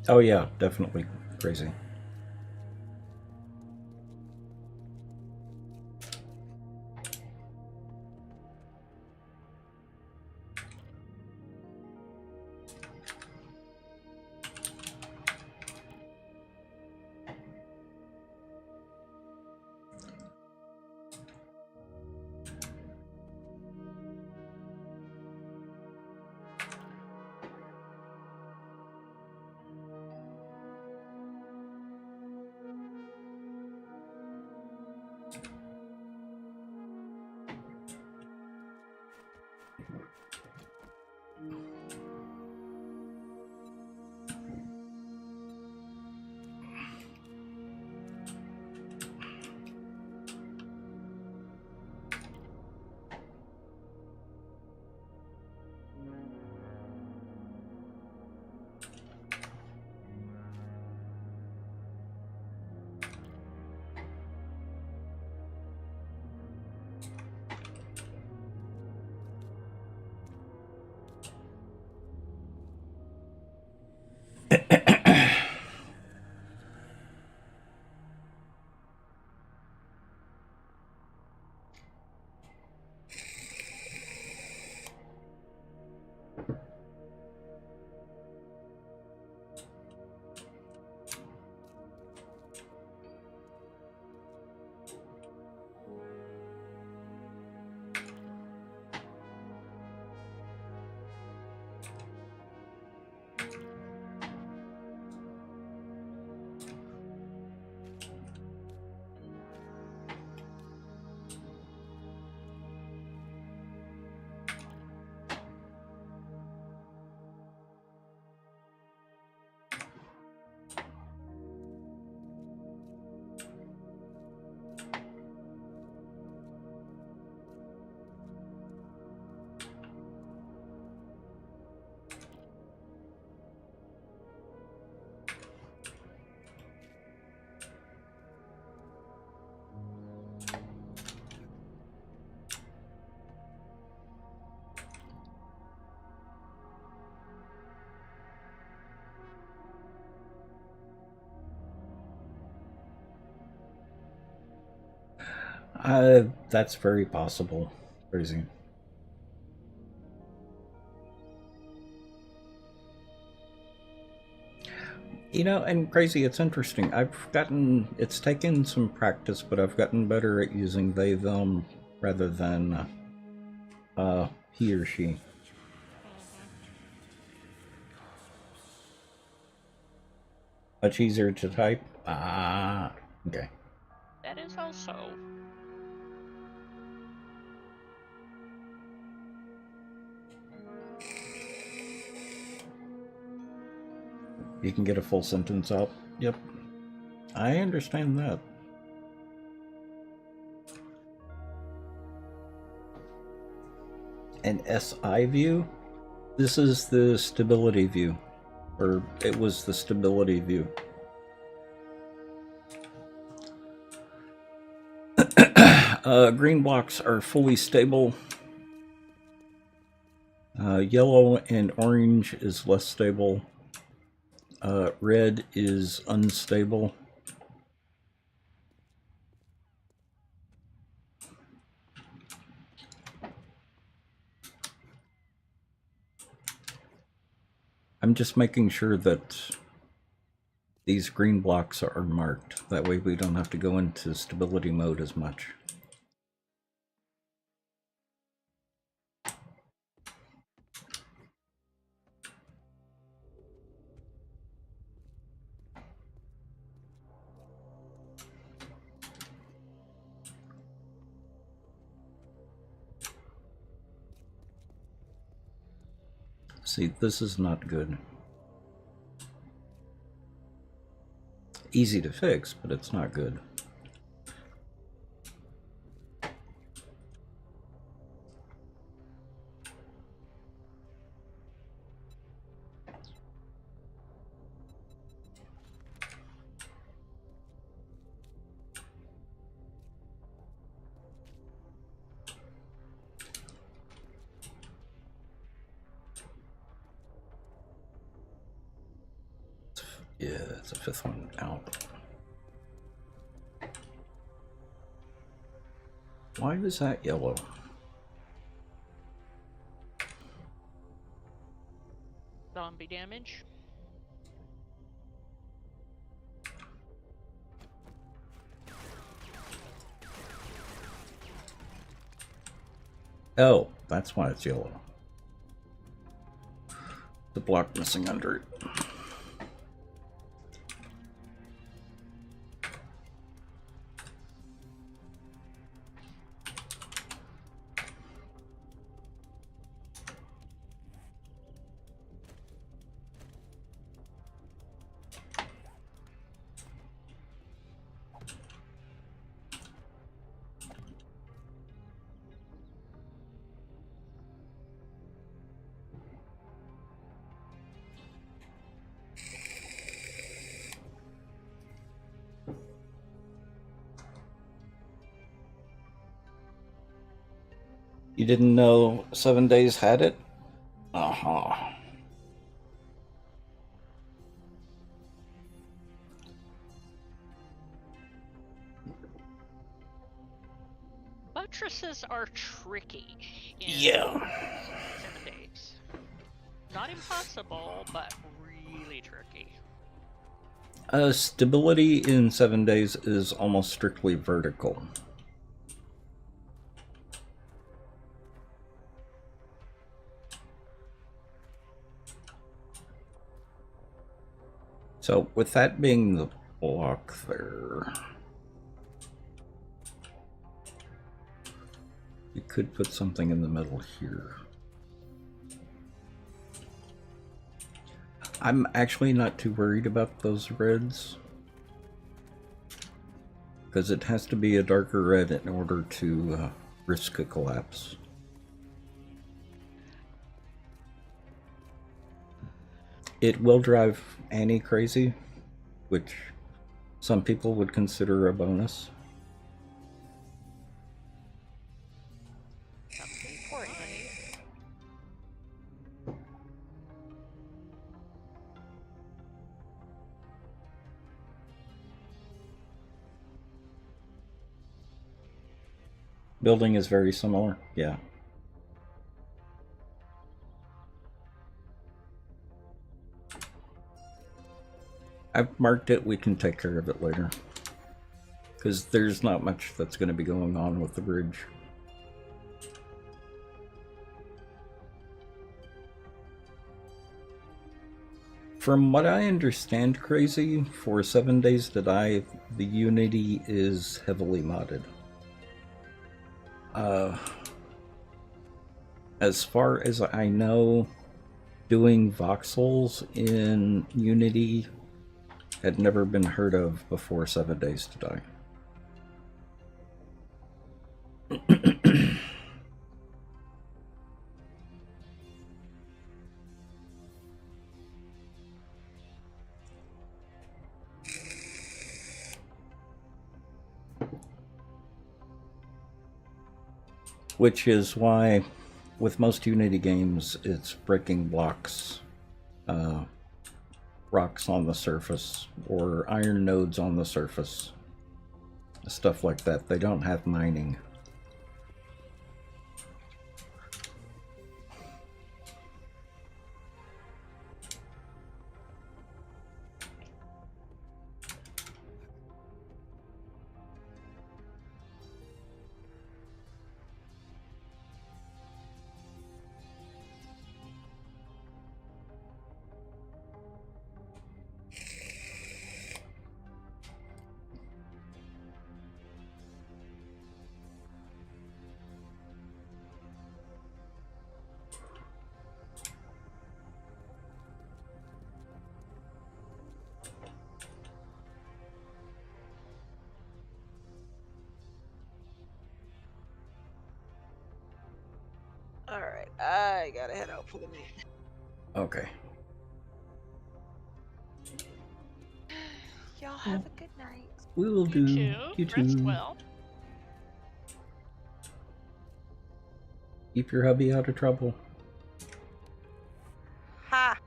Oh yeah, definitely crazy. That's very possible. Crazy. You know, and crazy, it's interesting. It's taken some practice, but I've gotten better at using they, them, rather than he or she. Much easier to type? Ah, okay. That is also. You can get a full sentence out. Yep. I understand that. An SI view? This is the stability view. Or it was the stability view. Green blocks are fully stable. Yellow and orange is less stable. Red is unstable. I'm just making sure that these green blocks are marked. That way we don't have to go into stability mode as much. See, this is not good. Easy to fix, but it's not good. Yeah, it's a fifth one out. Why is that yellow? Zombie damage. Oh, that's why it's yellow. The block missing under it. You didn't know 7 Days had it? Uh-huh. Buttresses are tricky in Yeah. 7 Days. Not impossible, but really tricky. Stability in 7 Days is almost strictly vertical. So, with that being the block there, we could put something in the middle here. I'm actually not too worried about those reds, because it has to be a darker red in order to risk a collapse. It will drive Annie crazy, which some people would consider a bonus. Poor Annie. Building is very similar, yeah. I've marked it, we can take care of it later. Because there's not much that's going to be going on with the bridge. From what I understand, Crazy, for 7 Days to Die, the Unity is heavily modded. As far as I know, doing voxels in Unity had never been heard of before 7 Days to Die. Which is why, with most Unity games, it's breaking blocks, rocks on the surface, or iron nodes on the surface. Stuff like that. They don't have mining. Alright, I gotta head out for the night. Okay. Y'all have a good night. We will do. You too. Rest well. Keep your hubby out of trouble. Ha!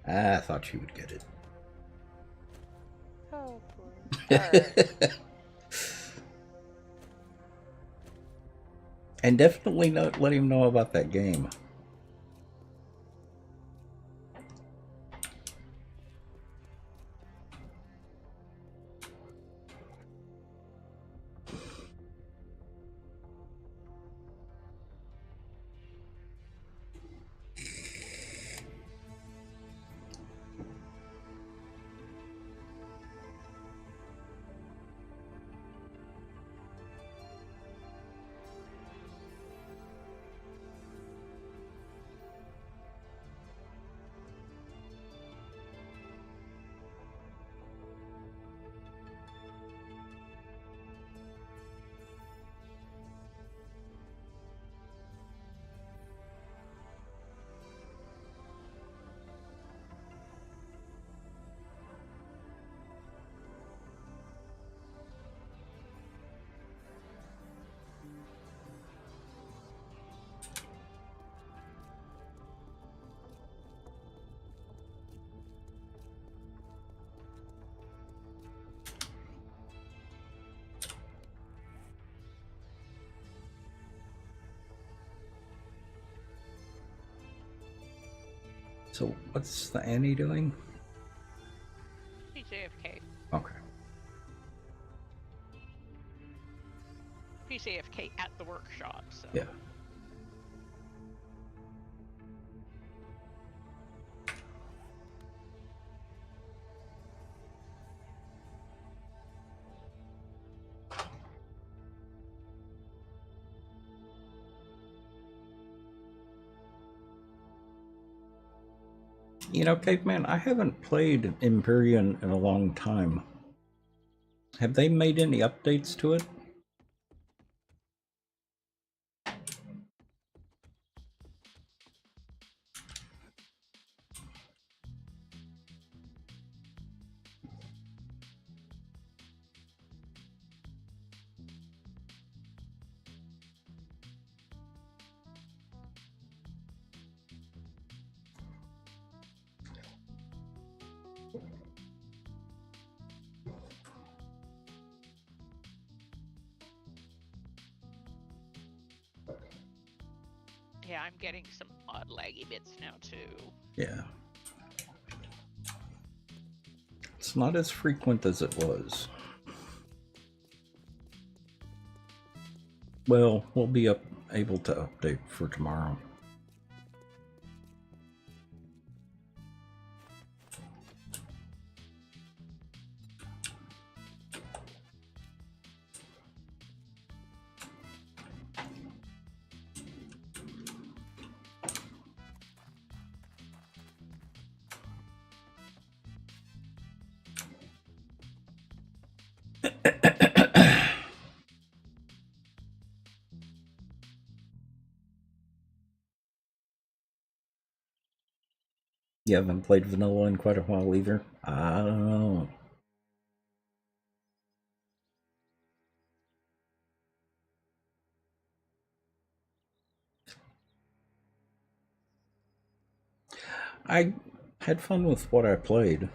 I thought you would get it. Oh boy. Alright. And definitely let him know about that game. So what's the Annie doing? She's AFK. Okay. She's AFK at the workshop, so. Yeah. You know, Caveman, I haven't played Empyrean in a long time. Have they made any updates to it? Yeah, I'm getting some odd laggy bits now too. Yeah. It's not as frequent as it was. Well, we'll be able to update for tomorrow. You haven't played vanilla in quite a while either? Oh. I had fun with what I played.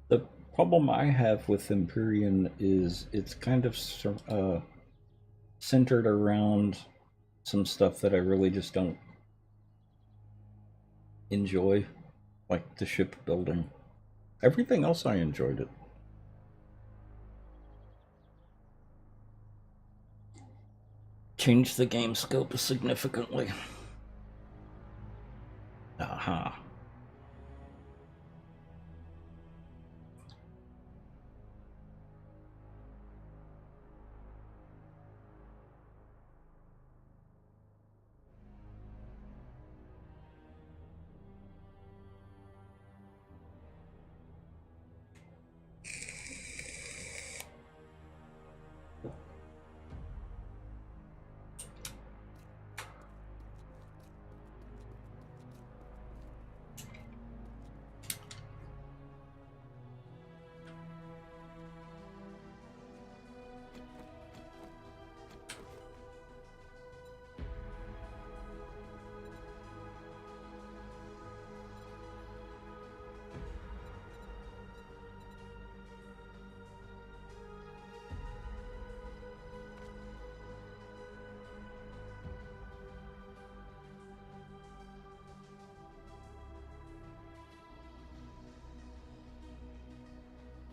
The problem I have with Empyrean is it's kind of centered around some stuff that I really just don't enjoy, like the ship building. Everything else I enjoyed it. Changed the game scope significantly. Aha.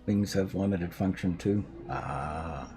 Wings have limited function too. Ah.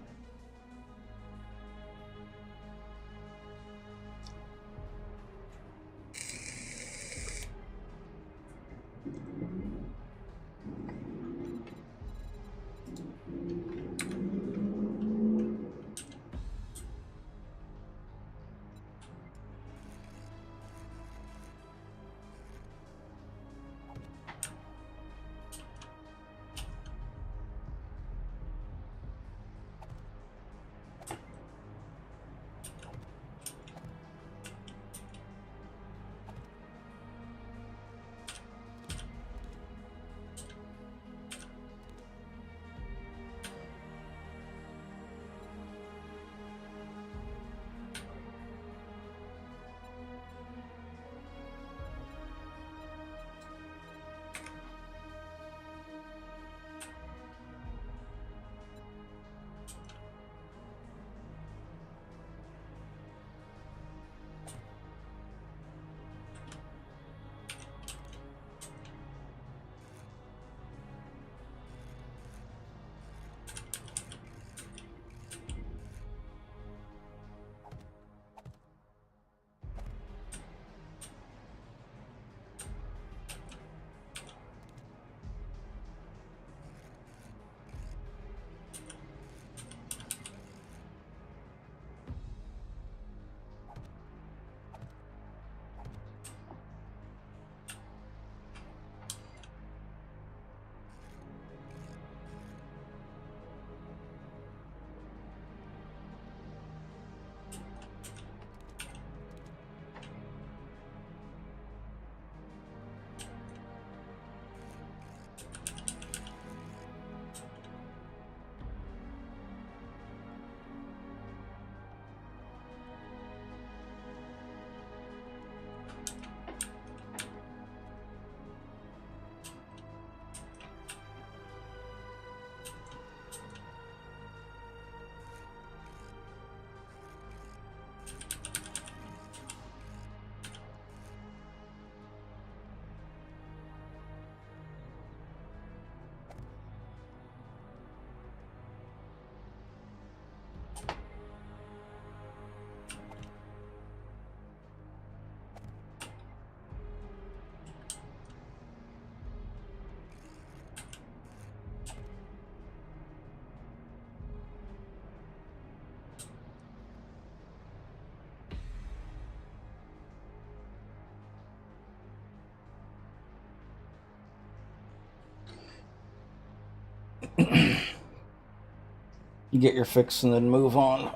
You get your fix and then move on.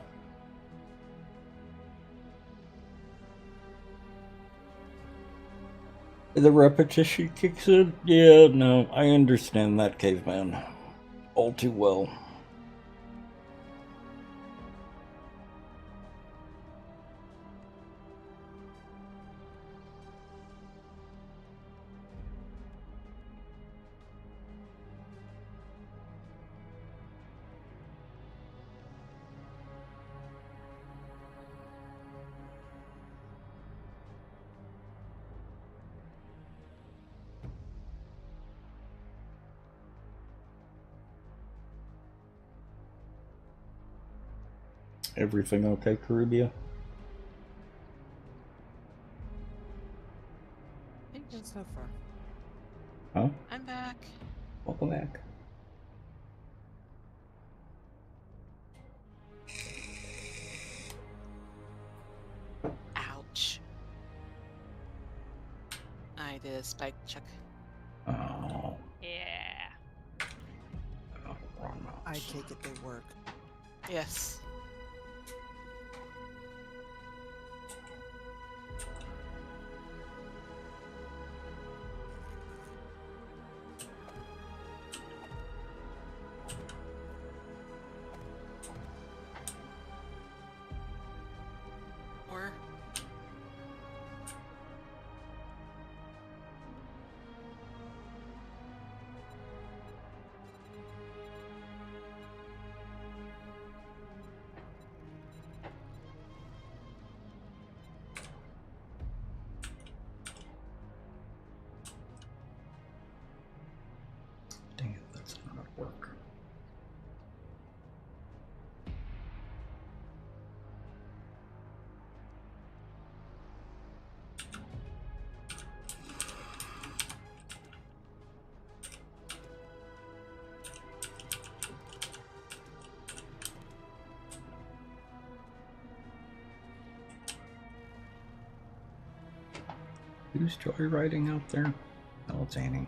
The repetition kicks in? Yeah, no, I understand that, caveman. All too well. Everything okay, Caribia? Good so far. Huh? I'm back. Welcome back. Ouch. I did a spike check. Oh, Yeah. wrong mouse. I take it they work. Yes. Or Dang it, that's not at work. Who's joyriding out there? Oh, it's Annie.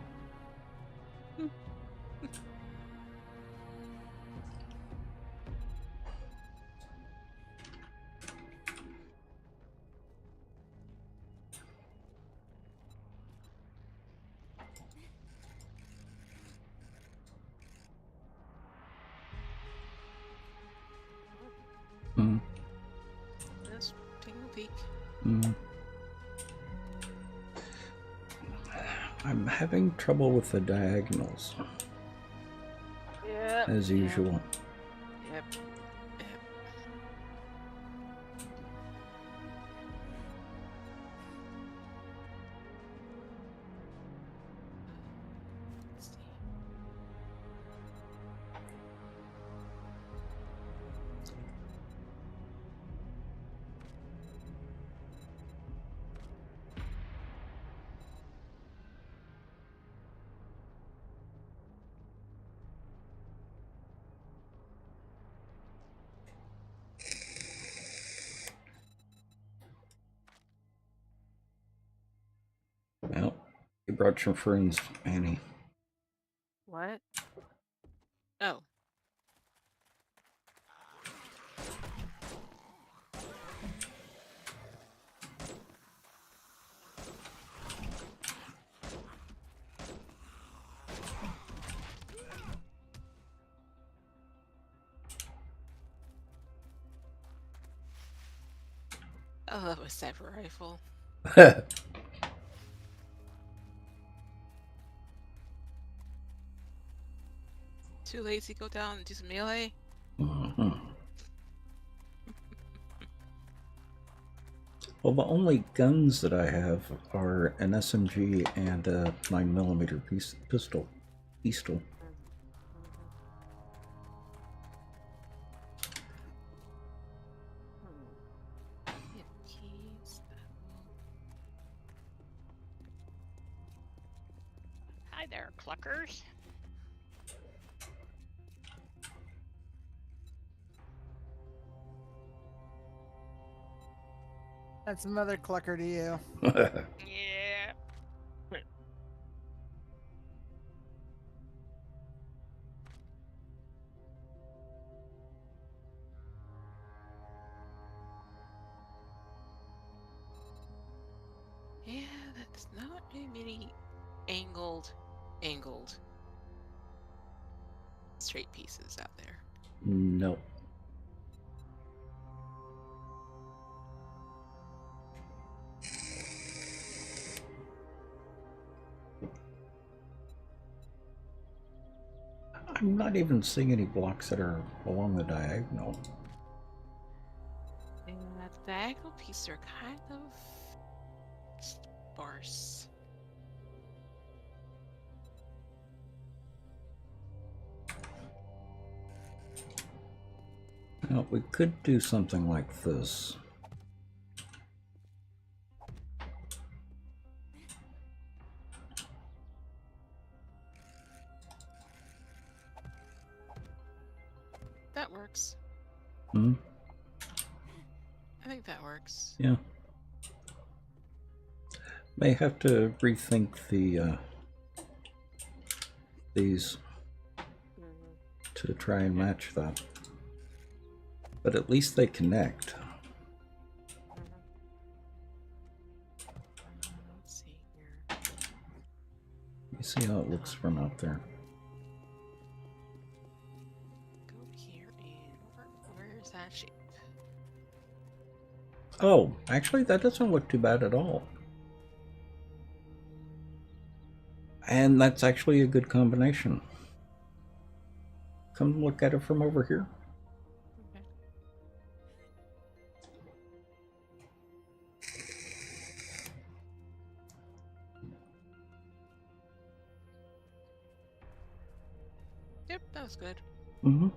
Mm. just taking a peek. Mm. I'm having trouble with the diagonals, Yeah. as usual. Yep. Let's see. Well, you brought your friends, Annie. What? Oh. I love a sniper rifle. Too lazy to go down and do some melee? Mhm. Well, the only guns that I have are an SMG and a 9mm pistol. Pistol. Yeah, keys. Hi there, cluckers. That's another clucker to you. Yeah. many angled straight pieces out there? No. I'm not even seeing any blocks that are along the diagonal. And the diagonal pieces are kind of sparse. Now, we could do something like this. That works. Hmm? I think that works. Yeah. May have to rethink the these to try and match that. But at least they connect. Let's see here. You see how it looks from out there. Go here and over. Where's that shape? Oh, actually, that doesn't look too bad at all. And that's actually a good combination. Come look at it from over here. Okay. Yep, that was good. Mm-hmm.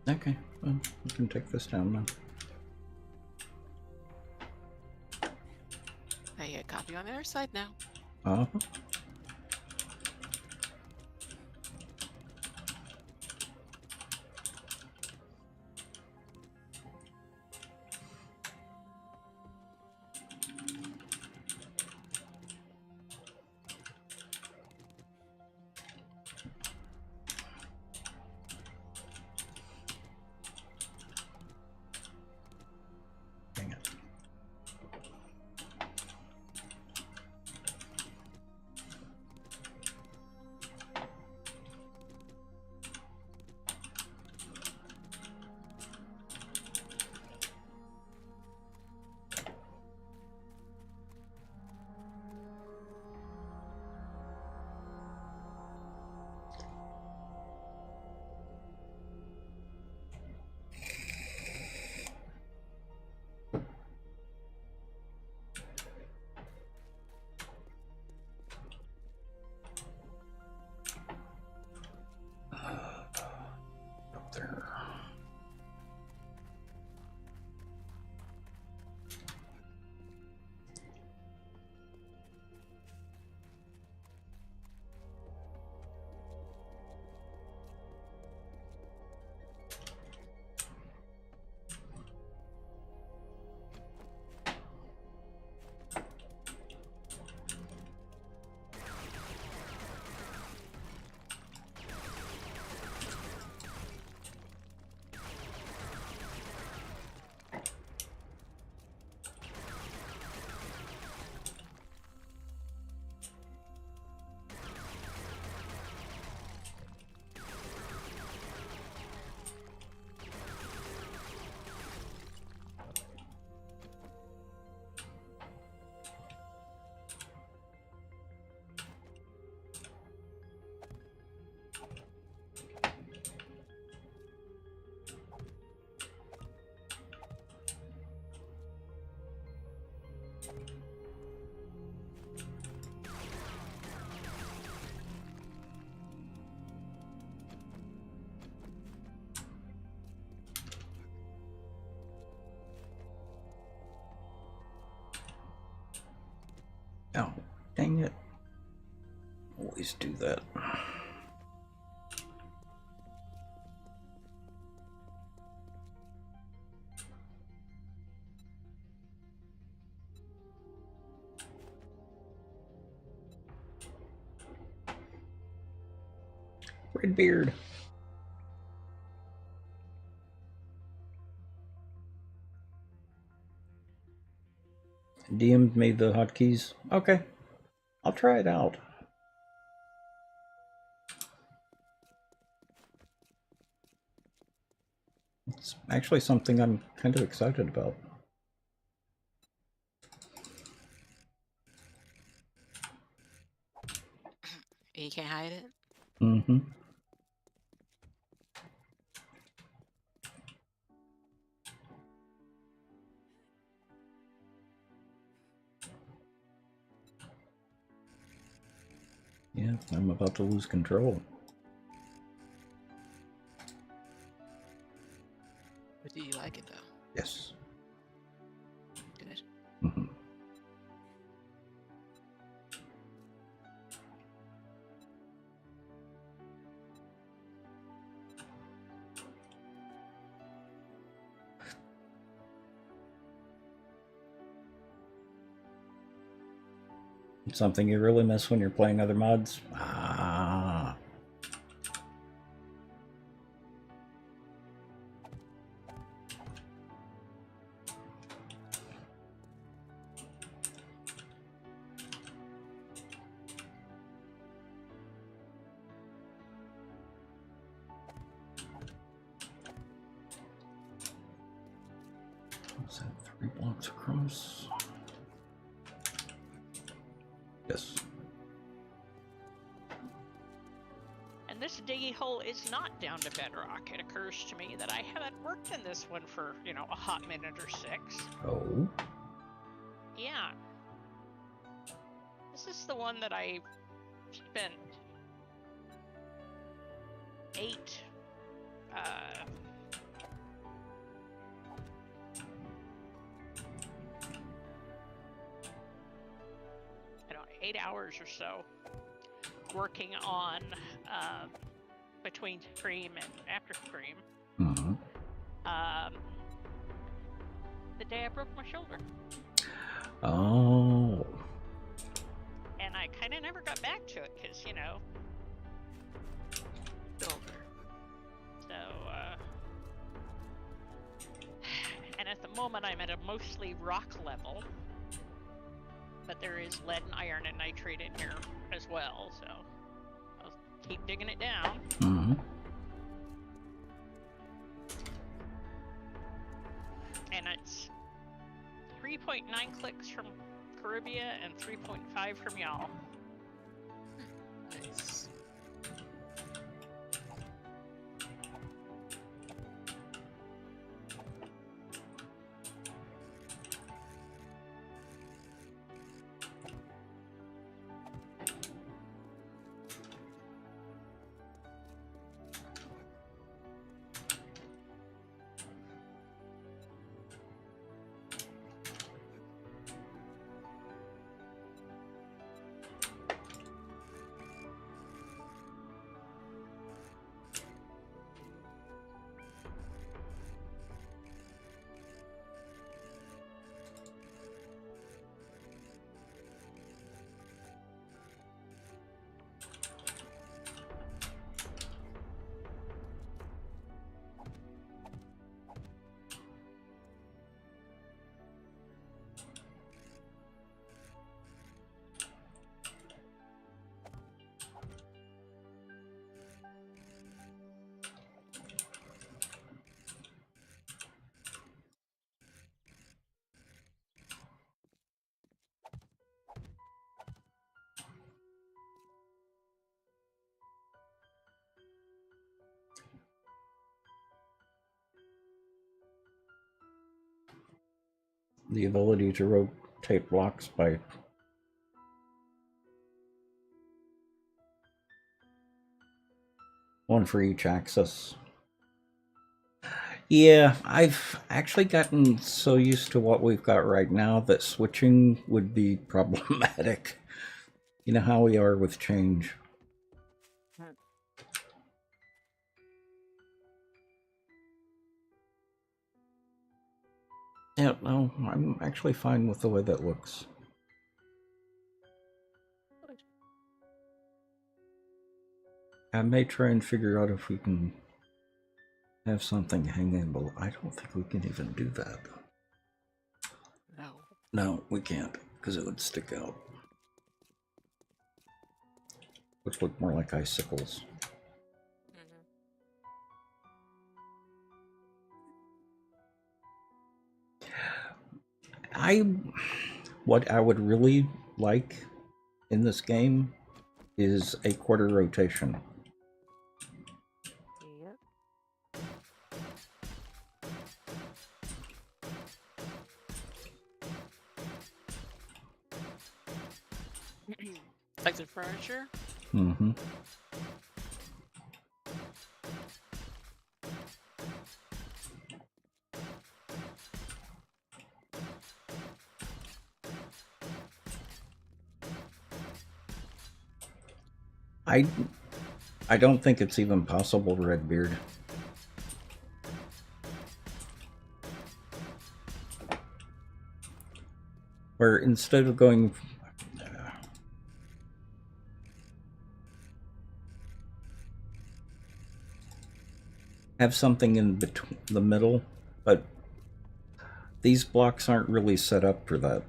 Okay, well, we can take this down now. I get a copy on the other side now. Uh-huh. Dang it. Up there. Oh, dang it. Always do that. Redbeard. DM'd me the hotkeys. Okay, I'll try it out. It's actually something I'm kind of excited about. You can't hide it? Mm-hmm. Yeah, I'm about to lose control. But do you like it though? Yes. Good. Mm-hmm. Something you really miss when you're playing other mods? Ah. Is that 3 blocks across? Yes. And this diggy hole is not down to bedrock. It occurs to me that I haven't worked in this one for, you know, a hot minute or 6. Oh. Yeah. This is the one that I spent 8 8 hours or so working on between Scream and after Scream. Mm-hmm. The day I broke my shoulder. Oh. And I kind of never got back to it because, you know. Over. So, and at the moment I'm at a mostly rock level. But there is lead and iron and nitrate in here as well, so I'll keep digging it down. Mm-hmm. And it's 3.9 clicks from Caribia and 3.5 from y'all. Nice. The ability to rotate blocks by one for each axis. Yeah, I've actually gotten so used to what we've got right now that switching would be problematic. You know how we are with change. Yeah, no, I'm actually fine with the way that looks. I may try and figure out if we can have something hang in, but I don't think we can even do that. No. No, we can't, because it would stick out. Which look more like icicles. What I would really like in this game is a quarter rotation. Yep. Like the furniture? Mm-hmm. I don't think it's even possible, Redbeard. Where instead of going have something in between the middle, but these blocks aren't really set up for that.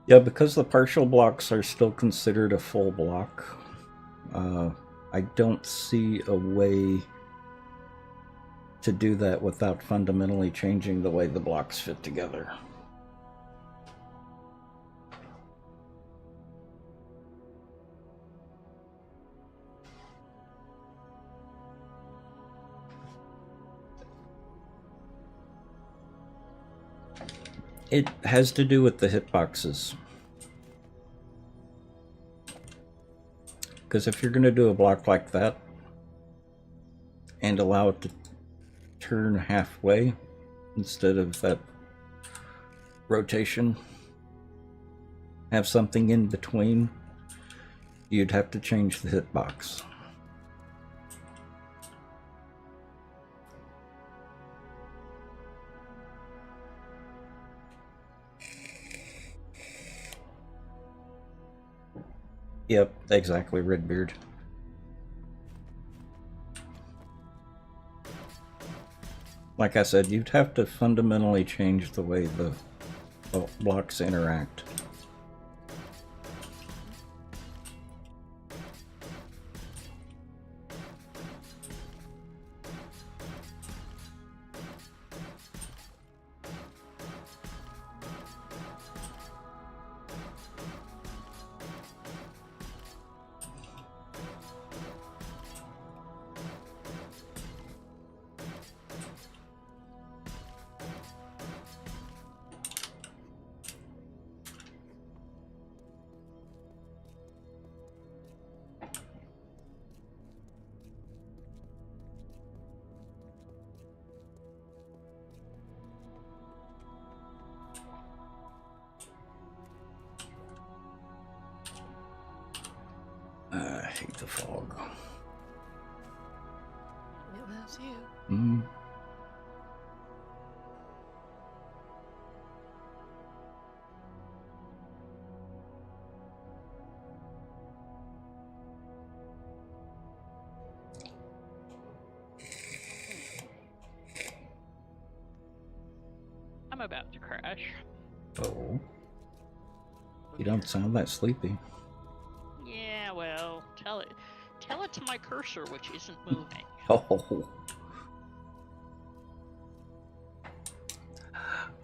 Yeah, because the partial blocks are still considered a full block, I don't see a way to do that without fundamentally changing the way the blocks fit together. It has to do with the hitboxes. Because if you're going to do a block like that and allow it to turn halfway instead of that rotation, have something in between, you'd have to change the hitbox. Yep, exactly, Redbeard. Like I said, you'd have to fundamentally change the way the blocks interact. I hate the fog. It loves you. Mm. I'm about to crash. Oh. You don't sound that sleepy. Yeah, well, tell it to my cursor, which isn't moving. Oh.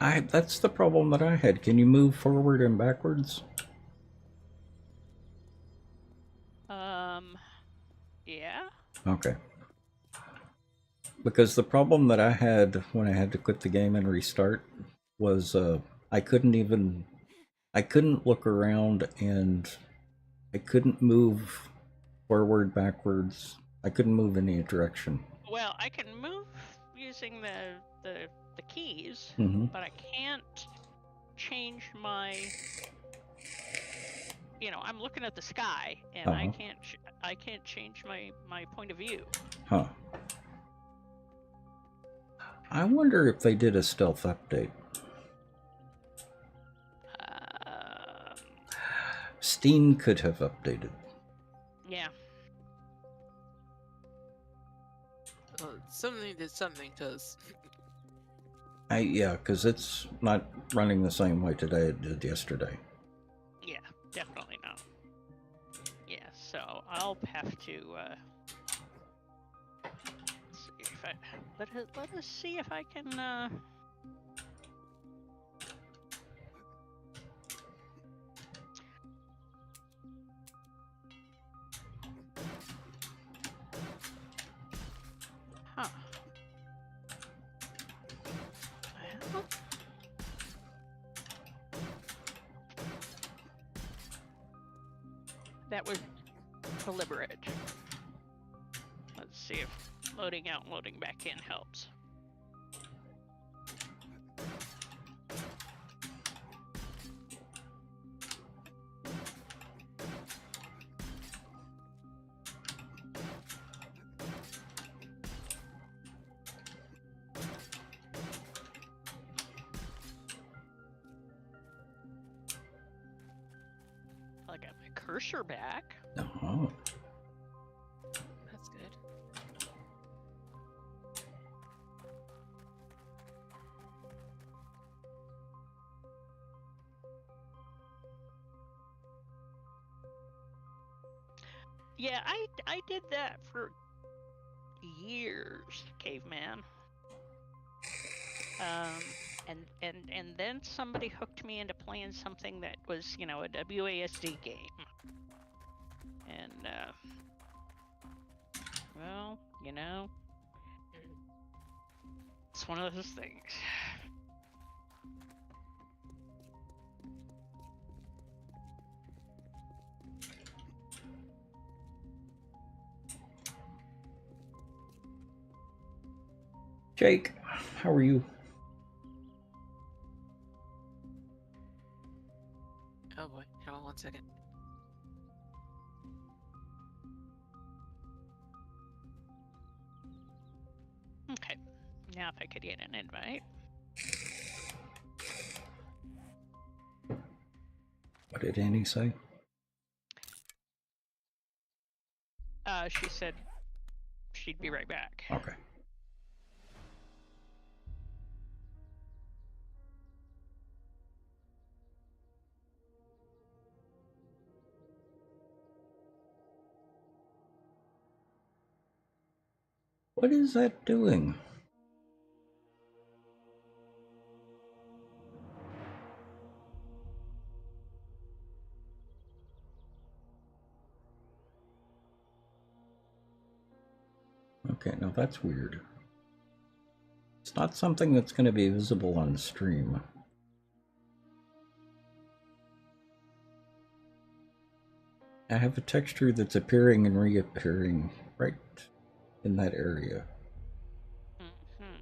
That's the problem that I had. Can you move forward and backwards? Yeah. Okay. Because the problem that I had when I had to quit the game and restart was I couldn't look around, and I couldn't move forward, backwards. I couldn't move in any direction. Well, I can move using the keys, Mm-hmm. but I can't change my. You know, I'm looking at the sky, and I can't change my point of view. Huh. I wonder if they did a stealth update. Steam could have updated. Yeah. Well, something did something, because Yeah, because it's not running the same way today it did yesterday. Yeah, definitely not. Yeah, so I'll have to see if I let us see if I can Huh. Well, that was deliberate. Let's see if loading out and loading back in helps. I got my cursor back. Oh. that's good. Yeah, I did that for years, caveman. And then somebody hooked me into playing something that was, you know, a WASD game. And well, you know, it's one of those things. Jake, how are you? Oh boy, hold on 1 second. Okay, now if I could get an invite. What did Annie say? She said she'd be right back. Okay. What is that doing? Okay, now that's weird. It's not something that's going to be visible on stream. I have a texture that's appearing and reappearing right in that area. Mm-hmm.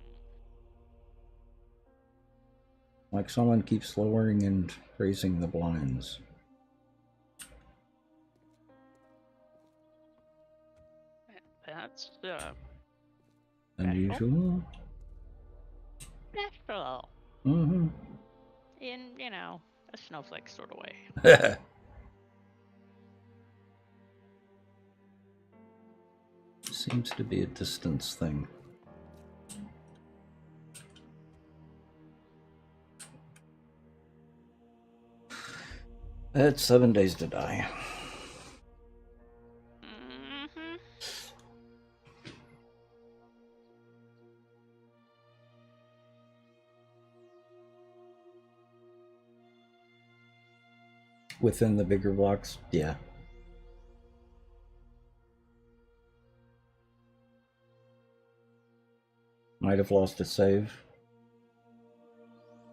Like someone keeps lowering and raising the blinds. That's Unusual? natural. Mm-hmm. In, you know, a snowflake sort of way. Seems to be a distance thing. It's 7 days to die. Mm-hmm. Within the bigger blocks, yeah. Might have lost a save.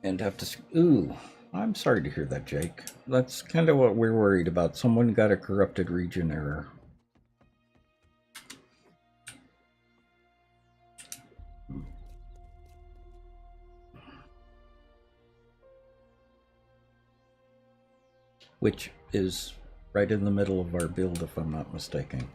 And have to... Ooh, I'm sorry to hear that, Jake. That's kind of what we're worried about. Someone got a corrupted region error. which is right in the middle of our build, if I'm not mistaken.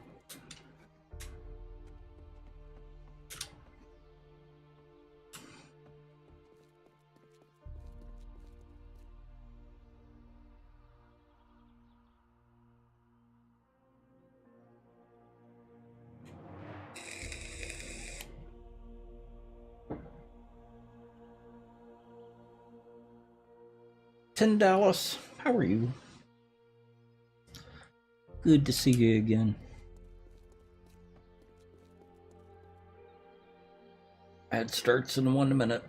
Tin Dallas, how are you? Good to see you again. Ad starts in 1 minute.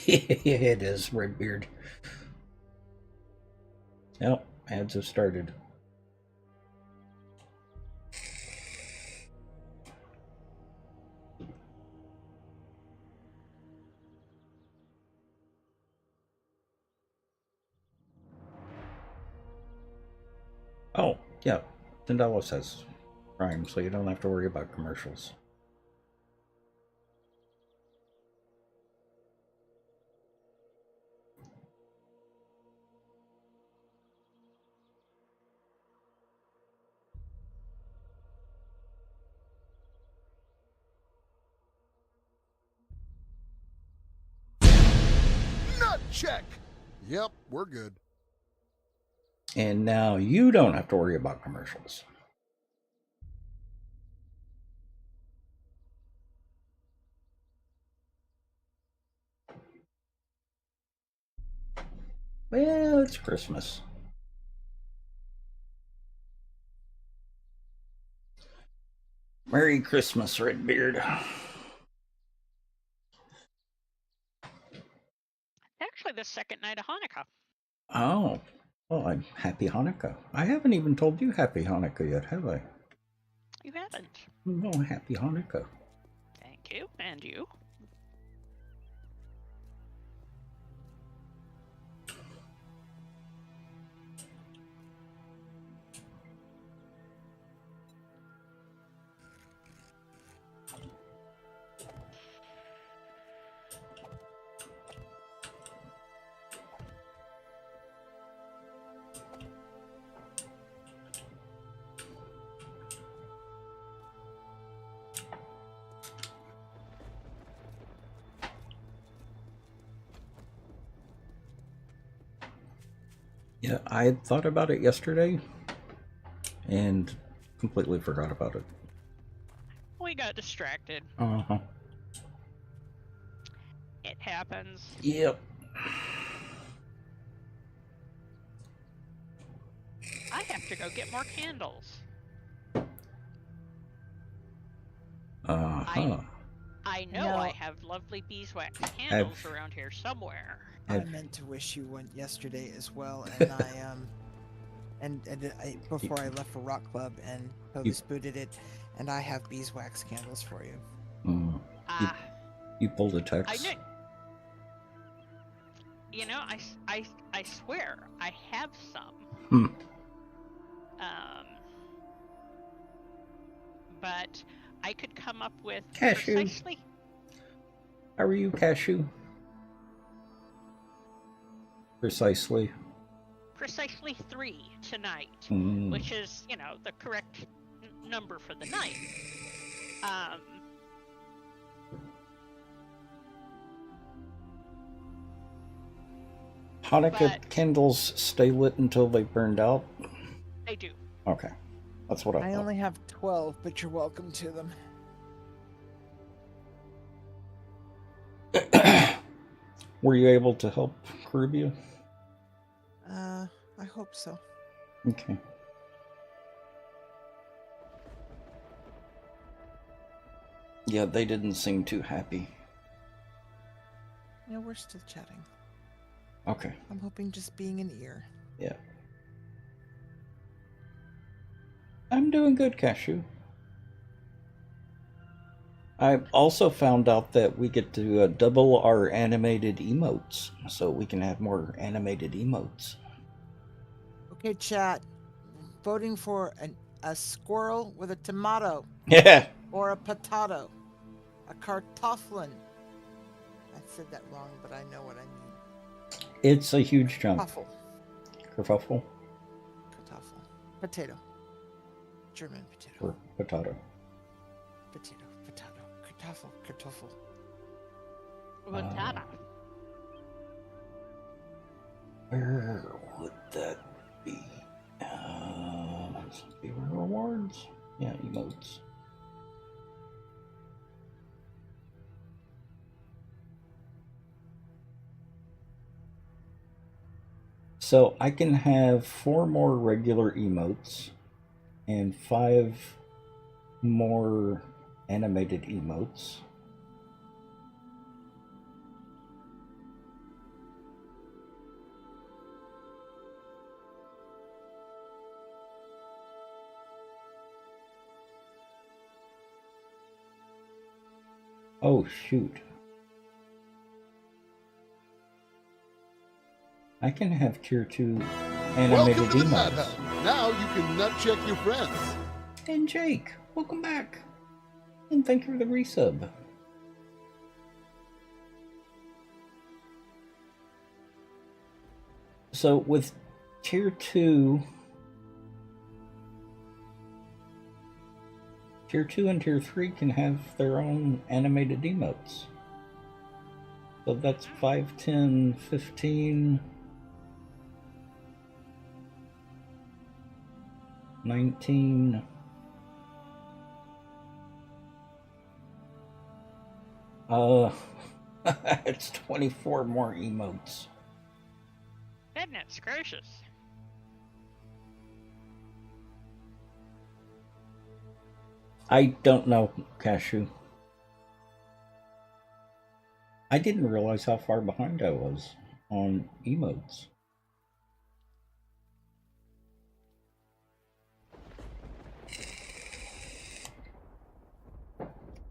It is, Redbeard. Yep, ads have started. Oh, yeah, Tindalos has Prime, so you don't have to worry about commercials. Nut check! Yep, we're good. And now you don't have to worry about commercials. Well, it's Christmas. Merry Christmas, Redbeard. Actually, the second night of Hanukkah. Oh, well, I'm Happy Hanukkah. I haven't even told you Happy Hanukkah yet, have I? You haven't. No, Happy Hanukkah. Thank you, and you. Yeah, I had thought about it yesterday and completely forgot about it. We got distracted. Uh-huh. It happens. Yep. I have to go get more candles. Uh-huh. I I know know. I have lovely beeswax candles around here somewhere. I Have- meant to wish you one yesterday as well, and I before I left for Rock Club and totally spooted it, and I have beeswax candles for you. Mm. Ah, You pulled a I text. know. You know, I swear I have some. Hmm. But I could come up with Cashew. precisely How are you, Cashew? Precisely. 3 tonight, Mm. which is, you know, the correct number for the night. Hanukkah But- candles stay lit until they burned out? They do. Okay. That's what I I thought. only have 12, but you're welcome to them. Were you able to help Caribbean? I hope so. Okay. Yeah, they didn't seem too happy. Yeah, we're still chatting. Okay. I'm hoping just being an ear. Yeah. I'm doing good, Cashew. I also found out that we get to double our animated emotes, so we can have more animated emotes. Okay, chat. Voting for a squirrel with a tomato Yeah. or a potato. A kartoffeln. I said that wrong, but I know what I mean. It's a huge jump. Kartoffel. Kerfuffle Kartoffel. Potato. German potato. or potato. Potato. Potato. Kartoffel. Kartoffel. Batata. Where would that be? Favorite rewards? Yeah, emotes. So I can have 4 more regular emotes and 5 more animated emotes. Oh, shoot. I can have tier 2 animated Welcome to the Nut emotes. Hut. Now you can nut check your friends. And Jake, welcome back. And thank you for the resub. So with tier 2, tier 2 and tier 3 can have their own animated emotes. So that's 5, 10, 15, 19. It's 24 more emotes. Goodness gracious. I don't know, Cashew. I didn't realize how far behind I was on emotes.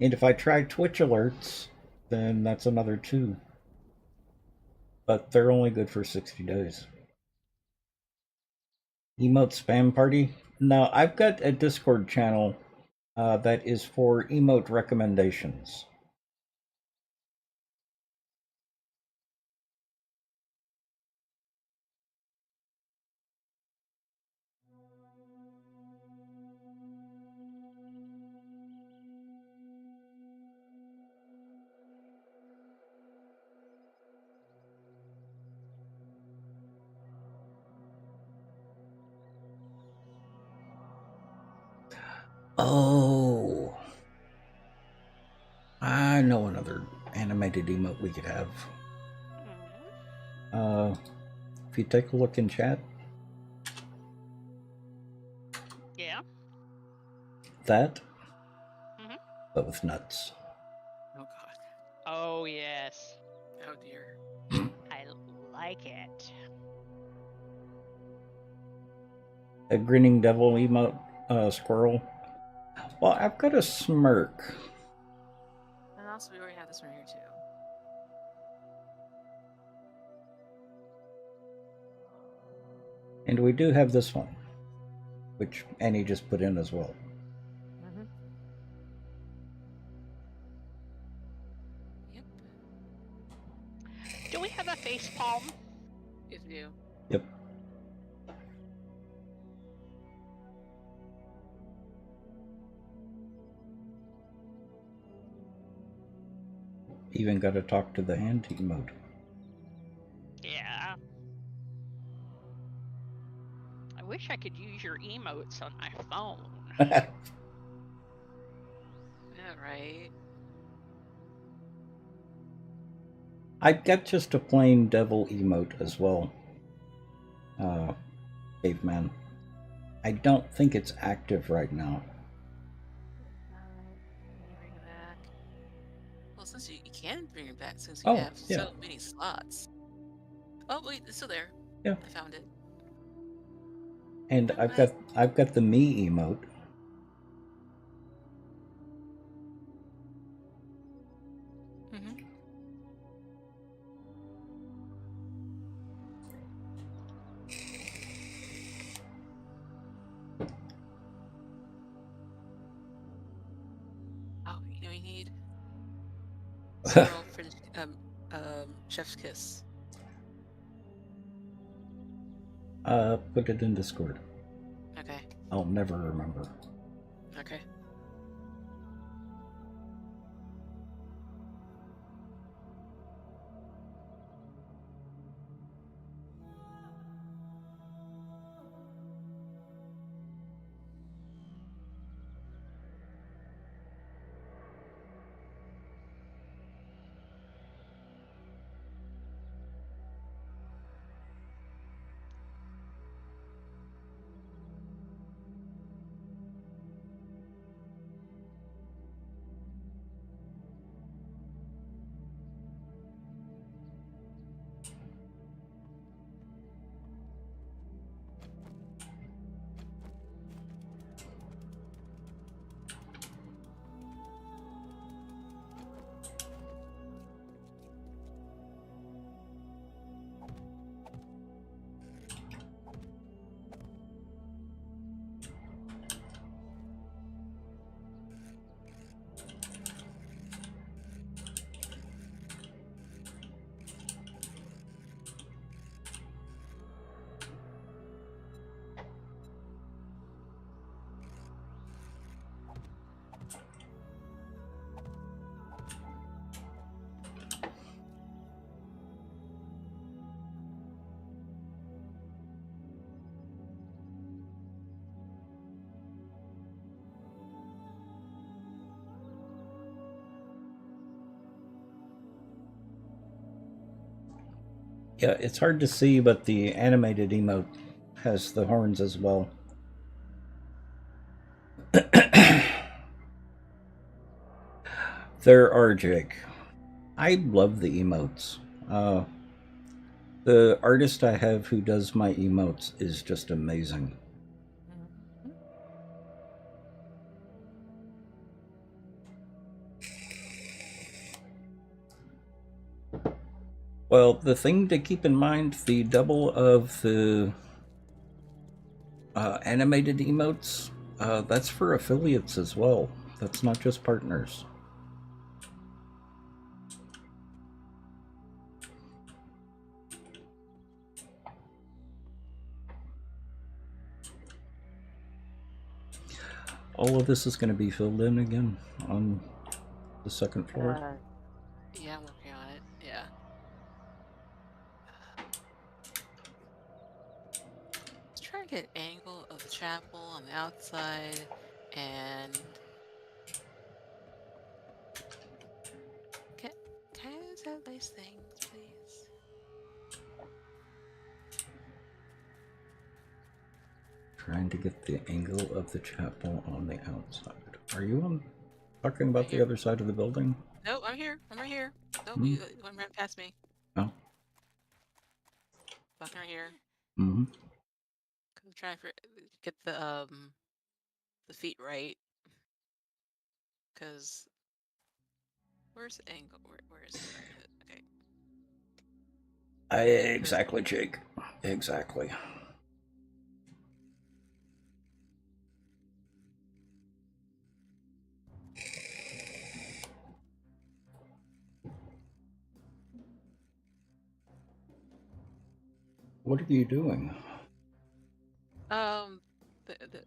And if I try Twitch alerts, then that's another 2. But they're only good for 60 days. Emote spam party? No, I've got a Discord channel that is for emote recommendations. Oh, I know another animated emote we could have. If you take a look in chat, Yeah. that, Mhm. but with nuts. Okay. Oh yes, Oh dear. I like it. A grinning devil emote, squirrel. Well, I've got a smirk. And also, we already have this one here too. And we do have this one, which Annie just put in as well. Mm-hmm. Yep. Do we have a face palm? If you. Yep. Even got to talk to the hand emote. Yeah. I wish I could use your emotes on my phone. Yeah, right. I've got just a plain devil emote as well. Caveman. I don't think it's active right now. Bring it back. Well, since you can bring it back, since you Oh, have yeah. so many slots. Oh wait, it's still there. Yeah. I found it. And I've got the me emote. Mm-hmm. Oh, you know what you need? Squirrel for chef's kiss. Put it in Discord. Okay. I'll never remember. Okay. Yeah, it's hard to see, but the animated emote has the horns as well. There are, Jake. I love the emotes. The artist I have who does my emotes is just amazing. Well, the thing to keep in mind, the double of the animated emotes, that's for affiliates as well. That's not just partners. All of this is going to be filled in again on the second floor. Yeah, I'm working on it. Yeah. Let's try to get an angle of the chapel on the outside and can I just have nice things, please? Trying to get the angle of the chapel on the outside. Are you talking about the other side of the building? Nope, I'm here. I'm right here. Nope, Hmm. you went right past me. Oh. Fucking right here. Mm-hmm. I'm trying to get the feet right. Cause where's the angle? Where is it? Okay. Exactly, Jake. Exactly. What are you doing?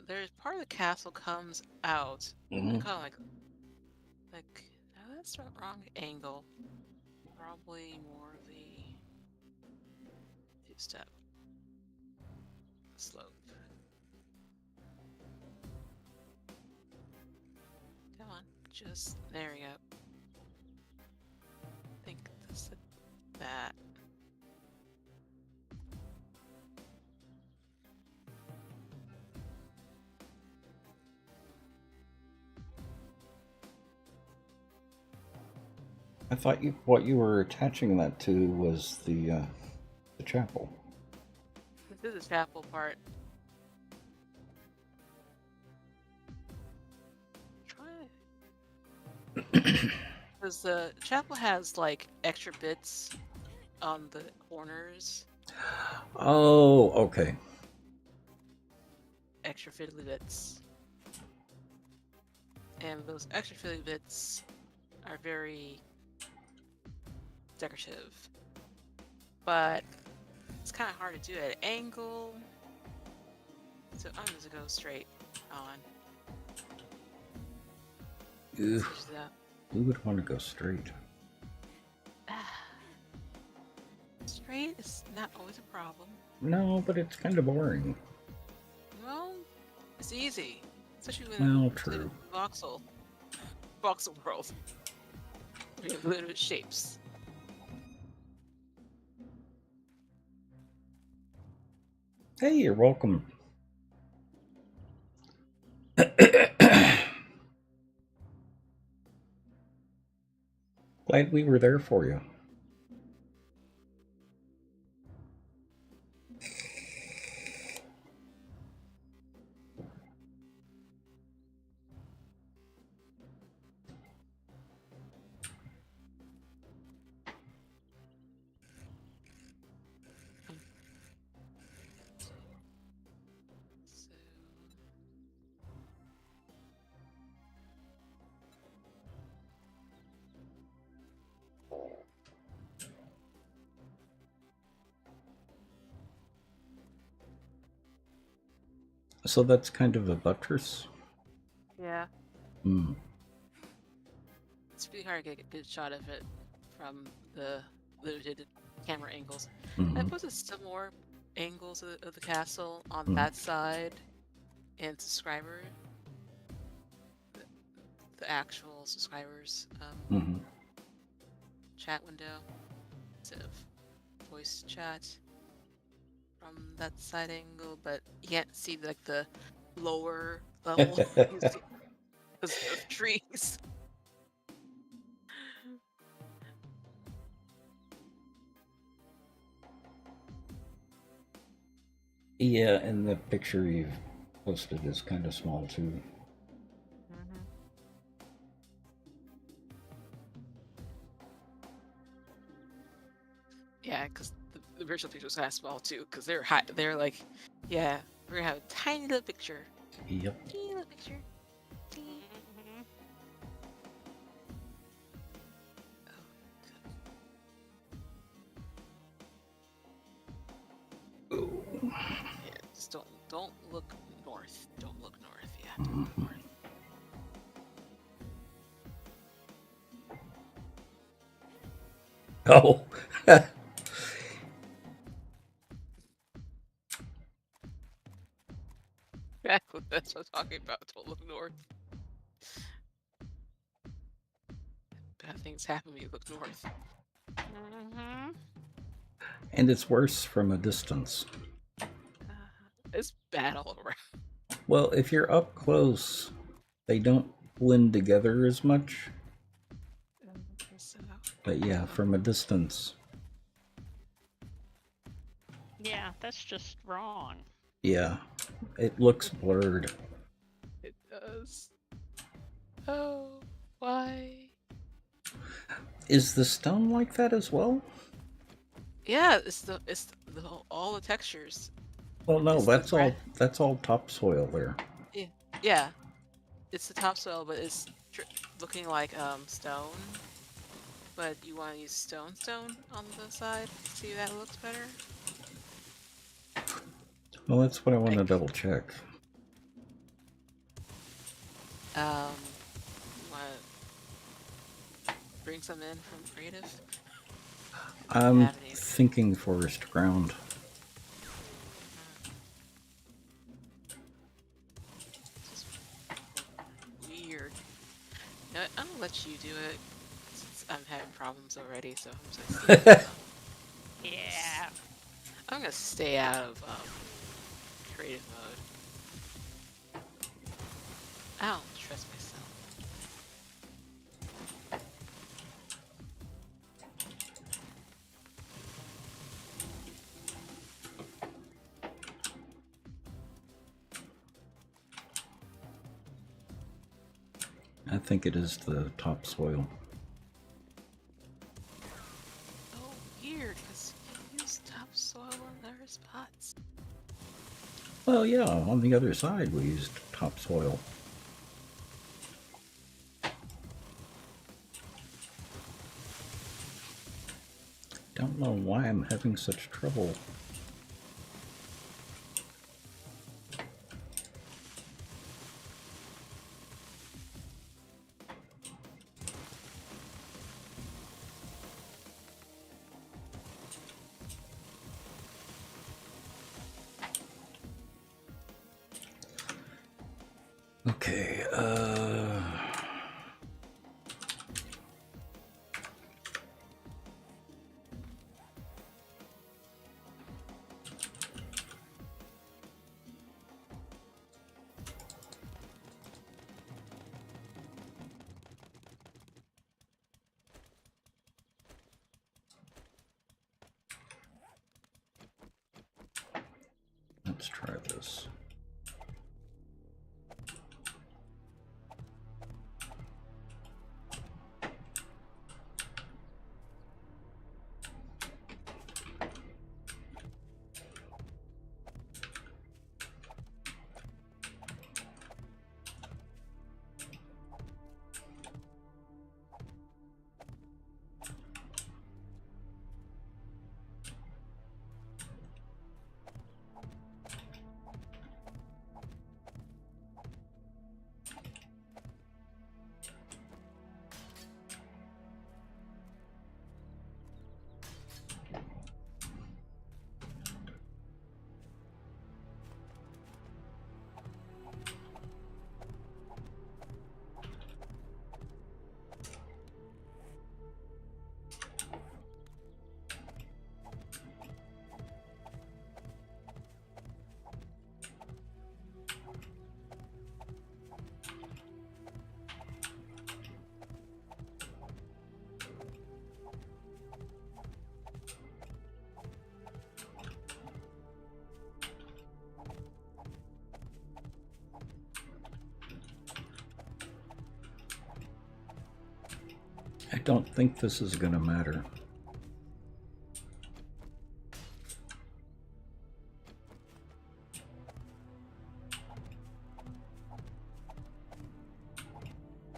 There's part of the castle comes out. Mhm. Kind of like no, that's the wrong angle. Probably more of the two-step slope. Come on, just there we go. I think that's that. I thought what you were attaching that to was the chapel. This is the chapel part. Because the chapel has like extra bits on the corners. Oh, okay. Extra fiddly bits. And those extra fiddly bits are very decorative. But it's kind of hard to do at an angle. So I'm just gonna go straight on. Ew. Switch that. Who would want to go straight? Straight is not always a problem. No, but it's kind of boring. Well, it's easy. Especially when Well, you true. do voxel world. We have little shapes. Hey, you're welcome. Glad we were there for you. So that's kind of a buttress? Yeah. Hmm. It's really hard to get a good shot of it from the limited camera angles. Mm-hmm. I posted some more angles of the castle on Mm. that side and subscriber. The actual subscribers Mm-hmm. chat window instead of voice chat from that side angle, but you can't see like the lower level because of trees. Yeah, and the picture you've posted is kind of small too. Yeah, because the virtual picture was kind of small too, because they're high. They're like, yeah, we're gonna have a tiny little picture. Yep. Tiny little picture. Teeny. Yeah, just don't look north. Don't look north. Yeah, don't look north. Oh. That's what I'm talking about. Don't look north. Bad things happen when you look north. And it's worse from a distance. It's bad all around. Well, if you're up close, they don't blend together as much. But yeah, from a distance, Yeah, that's just wrong. yeah, it looks blurred. It does. Oh, why? Is the stone like that as well? Yeah, all the textures. Well, no, It's the that's all topsoil there. Yeah, it's the topsoil, but it's looking like stone. But you want to use stone on the side. See if that looks better. Well, that's what I want to Like- double check. You want to bring some in from creative? I'm have any. thinking forest ground. It's just weird. You know what, I'm gonna let you do it. Since I'm having problems already, so I'm just gonna Yeah. I'm gonna stay out of creative mode. I don't trust myself. I think it is the topsoil. Oh, weird, because you use topsoil in other spots. Well, yeah, on the other side we used topsoil. Don't know why I'm having such trouble. Okay, let's try this. I don't think this is gonna matter.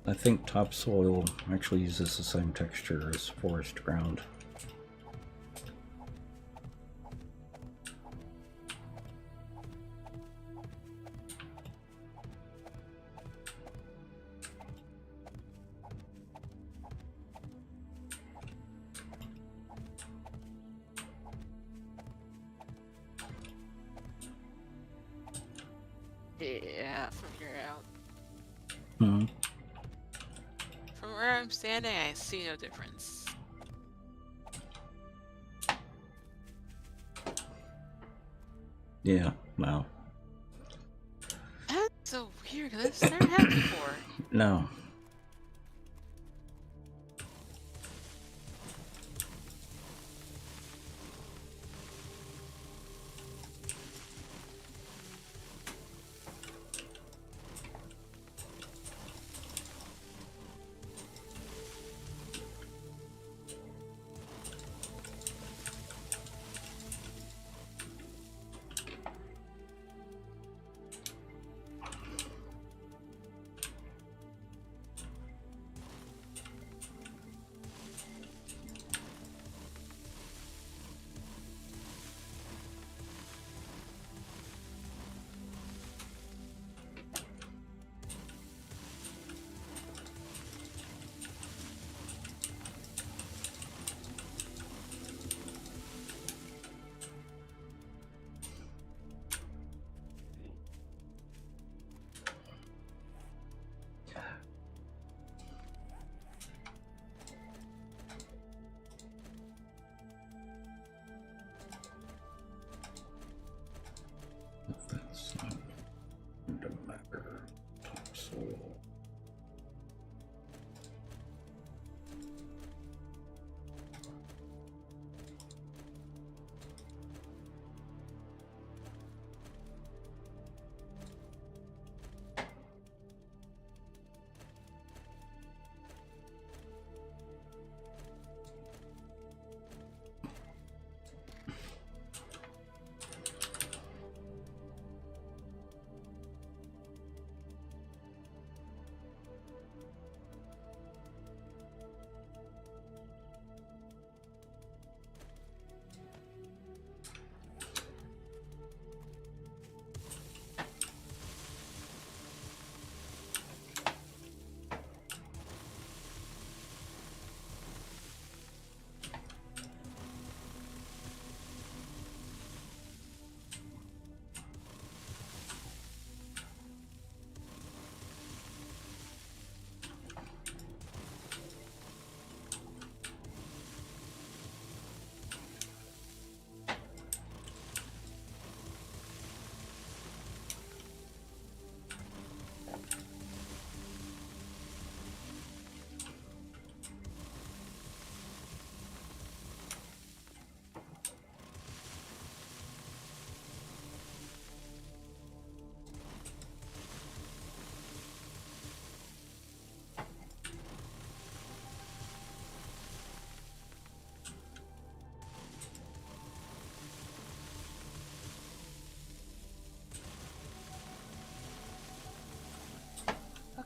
I think topsoil actually uses the same texture as forest ground. Yeah, from here out. Hmm. From where I'm standing, I see no difference. Yeah, no. That's so weird, because this never happened before. No.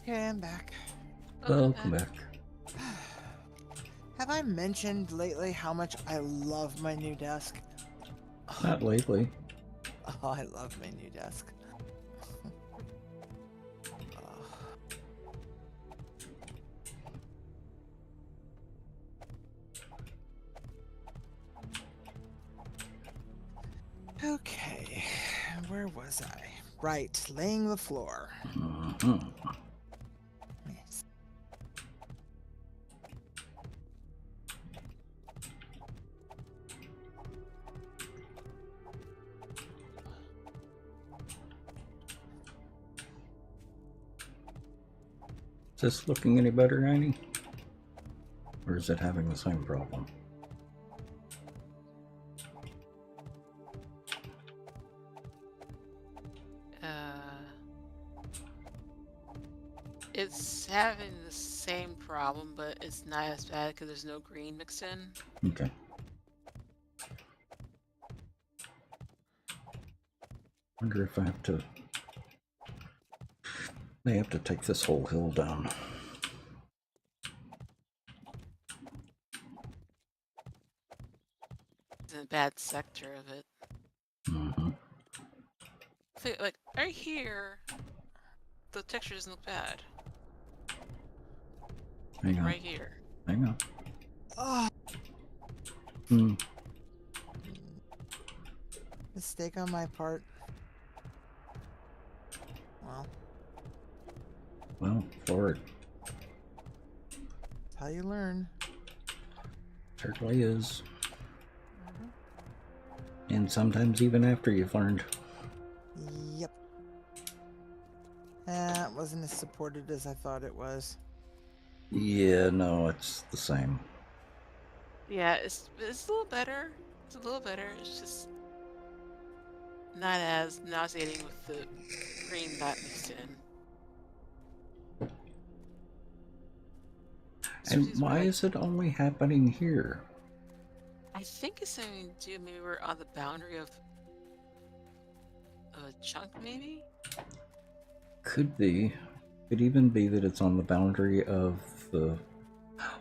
Okay, I'm back. Welcome back. Have I mentioned lately how much I love my new desk? Not lately. Oh, I love my new desk. Okay, where was I? Right, laying the floor. Mhm. Yes. Is this looking any better, Annie? Or is it having the same problem? It's having the same problem, but it's not as bad because there's no green mixed in. Okay. Wonder if I have to. May have to take this whole hill down. It's in a bad sector of it. Mm-hmm. Like right here, the texture doesn't look bad. Hang on. Right here. Hang on. Oh, Hmm. mistake on my part. Well, Well, Lord, that's how you learn. certainly is. And sometimes even after you've learned. Yep. That wasn't as supported as I thought it was. Yeah, no, it's the same. Yeah, it's a little better. It's a little better. It's just not as nauseating with the green not mixed in. And Especially why where, is it only happening here? I think it's something to do maybe we're on the boundary of a chunk, maybe? Could be. Could even be that it's on the boundary of the.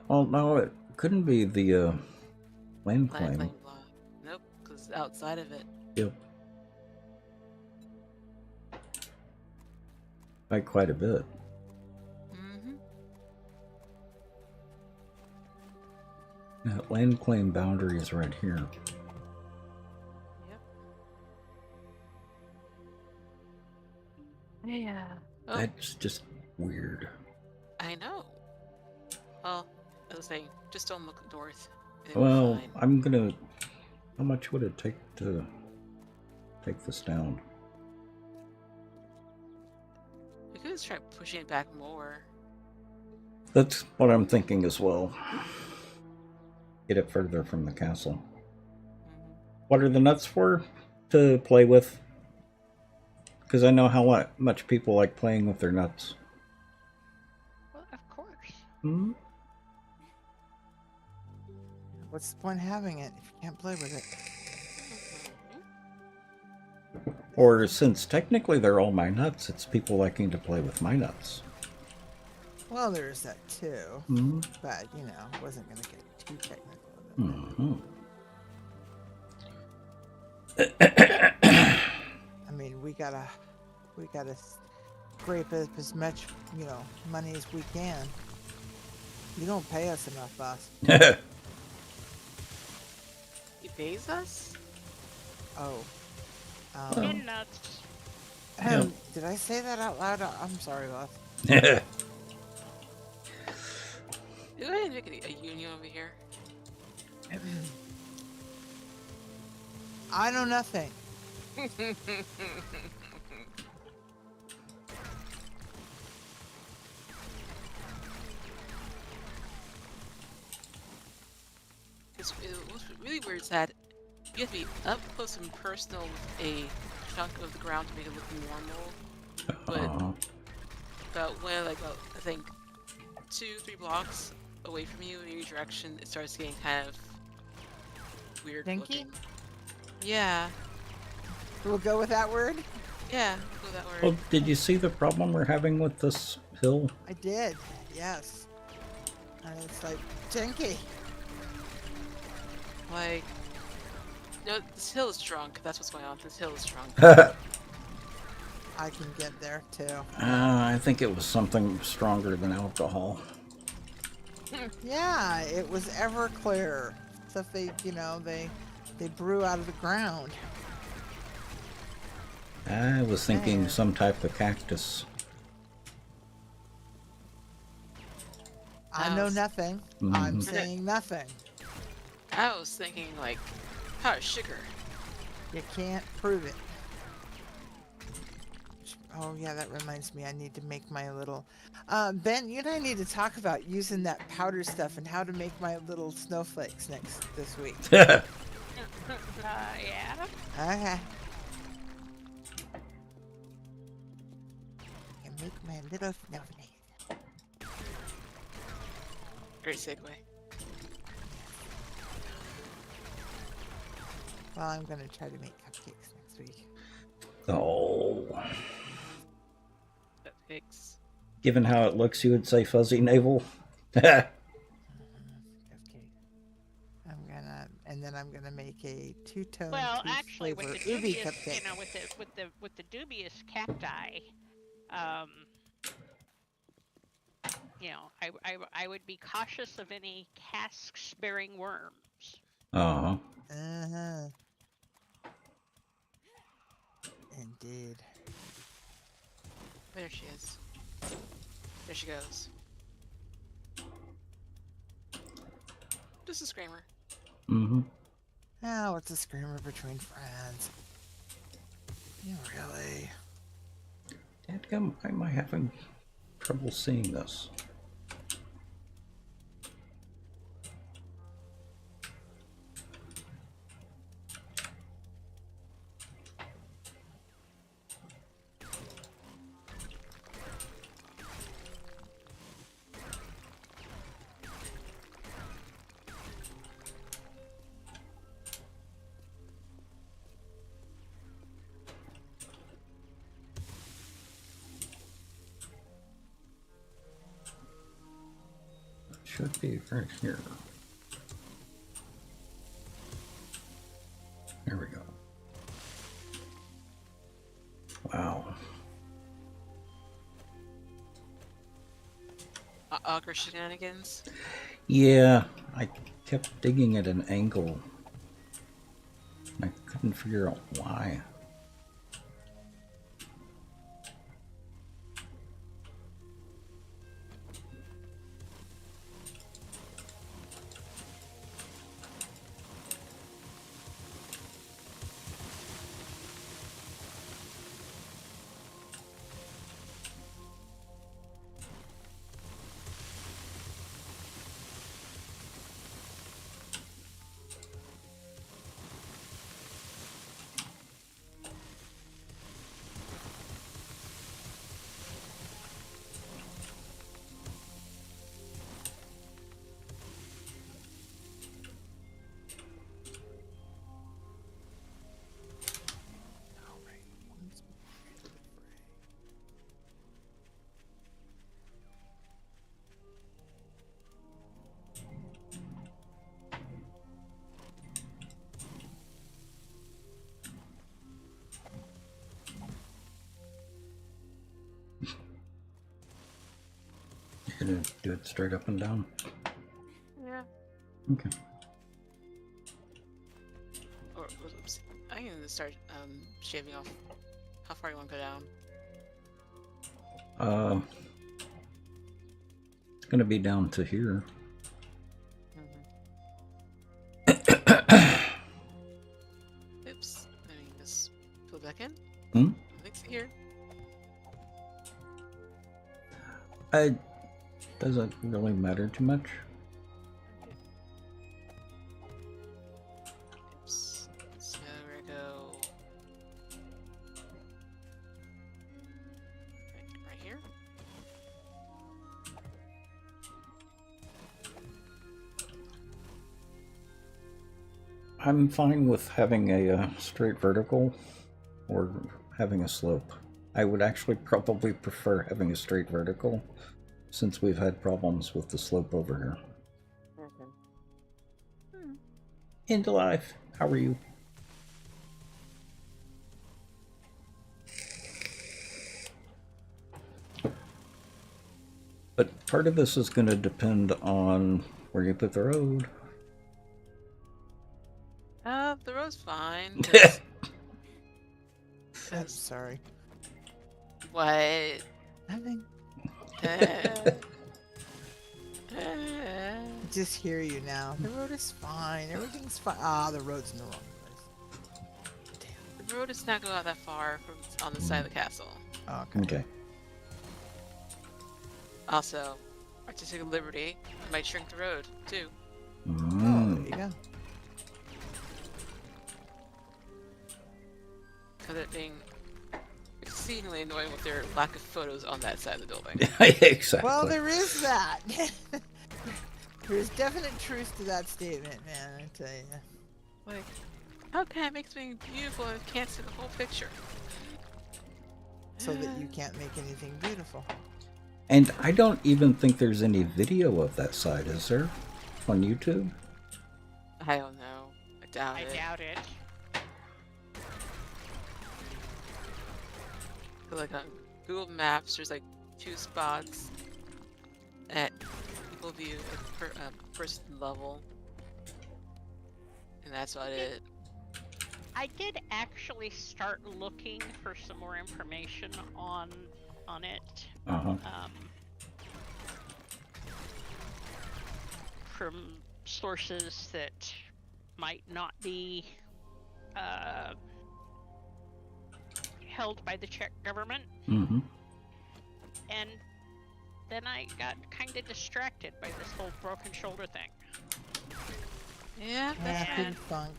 Well, no, it couldn't be the land Land claim. claim block. Nope, because outside of it. Yep. By quite a bit. Mm-hmm. Yeah, land claim boundary is right here. Yep. Yeah. Oh, That's just weird. I know. Well, as I was saying, just don't look north. and we're Well, fine. I'm gonna. How much would it take to take this down? We could just try pushing it back more. That's what I'm thinking as well. Get it further from the castle. Mhm. What are the nuts for? To play with? Because I know how much people like playing with their nuts. Well, of course. Hmm? What's the point of having it if you can't play with it? Or since technically they're all my nuts, it's people liking to play with my nuts. Well, there's that too. Hmm? But, you know, wasn't going to get too technical with it. Mm-hmm. I mean, we gotta scrape up as much, you know, money as we can. You don't pay us enough, boss. He pays us? Oh. Well. In nuts. Yeah. Did I say that out loud? I'm sorry, boss. Do I make a union over here? I know nothing. What's really weird is that you have to be up close and personal with a chunk of the ground to make it look normal. Uh-huh. But when, like, I think 2-3 blocks away from you in your direction, it starts getting kind of weird Dinky? looking. Yeah. We'll go with that word. Yeah, go that Oh, word. did you see the problem we're having with this hill? I did. Yes. And it's like Tinky. Like, no, this hill is drunk. That's what's going on. This hill is drunk. I can get there too. I think it was something stronger than alcohol. Yeah, it was Everclear. Stuff they, they brew out of the ground. I was thinking Man. some type of cactus. I know Nice. nothing. I'm Mhm. saying nothing. I was thinking like powdered sugar. You can't prove it. Oh yeah, that reminds me. I need to make my little. Ben, you and I need to talk about using that powder stuff and how to make my little snowflakes this week. Yeah. Okay. And make my little snowflakes. Great segue. Well, I'm gonna try to make cupcakes next week. Oh. That fix. Given how it looks, you would say fuzzy navel. Cupcake. And then I'm gonna make a two-tone Well, tooth actually, with flavor the ubi dubious, cupcake. with the dubious cacti, I would be cautious of any casks-bearing worms. Uh-huh. Uh-huh. Indeed. There she is. There she goes. Just a screamer. Mm-hmm. Oh, it's a screamer between friends. You really? Dadgum, why am I having trouble seeing this? Should be right here. There we go. Wow. Augur shenanigans. Yeah, I kept digging at an angle. I couldn't figure out why. You're gonna do it straight up and down? Yeah. Okay. Or oops. I'm gonna start shaving off. How far you want to go down? It's gonna be down to here. Oops. Let me just pull it back in. Hmm? I think it's here. It doesn't really matter too much. Oops. So we're gonna go right here. I'm fine with having a straight vertical or having a slope. I would actually probably prefer having a straight vertical, since we've had problems with the slope over here. Into life. How are you? But part of this is going to depend on where you put the road. The road's fine. 'cause- I'm sorry. What? Nothing. Uh, Just hear you now. The road is fine. Everything's fine. Ah, the road's in the wrong place. the road does not go out that far from on the side of the castle. Oh, okay. Okay. Also, artistic liberty might shrink the road too. Oh, Mm. there you go. Because it being exceedingly annoying with their lack of photos on that side of the building. Exactly. Well, there is that. There's definite truth to that statement, man. I tell you. Like, how can I make something beautiful if I can't see the whole picture? So that you can't make anything beautiful. And I don't even think there's any video of that side, is there? On YouTube? I don't know. I doubt I it. doubt it. But, like on Google Maps, there's like 2 spots at people view at first level, and that's about it. I did actually start looking for some more information on it. Uh-huh. From sources that might not be held by the Czech government, Mm-hmm. and then I got kind of distracted by this whole broken shoulder thing. Yeah, Yeah, Yeah. pretty funk.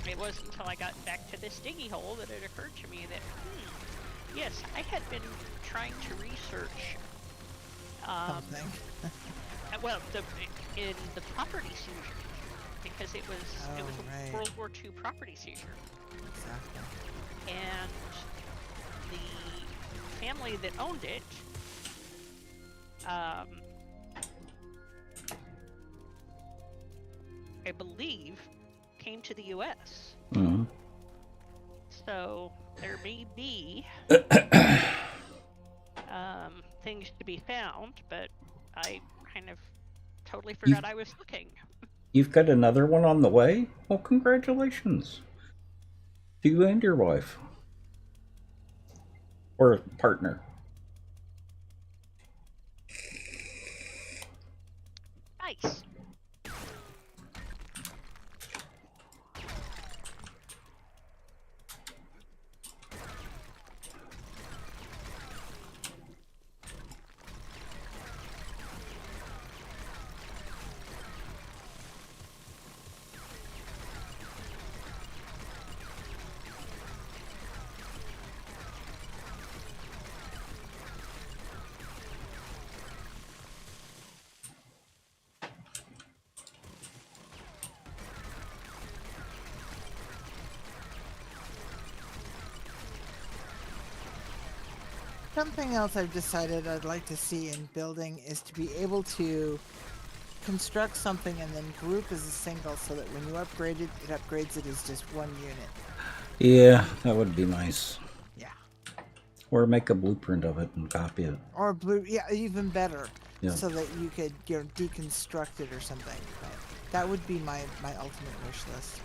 It wasn't until I got back to this diggy hole that it occurred to me that, yes, I had been trying to research, Something. well, in the property seizure, because it was Oh, a right. World War II property seizure, Exactly. and the family that owned it, I believe, came to the U.S. Mm-hmm. So there may be things to be found, but I kind of totally forgot I was looking. You've got another one on the way? Well, congratulations. To you and your wife. Or partner. Nice. Something else I've decided I'd like to see in building is to be able to construct something and then group as a single so that when you upgrade it, it upgrades it as just one unit. Yeah, that would be nice. Yeah. Or make a blueprint of it and copy it. Or blue, yeah, even better. Yeah. So that you could, deconstruct it or something. But that would be my ultimate wish list.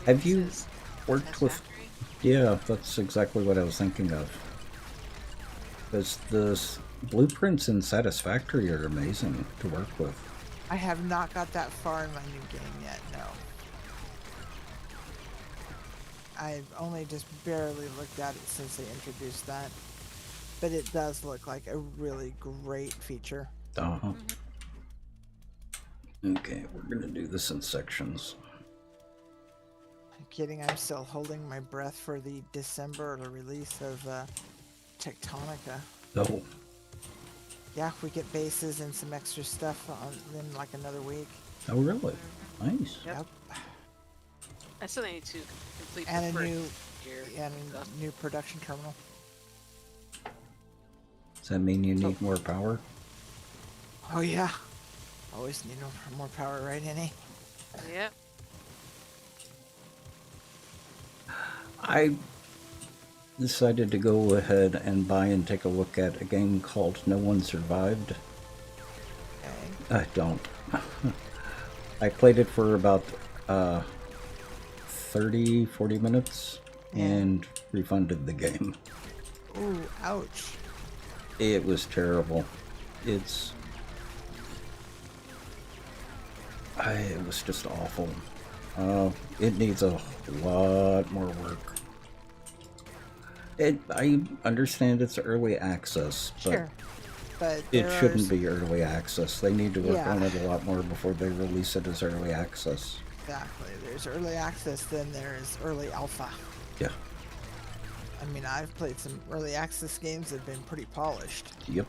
Have you This is worked with... Satisfactory. Yeah, that's exactly what I was thinking of. Because the blueprints in Satisfactory are amazing to work with. I have not got that far in my new game yet, no. I've only just barely looked at it since they introduced that. But it does look like a really great feature. Uh-huh. Okay, we're gonna do this in sections. I'm kidding, I'm still holding my breath for the December release of Tectonica. Oh, Yeah, we get bases and some extra stuff in like another week. oh really? Nice. Yep. I still need to complete And the a first new year. and stuff. a new production terminal. Does that mean you need more power? Oh yeah. Always need more power, right, Annie? Yep. I decided to go ahead and buy and take a look at a game called No One Survived. Okay. I don't. I played it for about 30, 40 minutes Yeah. and refunded the game. Ooh, ouch. It was terrible. It was just awful. It needs a lot more work. I understand it's early access, but Sure. But it there shouldn't are be early access. They need to work Yeah. on it a lot more before they release it as early access. Exactly. There's early access, then there's early alpha. Yeah. I mean, I've played some early access games that have been pretty polished. Yep.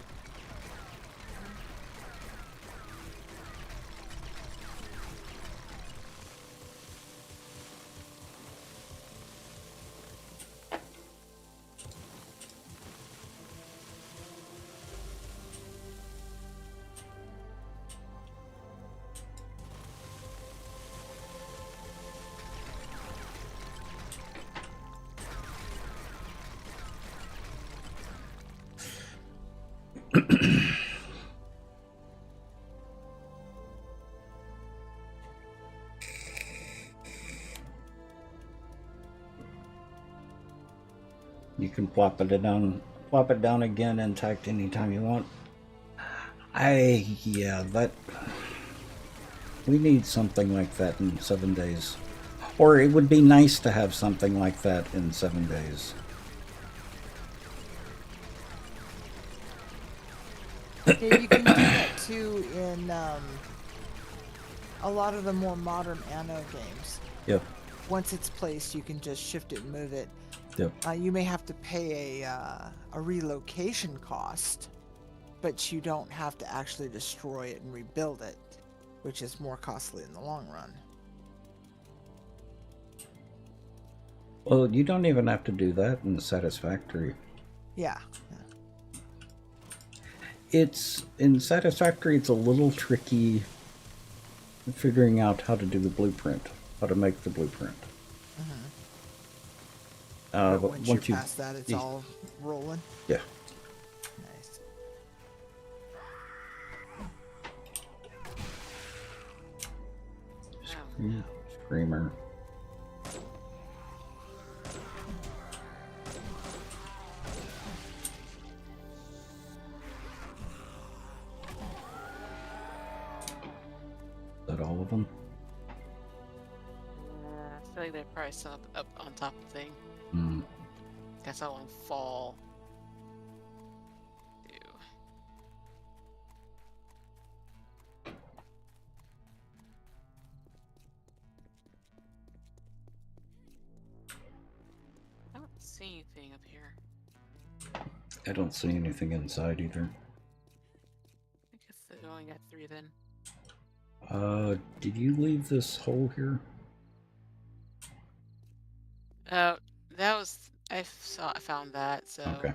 You can plop it down again intact anytime you want. That we need something like that in 7 days. Or it would be nice to have something like that in 7 days. Yeah, you can do that too in a lot of the more modern Anno games. Yep. Once it's placed, you can just shift it and move it. Yep. You may have to pay a relocation cost, but you don't have to actually destroy it and rebuild it, which is more costly in the long run. Well, you don't even have to do that in Satisfactory. Yeah. It's in Satisfactory. It's a little tricky figuring out how to do the blueprint, how to make the blueprint. But But once once you're you, past that, it's you- all rolling. yeah, Nice. Oh, Screamer. Is that all of them? I feel like they're probably still up on top of the thing. Hmm. Guess I won't fall. Ew. I don't see anything up here. I don't see anything inside either. I guess they only got 3 then. Did you leave this hole here? That was I found that. So Okay.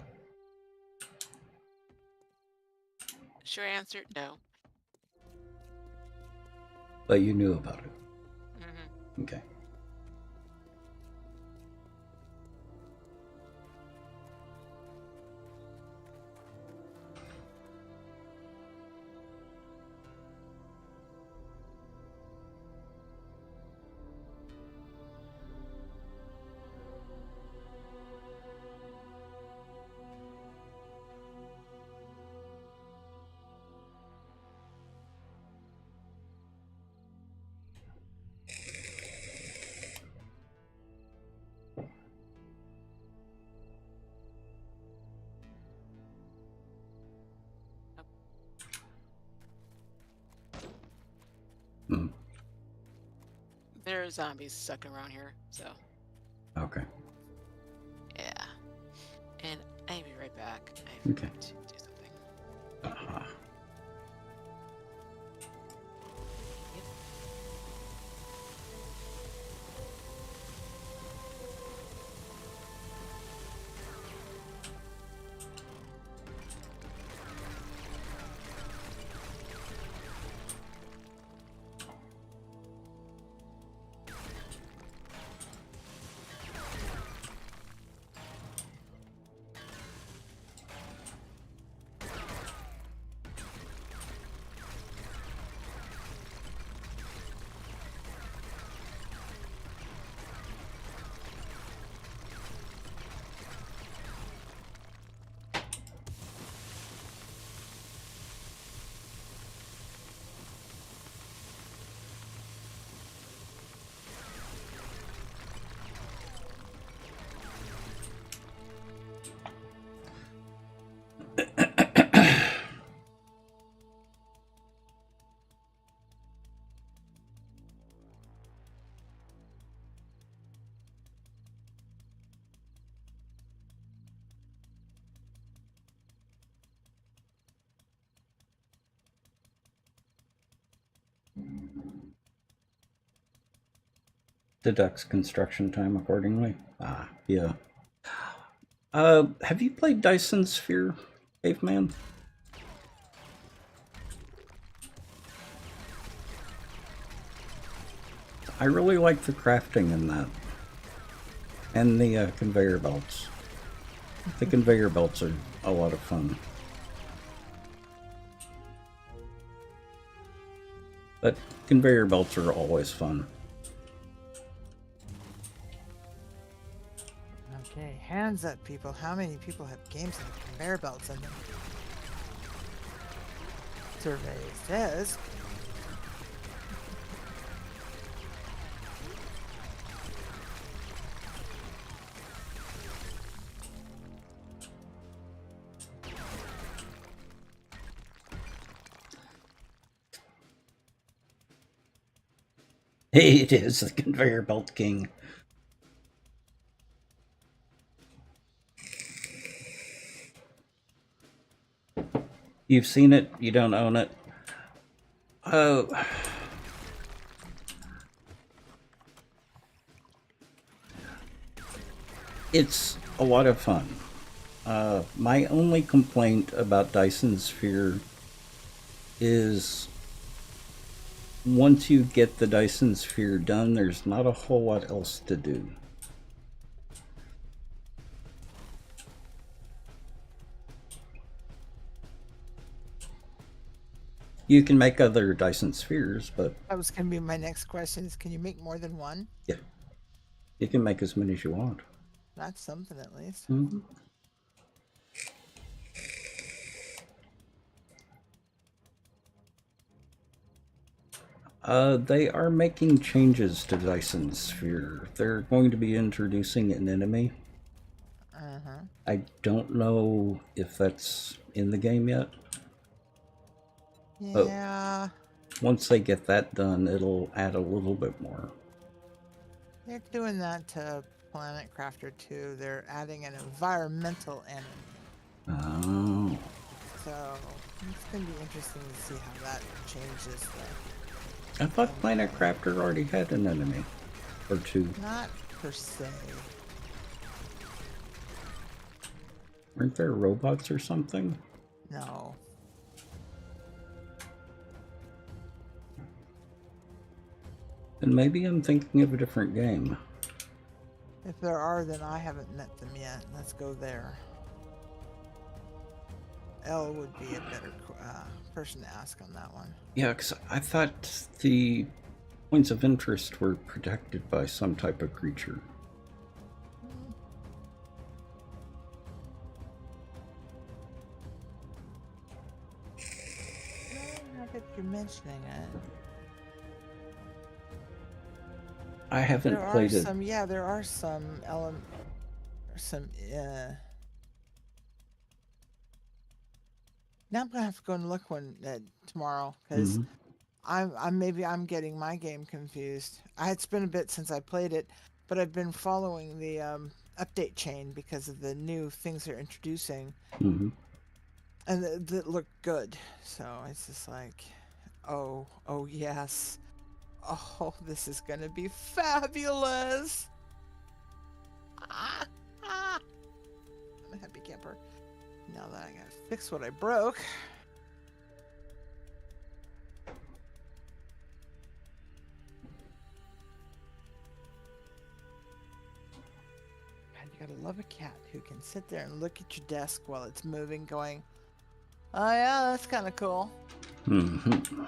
short answer, no. But you knew about it. Mm-hmm. Okay. Hmm. There are zombies stuck around here, so Okay. yeah. And I'll be right back. I have Okay. to do something. Uh-huh. deducts construction time accordingly. Ah, yeah. Have you played Dyson Sphere, Caveman? I really like the crafting in that. And the conveyor belts. The conveyor belts are a lot of fun. But conveyor belts are always fun. Okay, hands up, people. How many people have games with conveyor belts in them? Survey says. It is the conveyor belt king. You've seen it, you don't own it. It's a lot of fun. My only complaint about Dyson Sphere is once you get the Dyson Sphere done, there's not a whole lot else to do. You can make other Dyson Spheres, but That was going to be my next question is, can you make more than one? yeah, you can make as many as you want. That's something at least. Mm-hmm. They are making changes to Dyson Sphere. They're going to be introducing an enemy. Uh-huh. I don't know if that's in the game yet. Oh. Yeah. Once they get that done, it'll add a little bit more. They're doing that to Planet Crafter 2. They're adding an environmental enemy. Oh. So it's going to be interesting to see how that changes the... I thought Planet Crafter already had an enemy. Or two. Not per se. Weren't there robots or something? No. And maybe I'm thinking of a different game. If there are, then I haven't met them yet. Let's go there. L would be a better person to ask on that one. Yeah, because I thought the points of interest were protected by some type of creature. Now that you're mentioning it. I haven't There played are it. some, yeah, there are some now I'm gonna have to go and look one tomorrow because Mhm. I'm getting my game confused. It's been a bit since I played it, but I've been following the update chain because of the new things they're introducing, Mhm. and that look good. So it's just like, oh yes. Oh, this is gonna be fabulous! I'm a happy camper. Now that I gotta fix what I broke. God, you gotta love a cat who can sit there and look at your desk while it's moving, going, "Oh yeah, that's kind of cool." Mhm.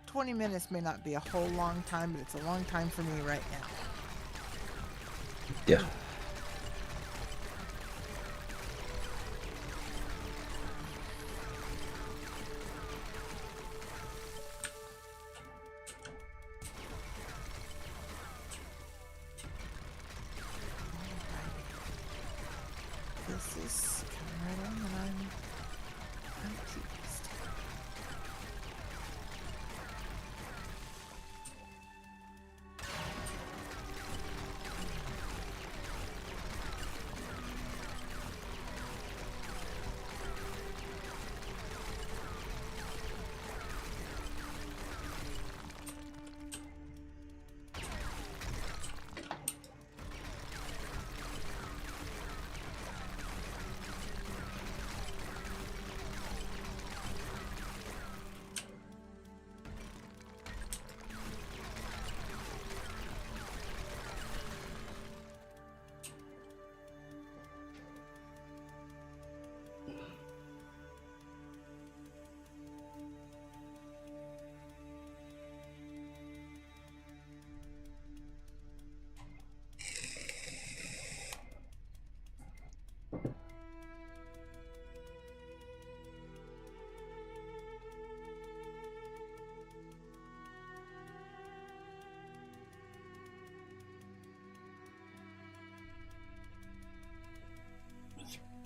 20 minutes may not be a whole long time, but it's a long time for me right now. Yeah. This is coming right on, and I'm pleased.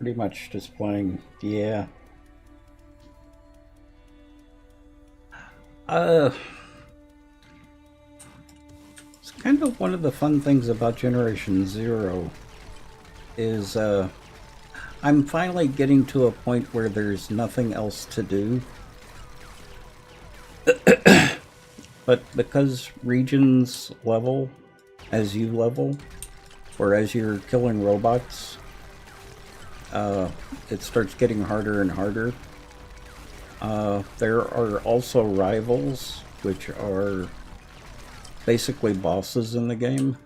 Pretty much just playing, yeah. It's kind of one of the fun things about Generation Zero is I'm finally getting to a point where there's nothing else to do. But because regions level as you level, or as you're killing robots, it starts getting harder and harder. There are also rivals, which are basically bosses in the game,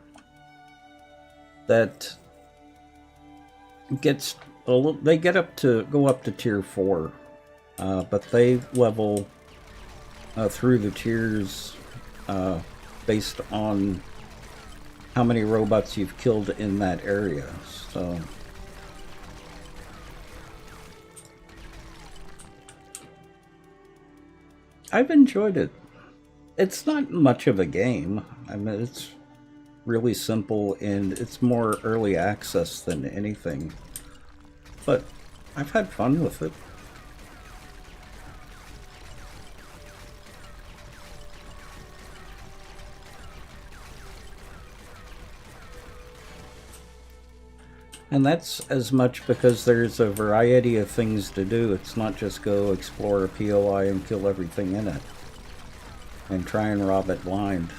that gets a little, they go up to tier 4, but they level through the tiers based on how many robots you've killed in that area. So I've enjoyed it. It's not much of a game. I mean, it's really simple and it's more early access than anything. But I've had fun with it. And that's as much because there's a variety of things to do. It's not just go explore a POI and kill everything in it and try and rob it blind.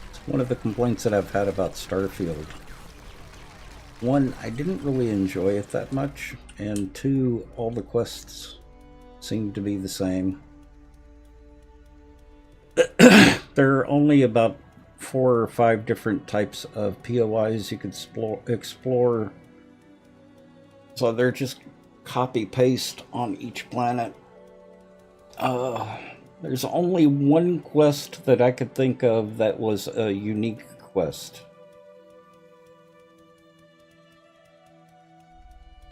It's one of the complaints that I've had about Starfield. One, I didn't really enjoy it that much, and two, all the quests seem to be the same. There are only about 4 or 5 different types of POIs you could explore. So they're just copy-paste on each planet. There's only one quest that I could think of that was a unique quest,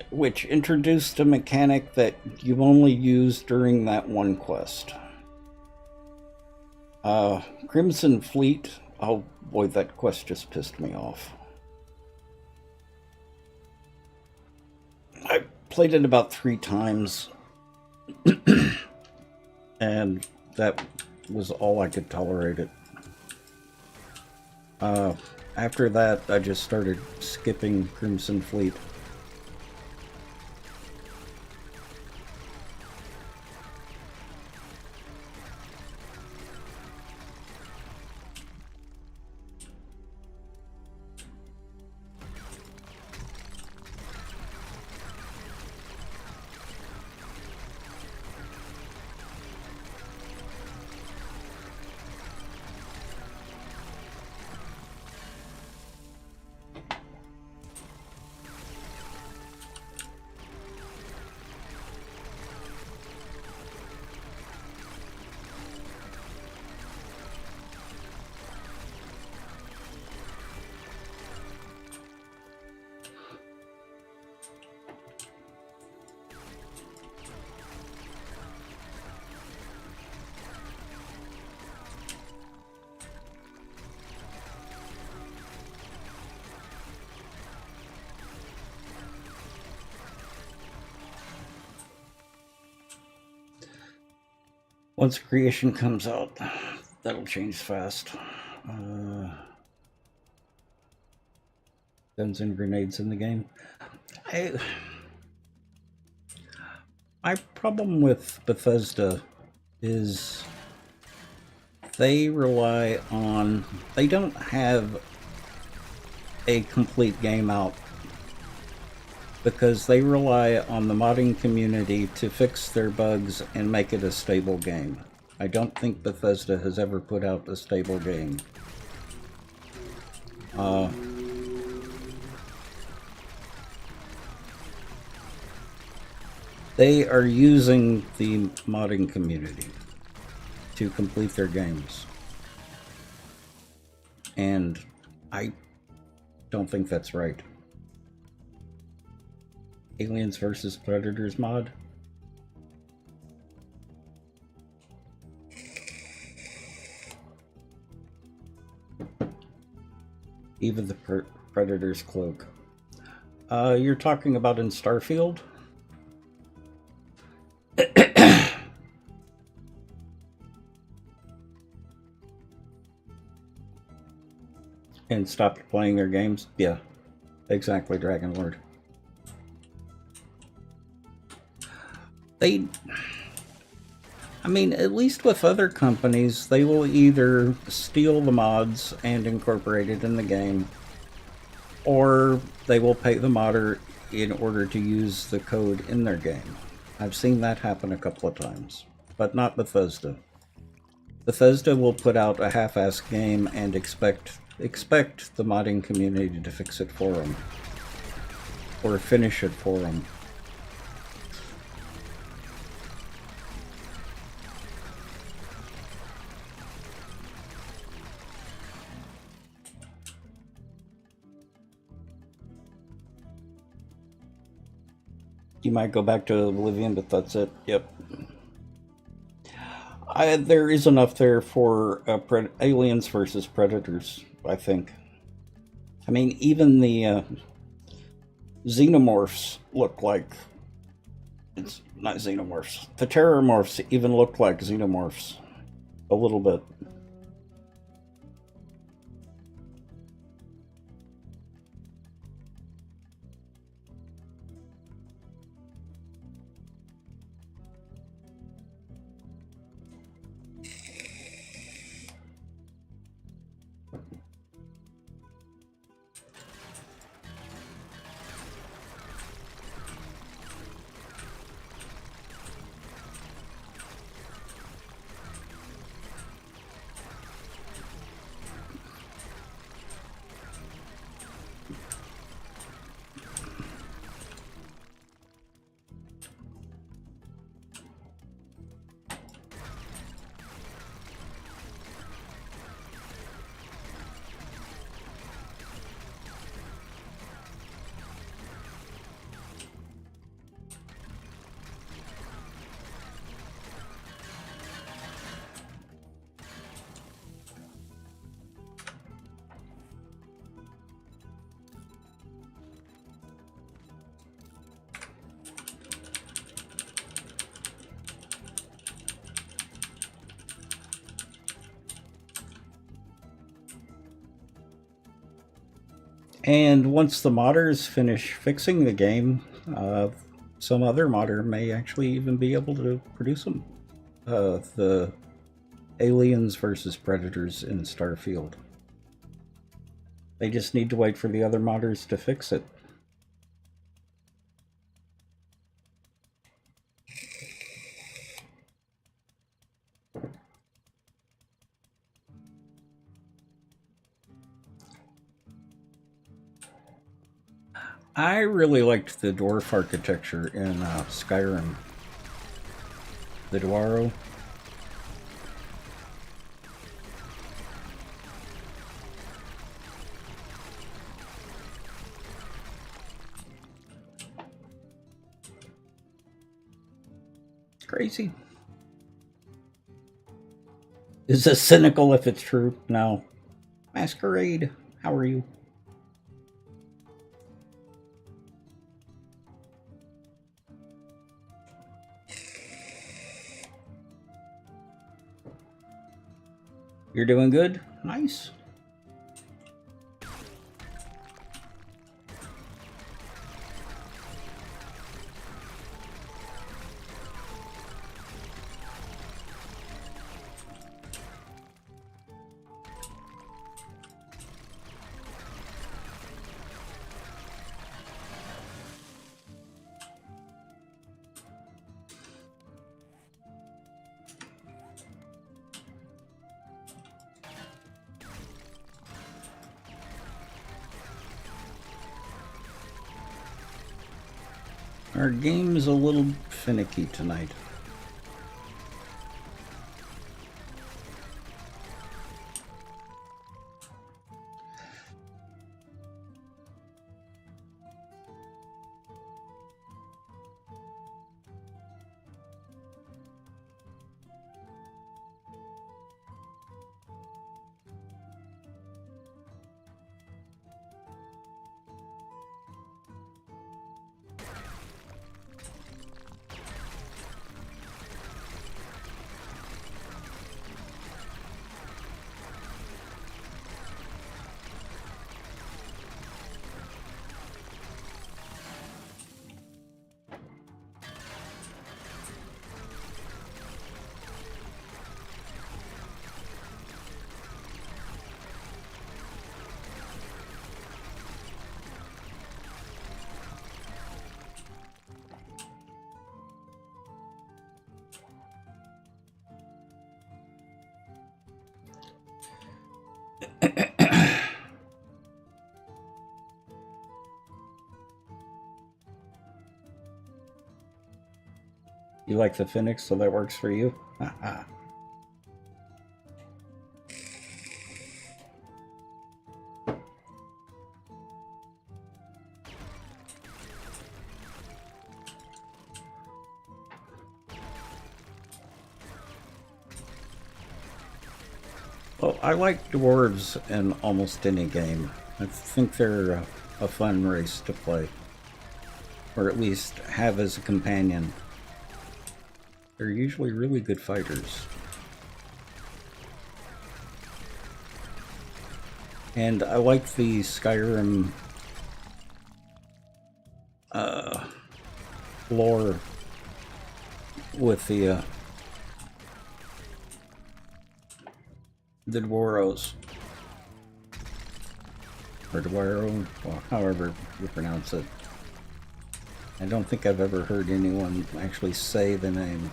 which introduced a mechanic that you only use during that one quest. Crimson Fleet, oh boy, that quest just pissed me off. I played it about 3 times, and that was all I could tolerate it. After that, I just started skipping Crimson Fleet. Once creation comes out, that'll change fast. Guns and grenades in the game. My problem with Bethesda is they rely on, they don't have a complete game out because they rely on the modding community to fix their bugs and make it a stable game. I don't think Bethesda has ever put out a stable game. They are using the modding community to complete their games. And I don't think that's right. Aliens vs. Predators mod. Even the Predator's cloak. You're talking about in Starfield? And stopped playing their games? Yeah, exactly, Dragon Lord. I mean, at least with other companies, they will either steal the mods and incorporate it in the game, or they will pay the modder in order to use the code in their game. I've seen that happen a couple of times, but not Bethesda. Bethesda will put out a half-assed game and expect the modding community to fix it for them, or finish it for them. You might go back to Oblivion, but that's it. Yep. There is enough there for Aliens versus Predators, I think. I mean, even the Xenomorphs look like... It's not Xenomorphs. The Terrormorphs even look like Xenomorphs. A little bit. And once the modders finish fixing the game, some other modder may actually even be able to produce them. The Aliens versus Predators in Starfield. They just need to wait for the other modders to fix it. I really liked the dwarf architecture in Skyrim. The Dwaro. It's crazy. Is this cynical if it's true? No. Masquerade, how are you? You're doing good? Nice. Our game is a little finicky tonight. You like the Phoenix, so that works for you? Haha. Well, I like dwarves in almost any game. I think they're a fun race to play. Or at least have as a companion. They're usually really good fighters. And I like the Skyrim lore with the Dwaros. Or Dwaro, well, however you pronounce it. I don't think I've ever heard anyone actually say the name.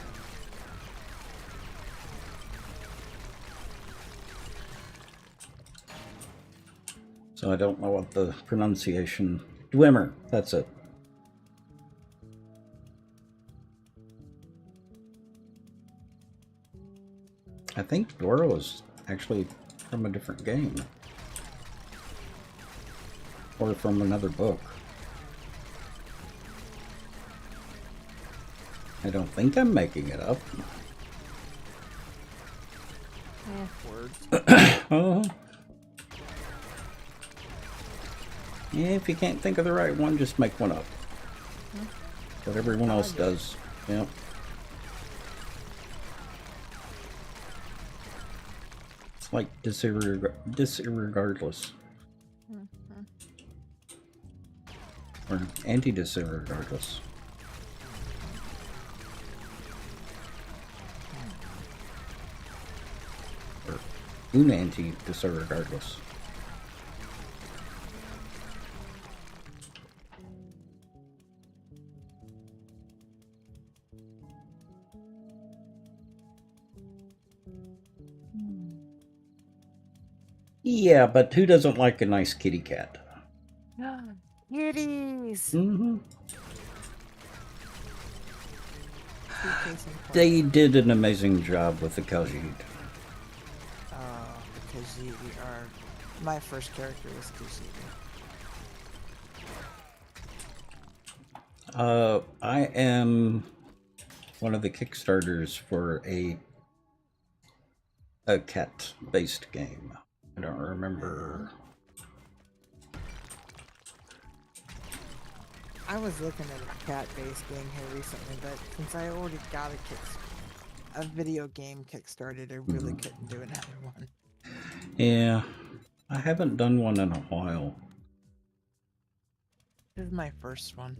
So I don't know what the pronunciation... Dwemer, that's it. I think Dwaro is actually from a different game. Or from another book. I don't think I'm making it up. Words. Oh. Yeah, if you can't think of the right one, just make one up. What everyone else does. Yep. It's like disregardless. Or anti-disregardless. Or un-anti-disregardless. Yeah, but who doesn't like a nice kitty cat? Kitties. Mm-hmm. Suitcase and They did an amazing job with the Khajiit. the Khajiit are. My first character was Khajiit. I am one of the Kickstarters for a cat-based game. I don't remember. I was looking at a cat-based game here recently, but since I already got a video game kickstarted, I really couldn't do another one. Yeah, I haven't done one in a while. This is my first one.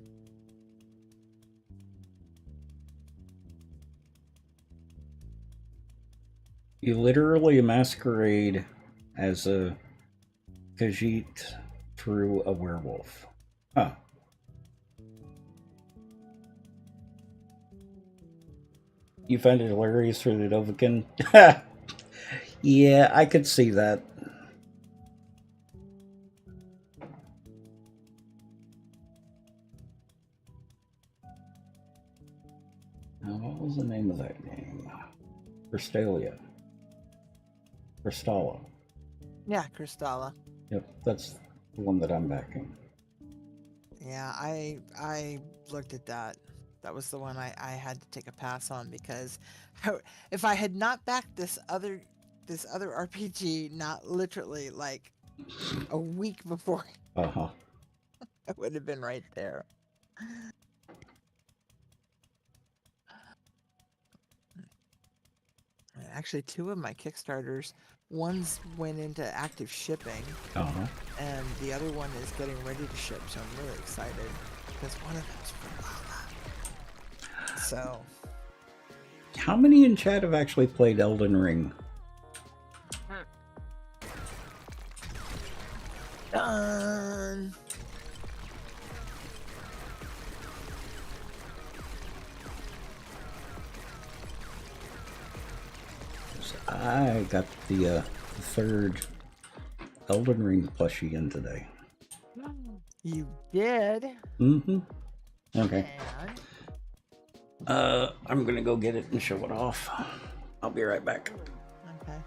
You literally masquerade as a Khajiit through a werewolf. Huh. You find it hilarious for the Dovahkiin? Yeah, I could see that. Now, what was the name of that game? Crystallia. Crystalla. Yeah, Crystalla. Yep, that's the one that I'm backing. Yeah, I looked at that. That was the one I had to take a pass on because if I had not backed this other RPG, not literally like a week before, Uh-huh. I would have been right there. Actually, two of my Kickstarters, one's went into active shipping, Uh-huh. and the other one is getting ready to ship, so I'm really excited because one of them's for Lala. So, How many in chat have actually played Elden Ring? done. I got the third Elden Ring plushie in today. You did. Mm-hmm. Okay. And I'm gonna go get it and show it off. I'll be right back. Okay.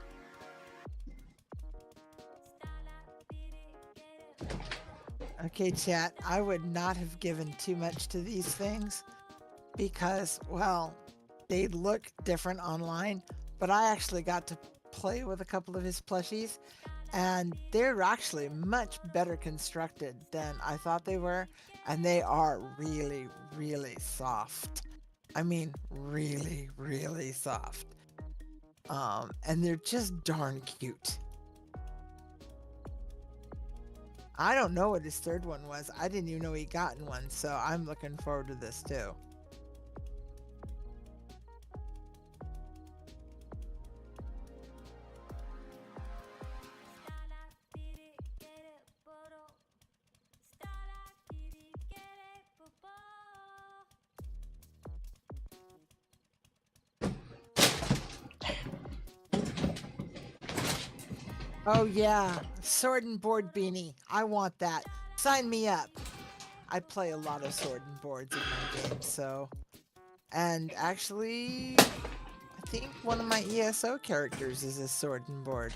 Okay, chat. I would not have given too much to these things because, well, they look different online, but I actually got to play with a couple of his plushies, and they're actually much better constructed than I thought they were, and they are really, really soft. I mean, really, really soft. And they're just darn cute. I don't know what his third one was. I didn't even know he gotten one, so I'm looking forward to this too. Oh yeah, sword and board beanie. I want that. Sign me up. I play a lot of sword and boards in my games, so. And actually, I think one of my ESO characters is a sword and board.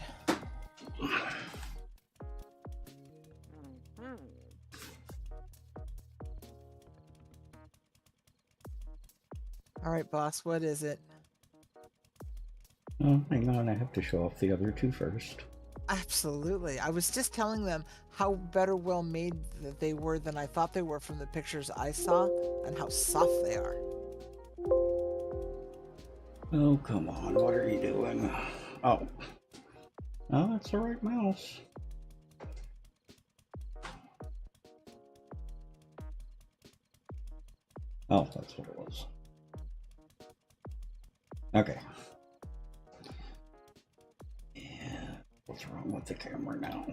All right, boss, what is it? Oh, hang on, I have to show off the other two first. Absolutely. I was just telling them how better well made that they were than I thought they were from the pictures I saw and how soft they are. Oh, come on, what are you doing? Oh. Oh, that's the right mouse. Oh, that's what it was. Okay. Yeah, what's wrong with the camera now?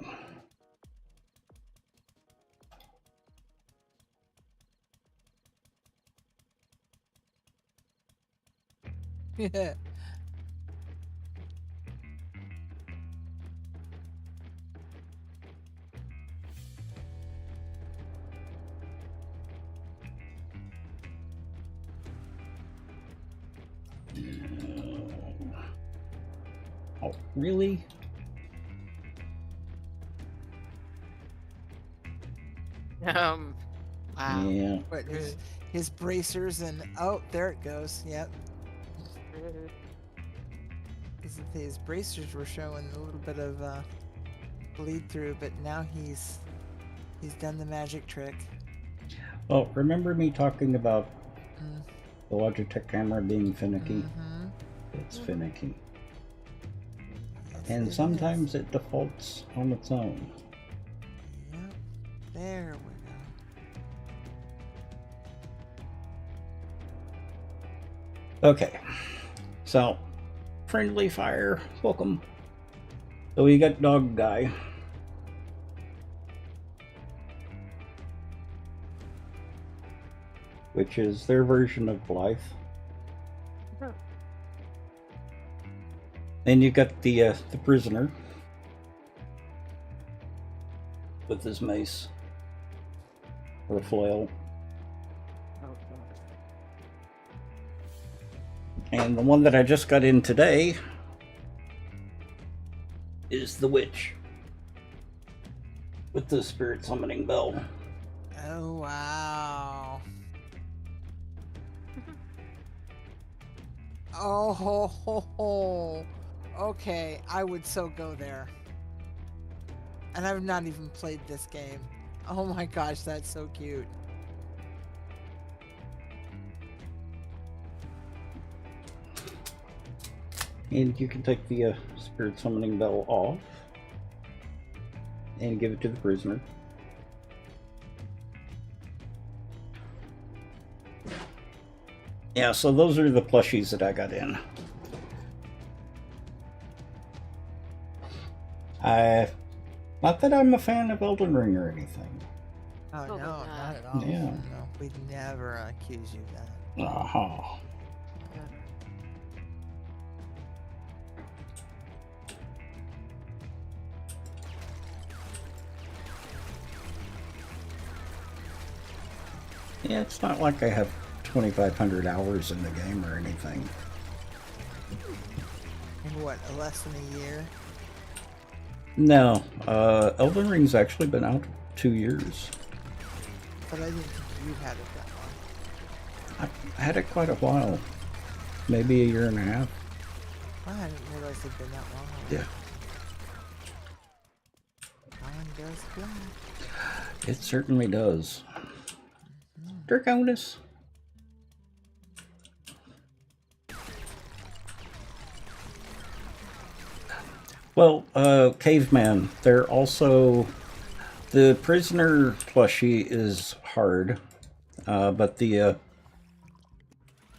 Yeah. Oh, really? Wow. Yeah. But his bracers and oh, there it goes. Yep. His bracers were showing a little bit of bleed through, but now he's done the magic trick. Oh, remember me talking about Mm. the Logitech camera being finicky? Mhm. It's finicky. Yes, And it is. sometimes it defaults on its own. Yep. There we go. Okay. So, friendly fire, welcome. So we got Dog Guy. Which is their version of Blythe. Then you got the prisoner with his mace or flail, and the one that I just got in today is the witch with the spirit summoning bell. Oh wow. Oh ho ho ho. Okay, I would so go there. And I've not even played this game. Oh my gosh, that's so cute. And you can take the spirit summoning bell off and give it to the prisoner. Yeah, so those are the plushies that I got in. Not that I'm a fan of Elden Ring or anything. Oh no, Probably not not. at all. Yeah. No, we'd never accuse you of that. Aha. Yeah, it's not like I have 2,500 hours in the game or anything. In what, less than a year? No, Elden Ring's actually been out 2 years. But I didn't think you'd had it that long. I had it quite a while. Maybe a year and a half. Well, I didn't realize it'd been that long. Yeah. Time does fly. It certainly does. Draconis. Well, Caveman. They're also... The prisoner plushie is hard, but the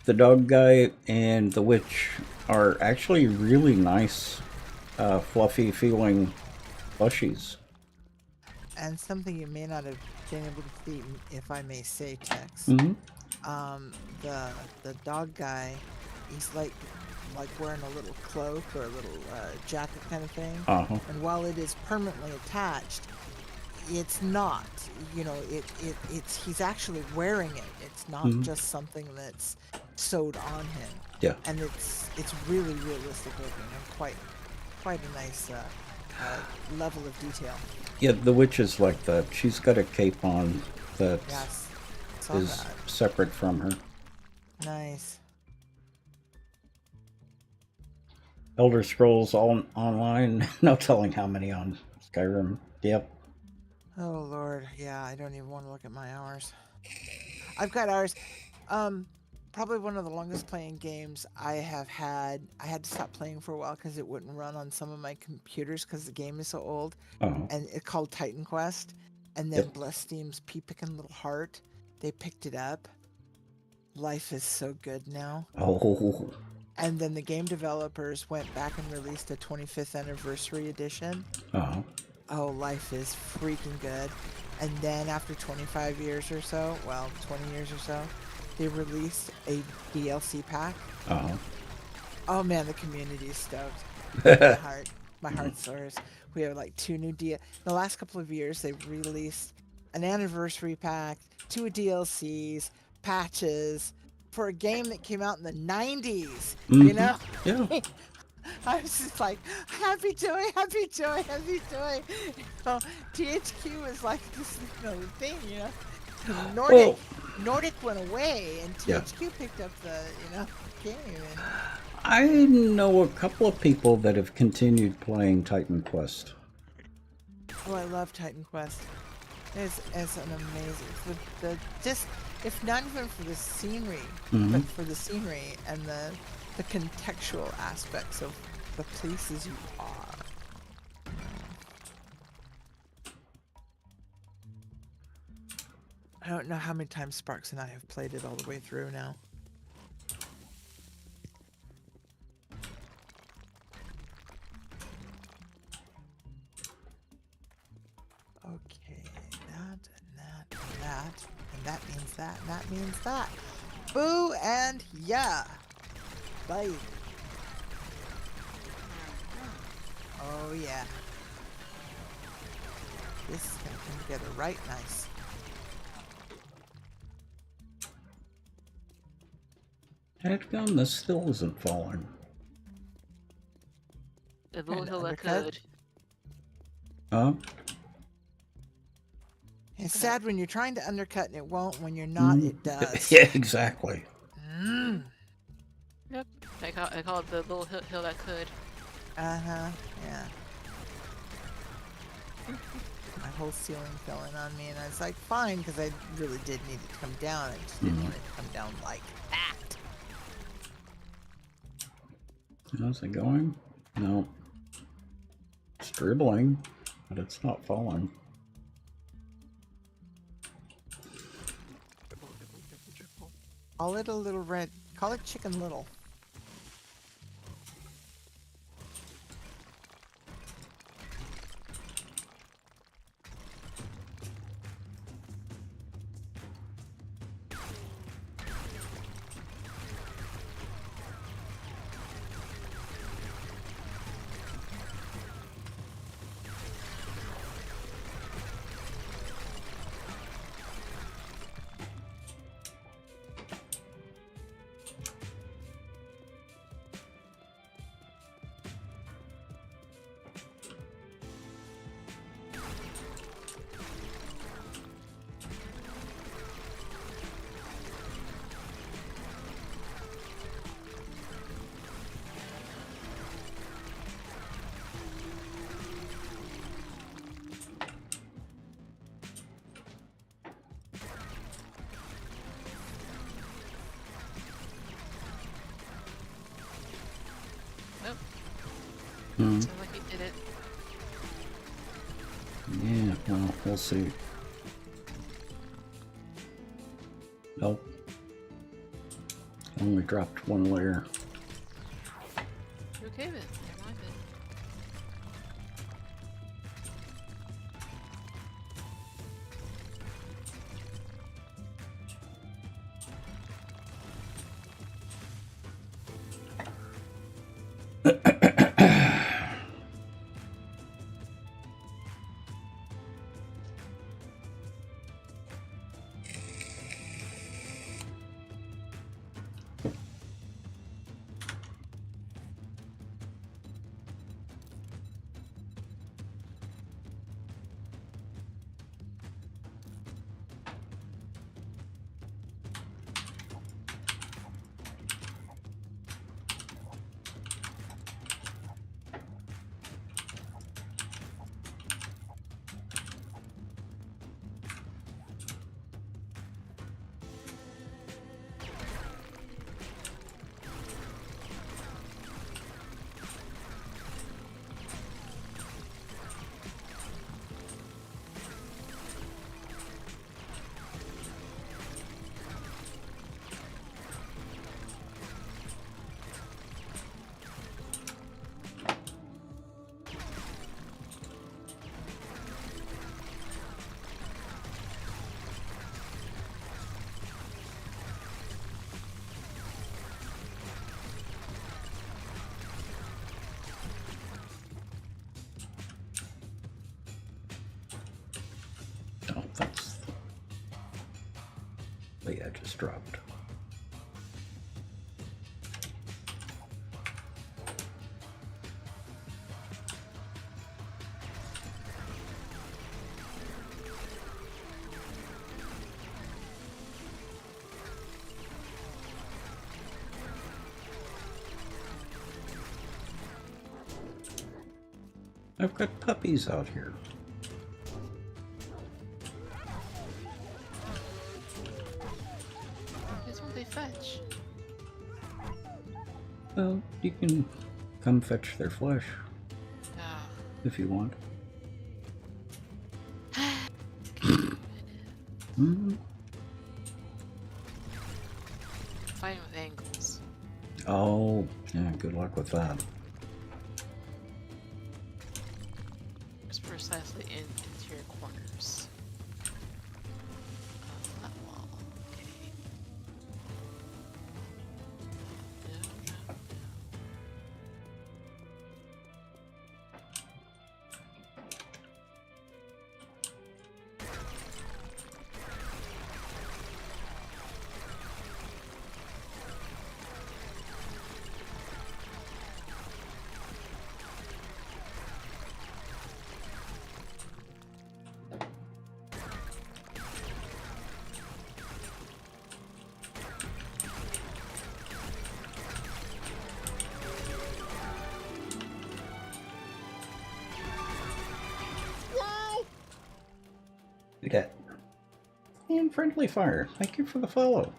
dog guy and the witch are actually really nice, fluffy feeling plushies. And something you may not have been able to see, if I may say, Tex. Mm-hmm. The dog guy, he's like wearing a little cloak or a little jacket kind of thing. Uh-huh. And while it is permanently attached, it's not. You know, it's he's actually wearing it. It's not just something that's sewed on him. Yeah. And it's really realistic looking and quite a nice level of detail. Yeah, the witch is like that. She's got a cape on that Yes. Saw is that. separate from her. Nice. Elder Scrolls online. No telling how many on Skyrim. Yep. Oh Lord, yeah, I don't even want to look at my hours. I've got hours. Probably one of the longest playing games I have had. I had to stop playing for a while because it wouldn't run on some of my computers because the game is so old. Uh-huh. And it's called Titan Quest. And then Yep. Bless Steam's Pea-Pickin' Little Heart, they picked it up. Life is so good now. Oh. And then the game developers went back and released a 25th anniversary edition. Uh-huh. Oh, life is freaking good. And then after 25 years or so, well, 20 years or so, they released a DLC pack. Uh-huh. Oh man, the community is stoked. My heart soars. We have like 2 new the last couple of years they've released an anniversary pack, 2 DLCs, patches for a game that came out in the 90s. You know? Yeah. I was just like, happy joy. You know, THQ was like this, thing, you know. Nordic went away, and THQ picked up the, game. And... I know a couple of people that have continued playing Titan Quest. Oh, I love Titan Quest. It's an amazing. Just if not even for the scenery, but for the scenery and the contextual aspects of the places you are. I don't know how many times Sparks and I have played it all the way through now. Okay, that, and that means that, and that means that. Boo and yeah. Bye. Oh yeah. This is gonna come together right nice. Headgum, this still isn't falling. The little And hill that undercut? could. Huh? It's sad when you're trying to undercut and it won't. When you're not, it does. Yeah, exactly. Mm. Yep. I call it the little hill that could. Uh-huh, yeah. My whole ceiling fell in on me, and I was like, fine, because I really did need it to come down. I just didn't want it to come down like that. How's it going? No. It's dribbling, but it's not falling. Call it a little red. Call it Chicken Little. Hmm. Sounds like you did it. Yeah, well, we'll see. Nope. Only dropped one layer. You okay with it? Never mind it. Oh, that's the edge just dropped. I've got puppies out here. Guess what they fetch? Well, you can come fetch their flesh Ah. if you want. Hmm. Fighting with angles. Oh, yeah, good luck with that. It's precisely in interior corners. That wall. Okay. No. You got and friendly fire. Thank you for the follow.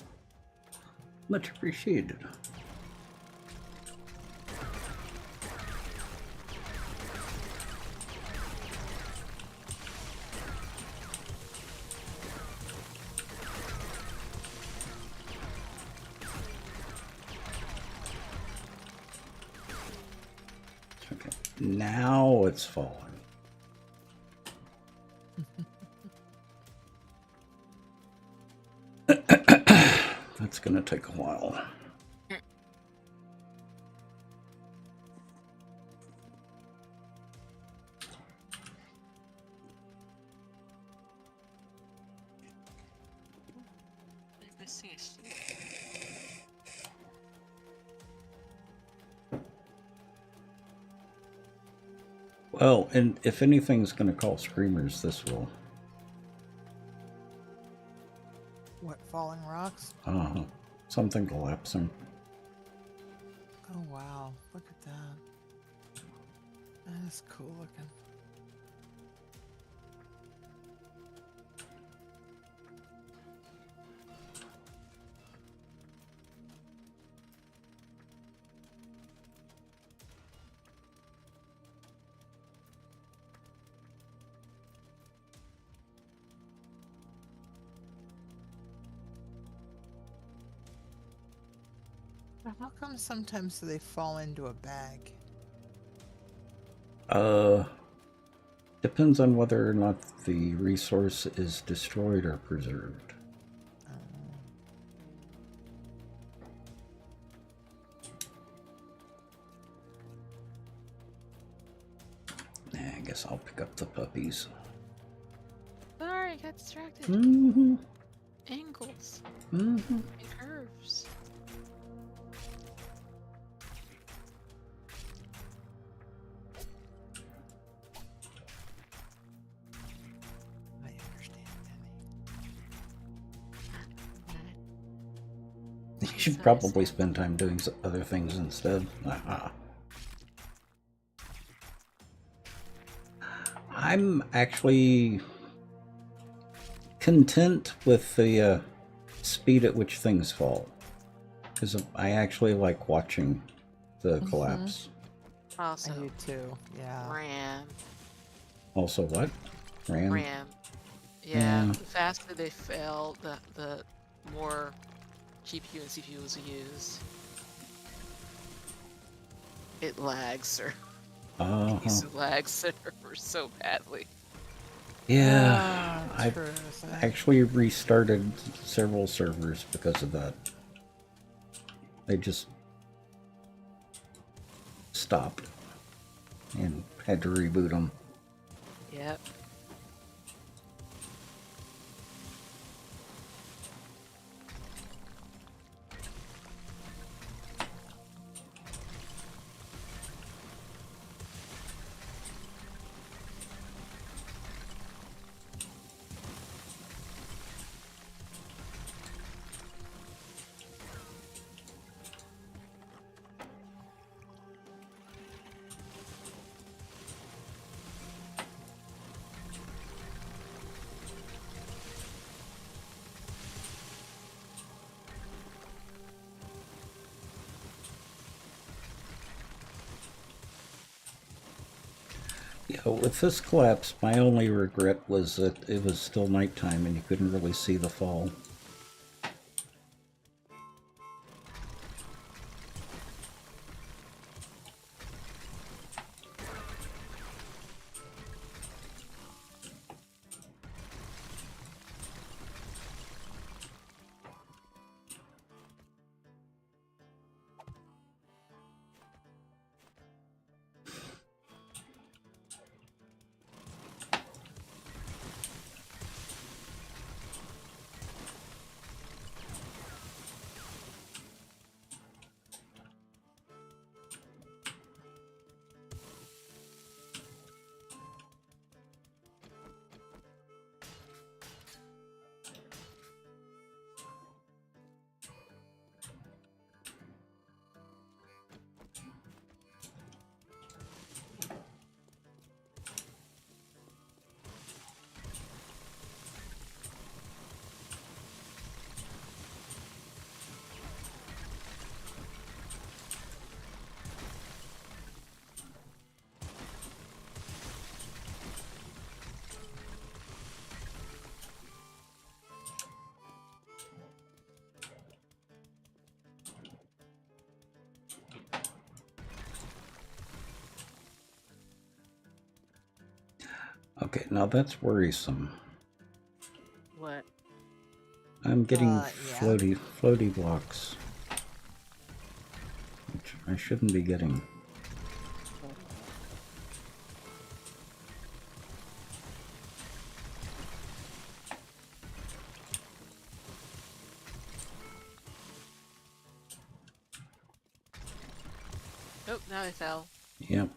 Much appreciated. Okay, now it's falling. That's gonna take a while. I see. Well, and if anything's gonna call screamers, this will. What, falling rocks? Something collapsing. Oh wow, look at that. That is cool looking. But how come sometimes they fall into a bag? Depends on whether or not the resource is destroyed or preserved. I guess I'll pick up the puppies. Sorry, I got distracted. Mm-hmm. Angles Mm-hmm. and curves. I understand, Penny. You should probably spend time doing other things instead. I'm actually content with the speed at which things fall. Because I actually like watching the collapse. Also, I do too. Yeah. RAM. Also, what? RAM? RAM. Yeah, Yeah. the faster they fail, the more GPU and CPUs are used. It lags, sir. It used to lag servers so badly. Yeah. Ah, I true. actually restarted several servers because of that. They just stopped and had to reboot them. Yep. Yeah, with this collapse, my only regret was that it was still nighttime and you couldn't really see the fall. Okay, now that's worrisome. What? I'm getting Yeah. floaty blocks, which I shouldn't be getting. Oh, now they fell. Yep.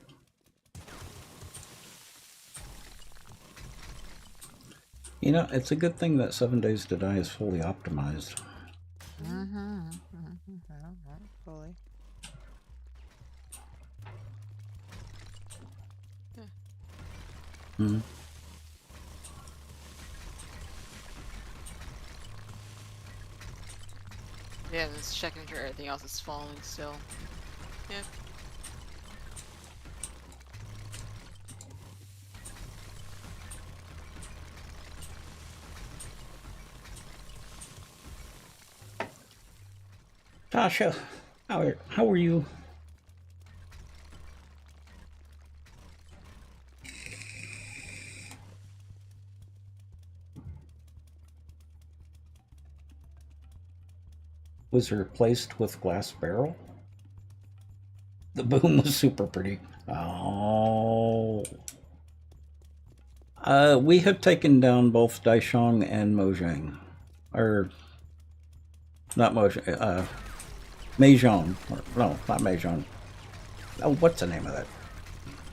You know, it's a good thing that 7 Days to Die is fully optimized. Fully. Hmm. Yeah, just checking sure everything else is falling still. Yep. Tasha, How are you? Was replaced with glass barrel? The boom was super pretty. Oh. We have taken down both Daishang and Mojang. Or, not Mojang, Meijiang. No, not Meijiang. Oh, what's the name of that?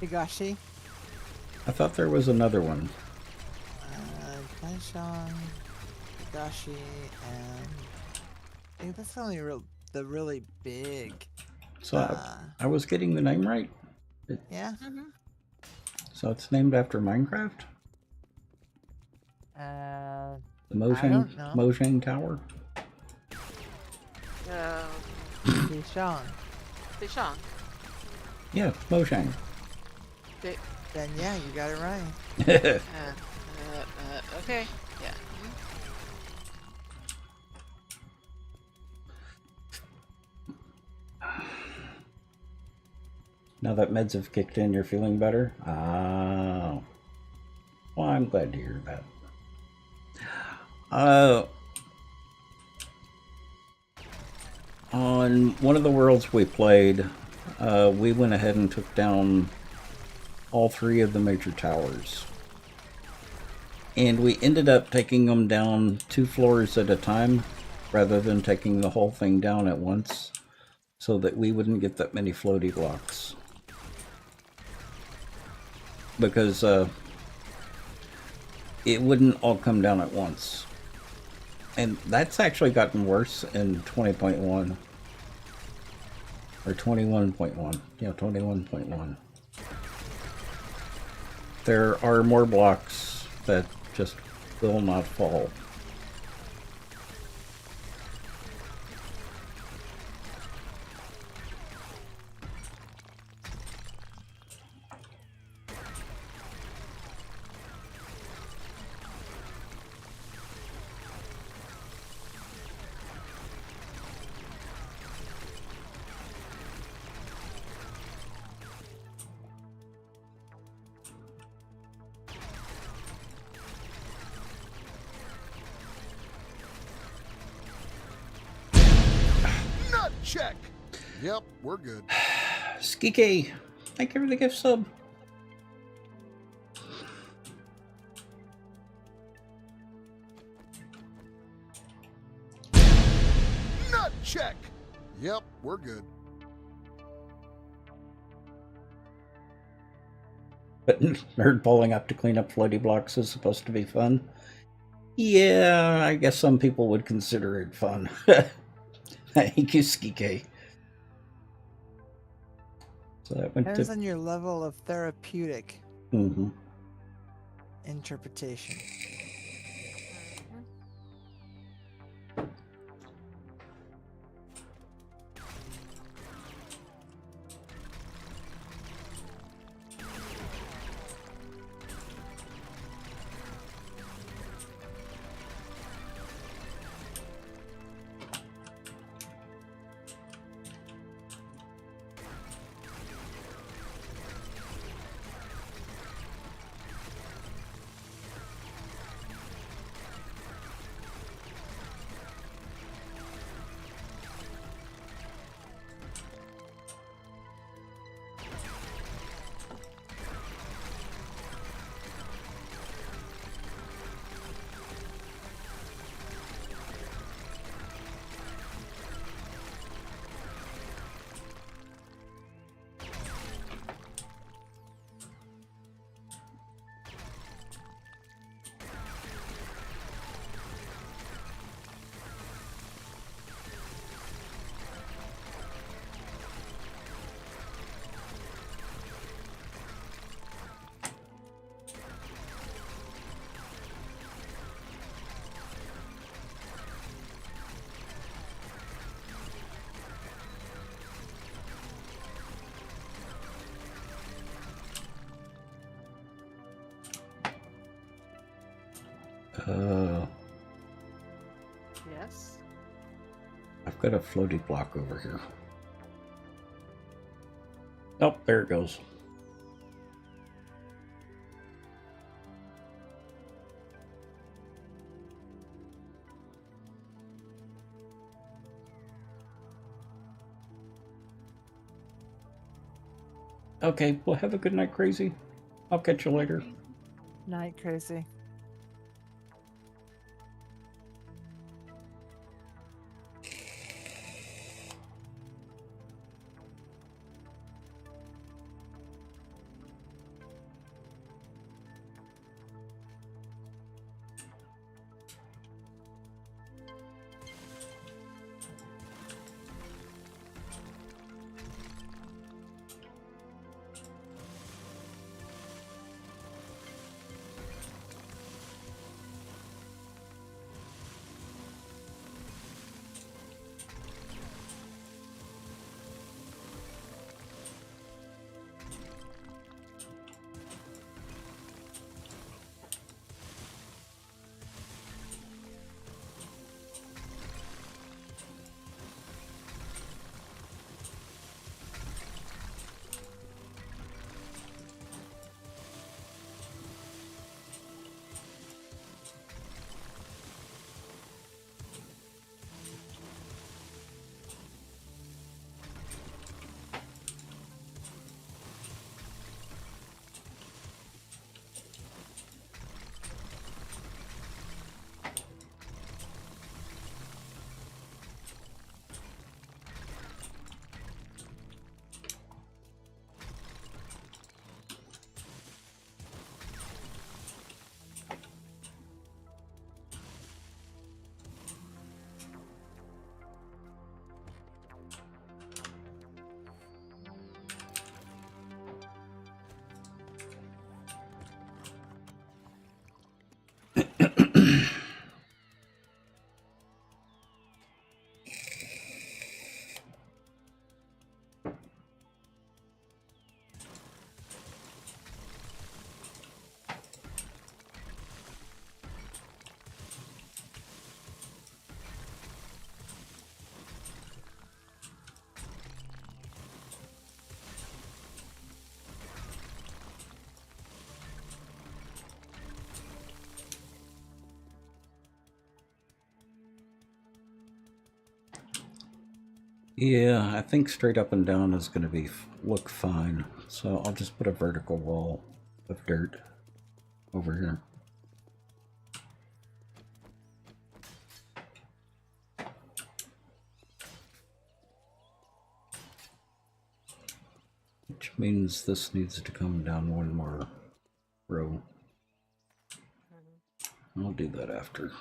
Higashi, I thought there was another one. Daishang, Higashi, and I think that's the really big. So I was getting the name right? Yeah. So it's named after Minecraft? The Mojang, don't know. Mojang Tower? Daishang. Deschang. Yeah, Mojang. Then yeah, you got it right. Okay. Yeah. Now that meds have kicked in, you're feeling better? Oh. Well, I'm glad to hear that. On one of the worlds we played, we went ahead and took down all 3 of the major towers. And we ended up taking them down 2 floors at a time, rather than taking the whole thing down at once, so that we wouldn't get that many floaty blocks. Because it wouldn't all come down at once. And that's actually gotten worse in 20.1. Or 21.1. Yeah, 21.1. There are more blocks that just will not fall. Nut check. Yep, we're good. Skike, thank you for the gift sub. Nut check. Yep, we're good. But nerd pulling up to clean up floaty blocks is supposed to be fun. Yeah, I guess some people would consider it fun. Thank you, Skike. So that went Depends to... on your level of therapeutic Mm-hmm. interpretation. Yes. I've got a floaty block over here. Oh, there it goes. Okay, well, have a good night, Crazy. I'll catch you later. Night, crazy. Yeah, I think straight up and down is going to be look fine. So I'll just put a vertical wall of dirt over here. Which means this needs to come down one more row. I'll do that after.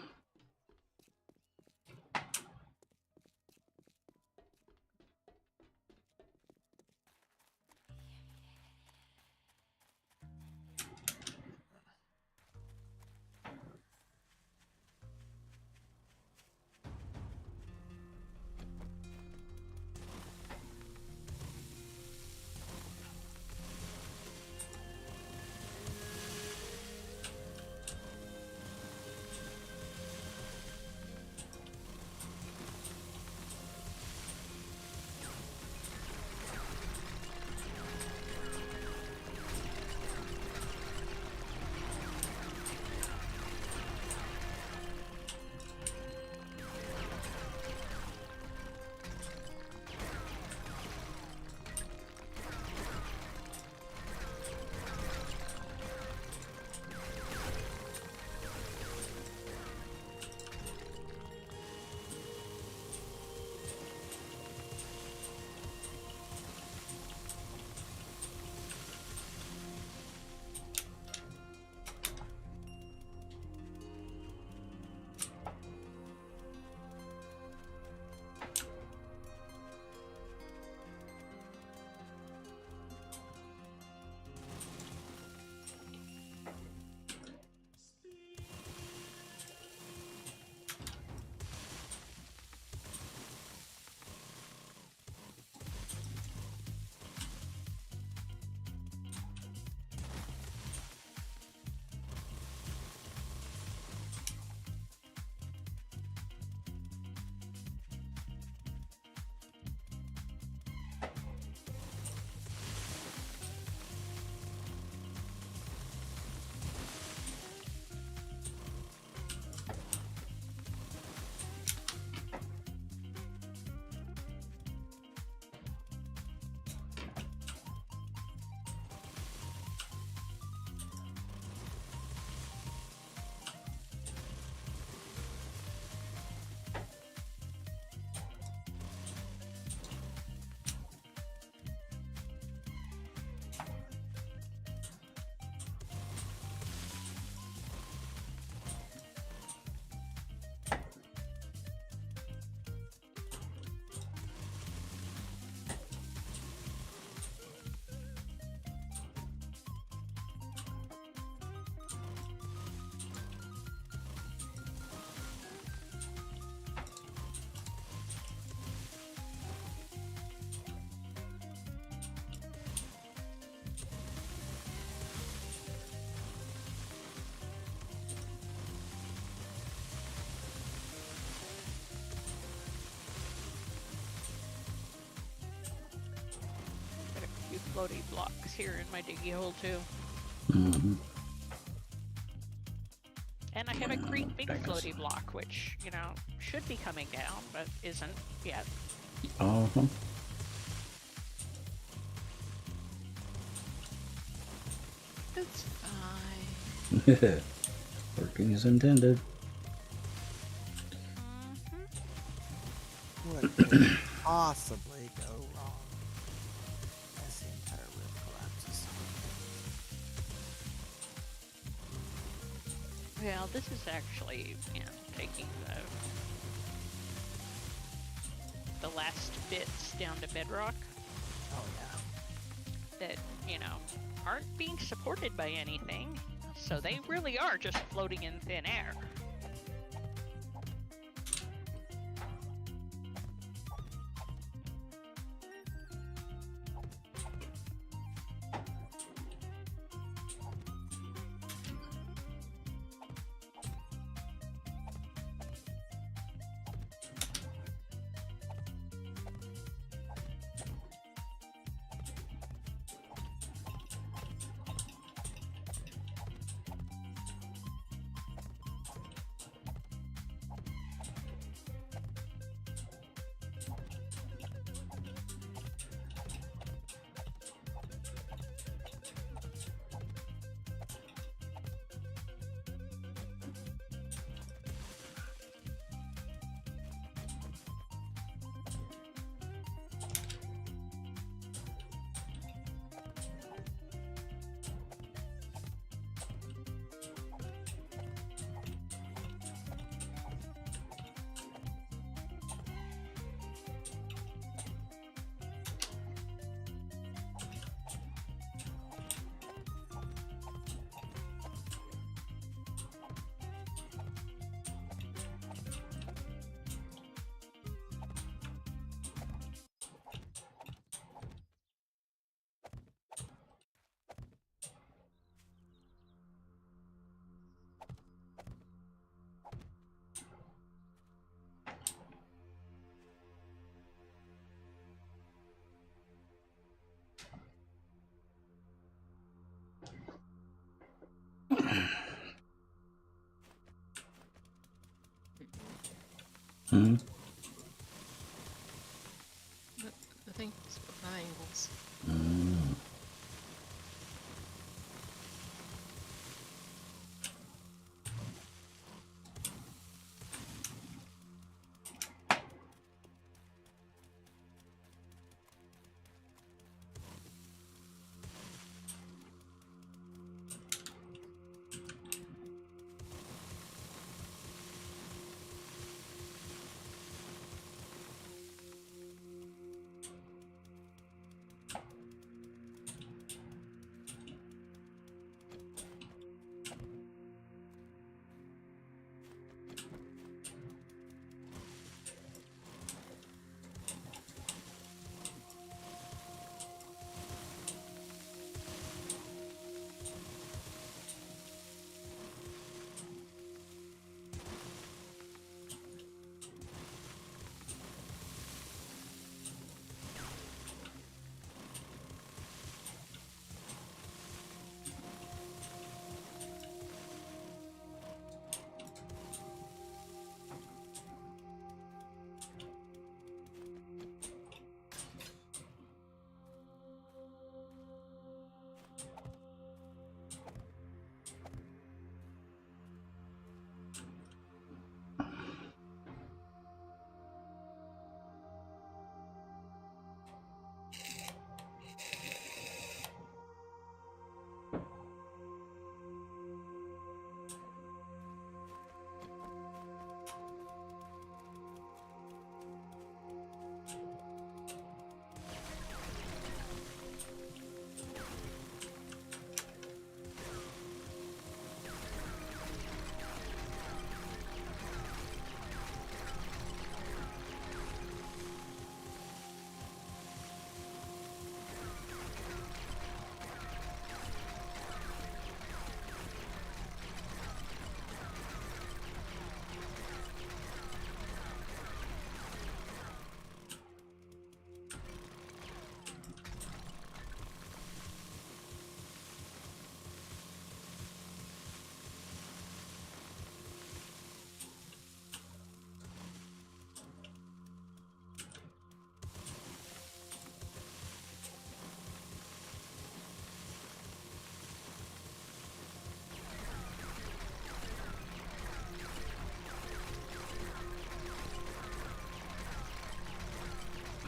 floaty blocks here in my diggy hole too. Mm-hmm. And I have a great big Thanks. floaty block, which, you know, should be coming down, but isn't yet. Uh-huh. It's fine. Working as intended. Mhm. What could possibly go wrong as the entire room collapses? Well, this is actually, you know, taking the last bits down to bedrock Oh yeah. that, you know, aren't being supported by anything. So they really are just floating in thin air. Hmm. The thing is with my angles. Mm.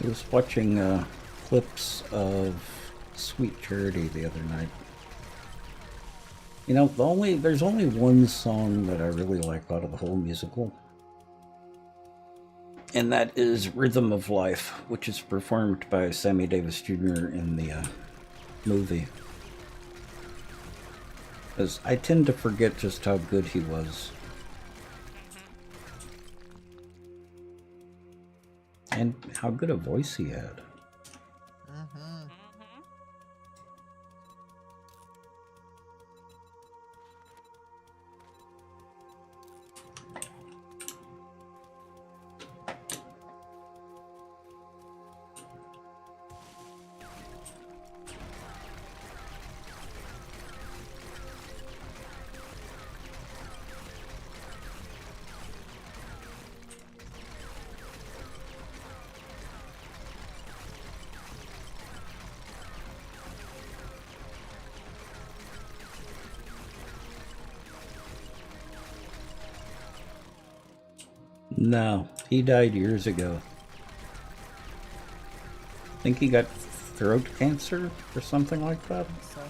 I was watching clips of Sweet Charity the other night. You know, there's only one song that I really like out of the whole musical. And that is Rhythm of Life, which is performed by Sammy Davis Jr. in the movie. Because I tend to forget just how good he was. And how good a voice he had. Mm-hmm. No, he died years ago. I think he got throat cancer or something like that. So,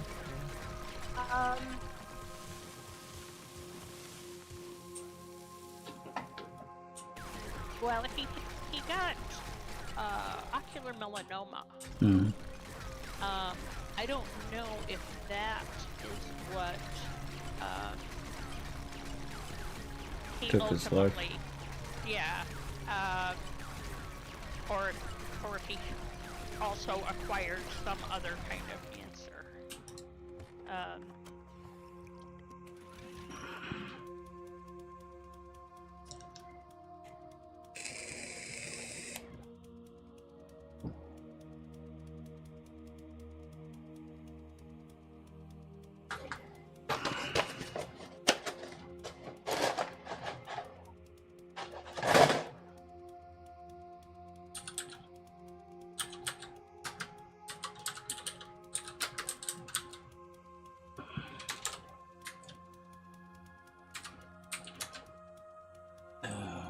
Well, he got ocular melanoma. Hmm. I don't know if that is what he Took his life. ultimately, yeah, or if he also acquired some other kind of cancer.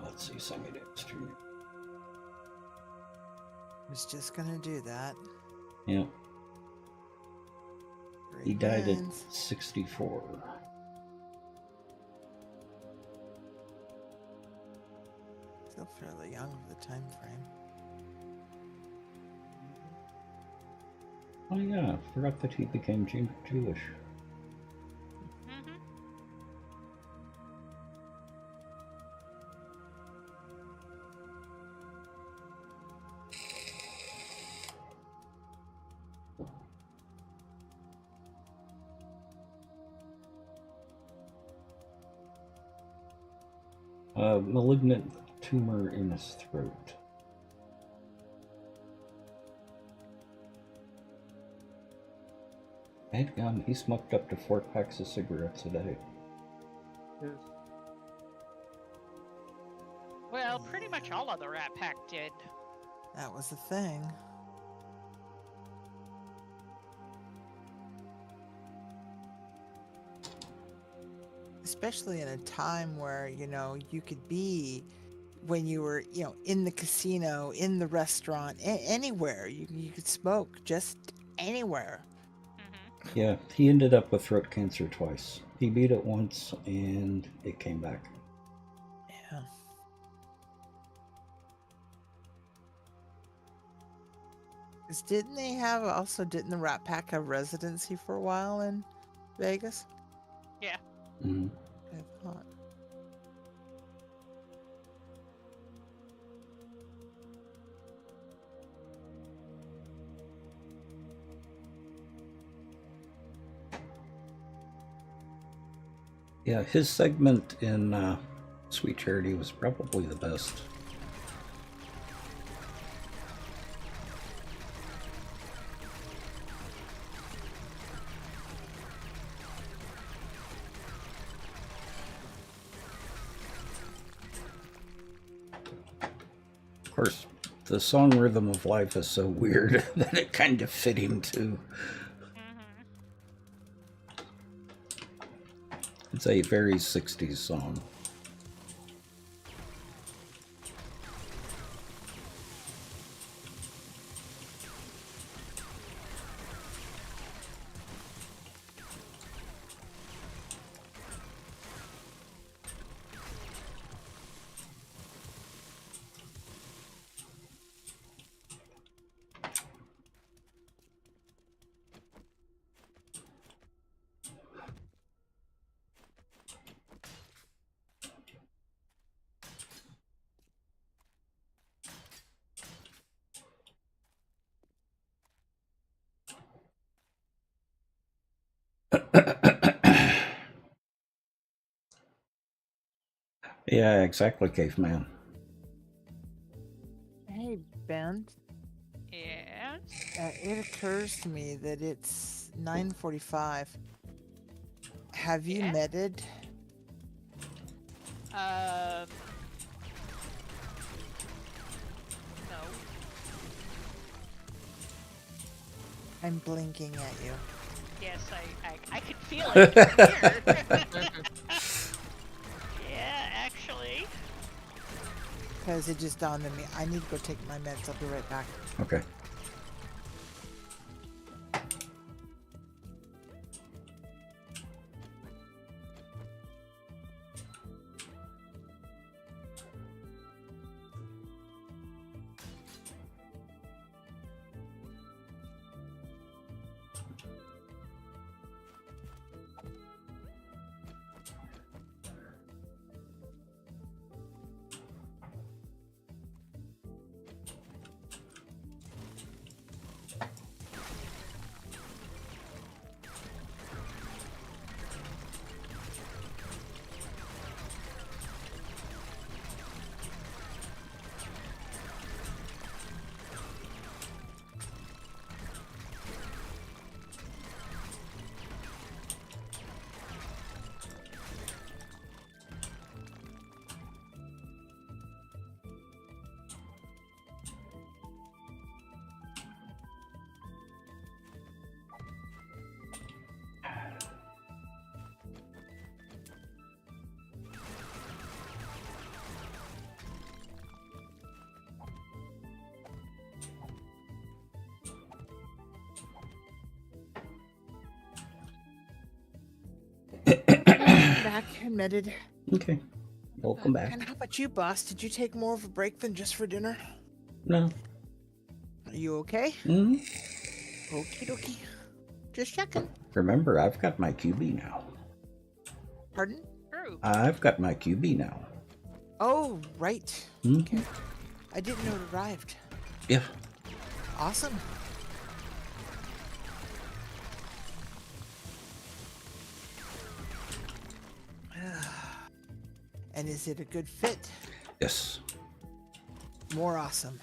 Let's see, Sammy Davis Jr. was just gonna do that. Yeah, Great he died at minds. 64. Still fairly young for the time frame. Oh yeah, forgot that he became Jewish. Mm-hmm. Malignant tumor in his throat. Headgum, he smoked up to 4 packs of cigarettes a day. Well, pretty much all of the Rat Pack did. That was the thing. Especially in a time where, you know, you could be when you were, you know, in the casino, in the restaurant, anywhere. You could smoke just anywhere. Mm-hmm. Yeah, he ended up with throat cancer twice. He beat it once and it came back. Yeah. Didn't the Rat Pack have residency for a while in Vegas? Yeah. Mm-hmm. I thought. Yeah, his segment in Sweet Charity was probably the best. Of course, the song Rhythm of Life is so weird that it kind of fit him too. Mm-hmm. It's a very 60s song. Yeah, exactly, caveman. Hey, Ben. Yes. It occurs to me that it's 9:45. Have you Yeah? medded? No. I'm blinking at you. Yes, I can feel it from here. Yeah, actually. Because it just dawned on me. I need to go take my meds. I'll be right back. Okay. Back and medded. Okay. Welcome back. And how about you, boss? Did you take more of a break than just for dinner? No. Are you okay? Hmm. Okie dokie. Just checking. Remember, I've got my QB now. Pardon? True. I've got my QB now. Oh, right. Mhm. Okay. I didn't know it arrived. Yeah. Awesome. And is it a good fit? Yes. More awesome.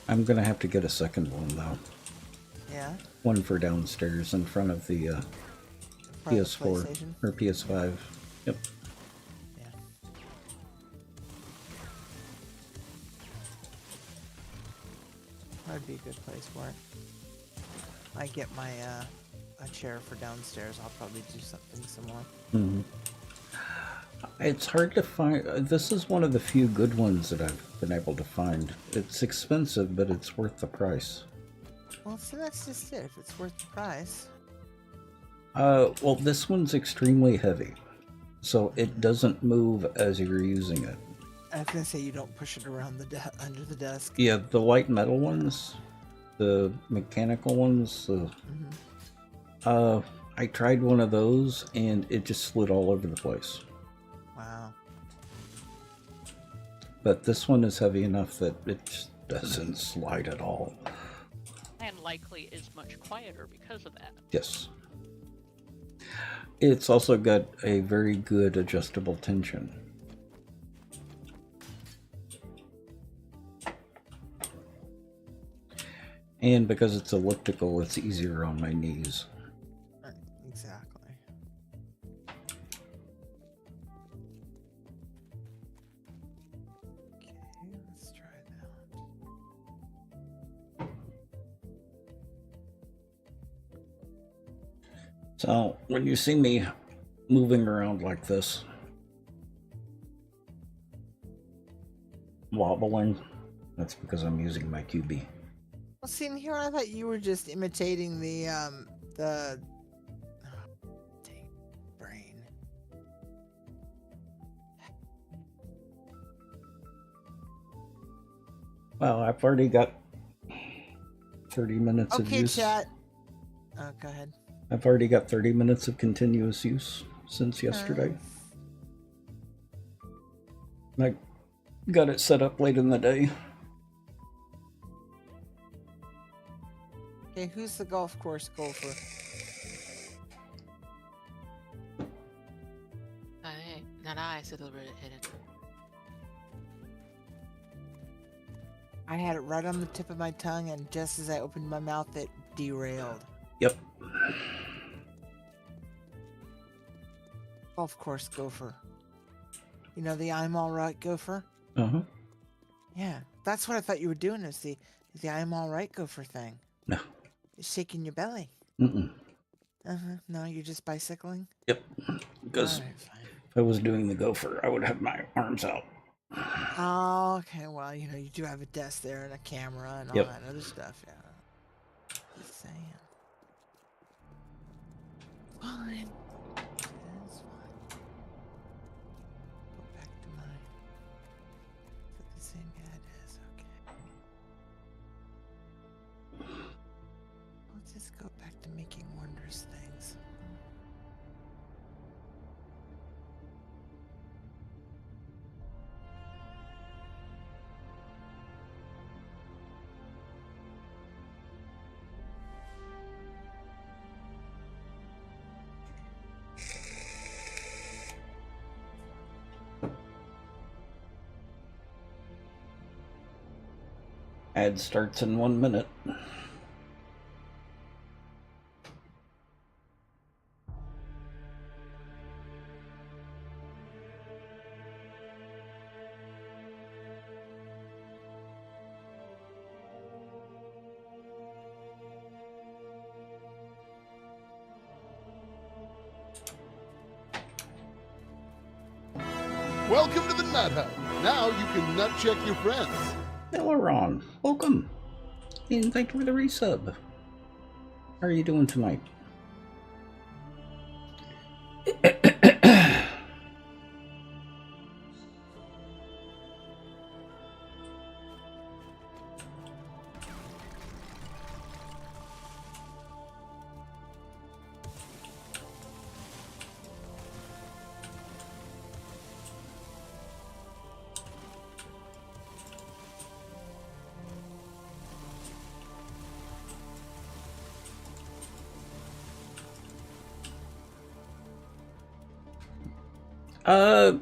I'm gonna have to get a second one though. Yeah. One for downstairs in front of the Part of the PS4 PlayStation. or PS5. Yep. Yeah. That'd be a good place for it. I get my a chair for downstairs. I'll probably do something similar. Mhm. It's hard to find. This is one of the few good ones that I've been able to find. It's expensive, but it's worth the price. Well, so that's just it. If it's worth the price. Well, this one's extremely heavy, so it doesn't move as you're using it. I was gonna say you don't push it around the under the desk. Yeah, the light metal ones, the mechanical ones, Mhm. I tried one of those and it just slid all over the place. Wow. But this one is heavy enough that it just doesn't slide at all. And likely is much quieter because of that. Yes. It's also got a very good adjustable tension. And because it's elliptical, it's easier on my knees. Right, exactly. Okay, let's try that. So when you see me moving around like this, wobbling, that's because I'm using my QB. Well, see, in here, I thought you were just imitating the dang brain. Well, I've already got 30 minutes of Okay, use. chat. Oh, go ahead. I've already got 30 minutes of continuous use since yesterday. I got it set up late in the day. Okay, who's the golf course golfer? Not I, said over hit it. I had it right on the tip of my tongue, and just as I opened my mouth, it derailed. Yep. Golf course gopher. You know the I'm all right gopher? Uh-huh. Yeah, that's what I thought you were doing. Is the I'm all right gopher thing? No. You're shaking your belly. Mm-mm. No, you're just bicycling. Yep. Because All right, fine. if I was doing the gopher, I would have my arms out. Oh, okay. Well, you know, you do have a desk there and a camera and all Yep. that other stuff. Yeah. Just saying. Fine. It's fine. Go back to mine. Is it the same? Yeah, it is. Okay. Let's just go back to making wondrous things. Ad starts in 1 minute. Welcome to the Nut Hut. Now you can nut check your friends. Aileron, welcome. And thank you for the resub. How are you doing tonight?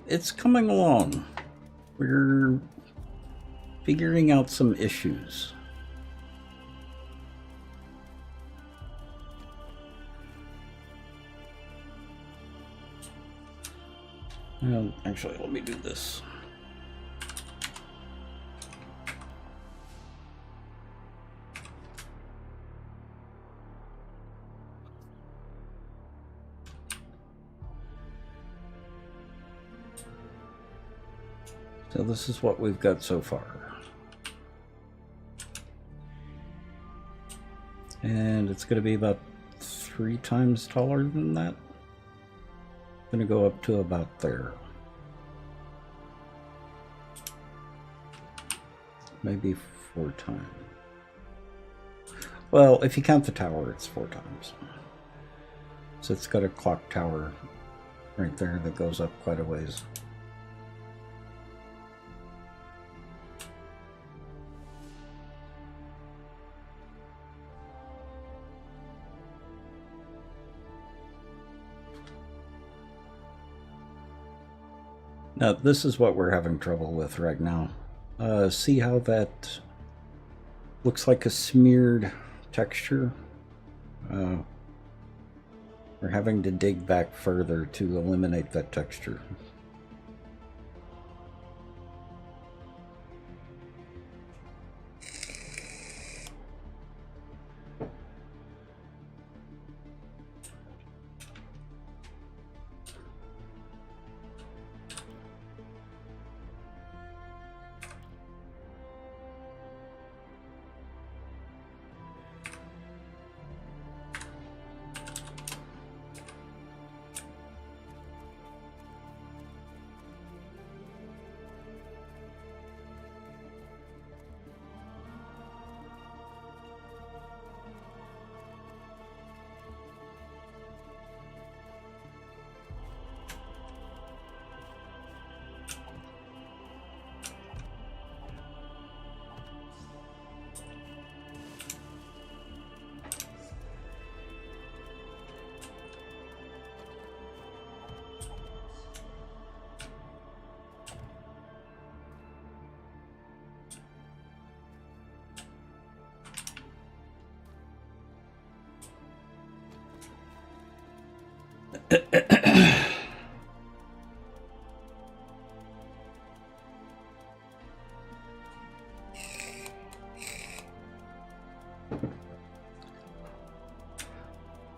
It's coming along. We're figuring out some issues. Well, actually, let me do this. So this is what we've got so far. And it's going to be about 3 times taller than that. Going to go up to about there. Maybe 4 times. Well, if you count the tower, it's 4 times. So it's got a clock tower right there that goes up quite a ways. Now, this is what we're having trouble with right now. See how that looks like a smeared texture? We're having to dig back further to eliminate that texture.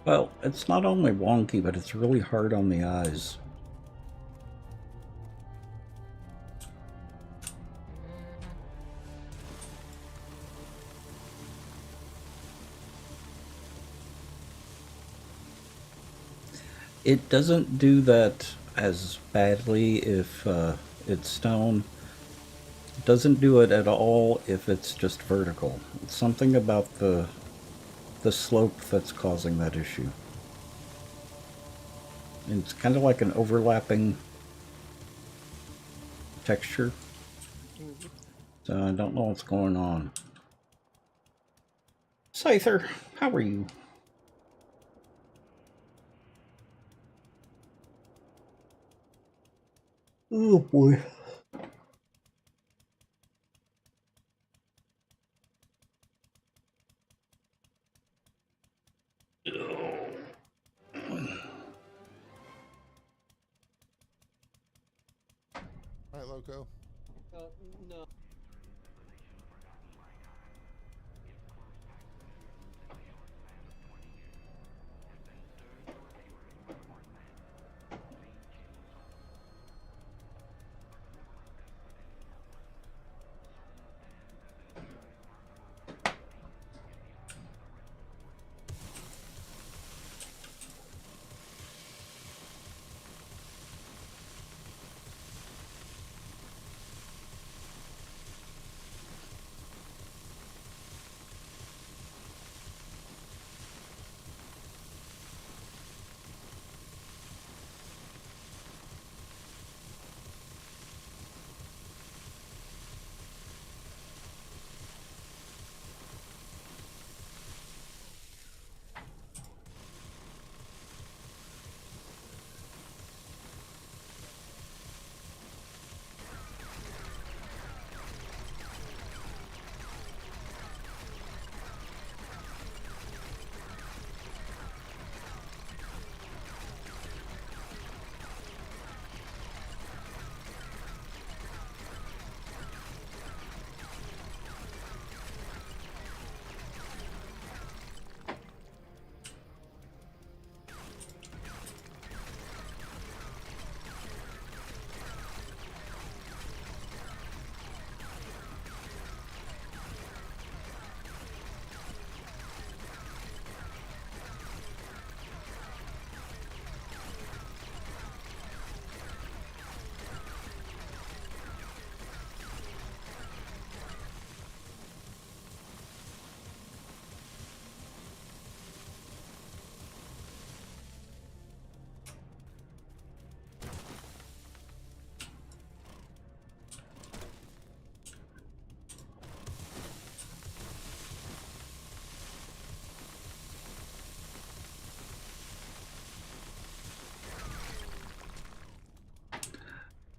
Well, it's not only wonky, but it's really hard on the eyes. It doesn't do that as badly if it's stone. It doesn't do it at all if it's just vertical. It's something about the slope that's causing that issue. And it's kind of like an overlapping texture. So I don't know what's going on. Scyther, how are you? Oh boy. All right, Loco. No.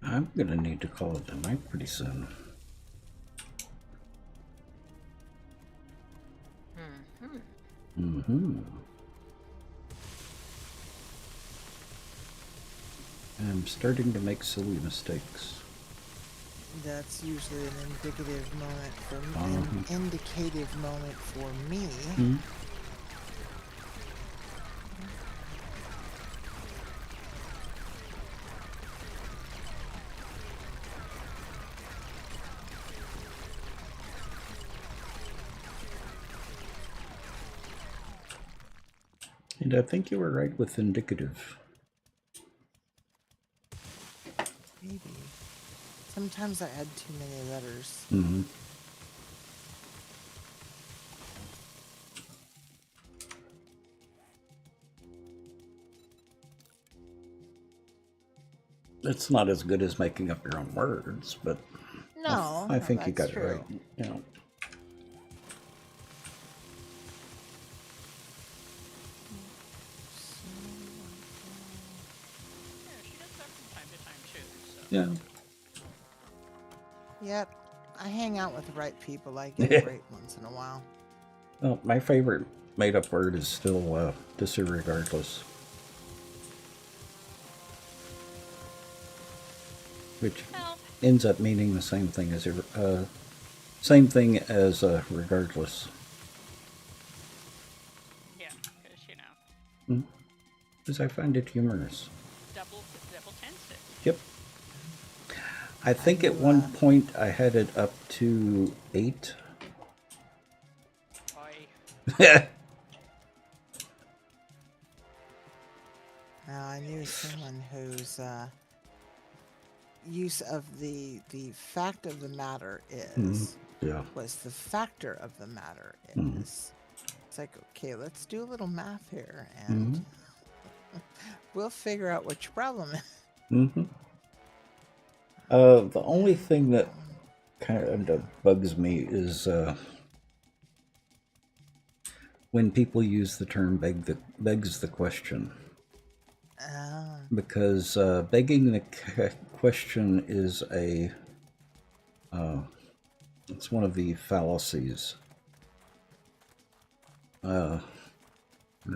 I'm gonna need to call it a night pretty soon. I'm starting to make silly mistakes. That's usually an indicative moment for me. An indicative moment for me. And I think you were right with indicative. Maybe. Sometimes I add too many letters. It's not as good as making up your own words, but No, I think you got that's it right. true. You know. Yeah, she does that from time to time too. So. Yeah. Yep. I hang out with the right people. I get a break once in a while. Well, my favorite made-up word is still disregardless. which Well, ends up meaning the same thing as regardless. yeah, because you know, Because I find it humorous. double tense it. Yep. I think at one point I had it up to 8. Boy, Now, I knew someone whose use of the fact of the matter is Yeah. was the factor of the matter is. It's like, okay, let's do a little math here, and we'll figure out what your problem is. Mm-hmm. The only thing that kind of bugs me is when people use the term begs the question. Because begging the question is it's one of the fallacies. And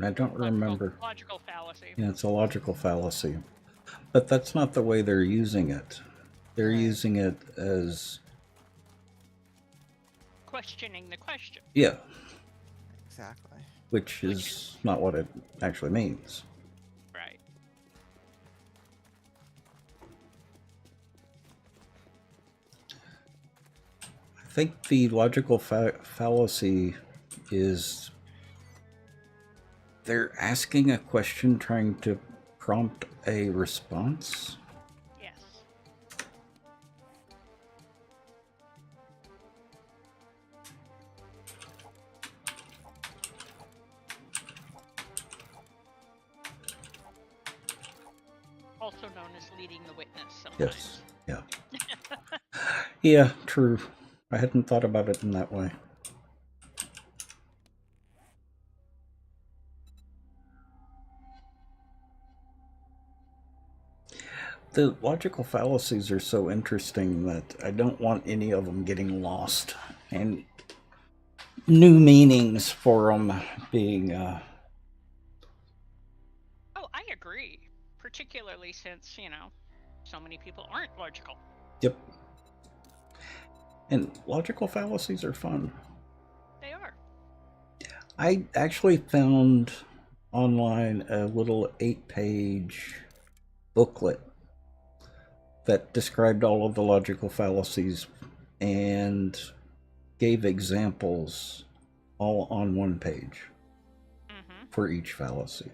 I don't remember. Logical fallacy. Yeah, it's a logical fallacy. But that's not the way they're using it. They're using it as Questioning the question. yeah, Exactly. which is not what it actually means. Right. I think the logical fallacy is they're asking a question trying to prompt a response. Yes. Also known as leading the witness sometimes. Yes. Yeah. Yeah, true. I hadn't thought about it in that way. The logical fallacies are so interesting that I don't want any of them getting lost and new meanings for them being Oh, I agree. Particularly since, you know, so many people aren't logical. Yep. And logical fallacies are fun. They are. I actually found online a little 8-page booklet that described all of the logical fallacies and gave examples all on one page for each fallacy.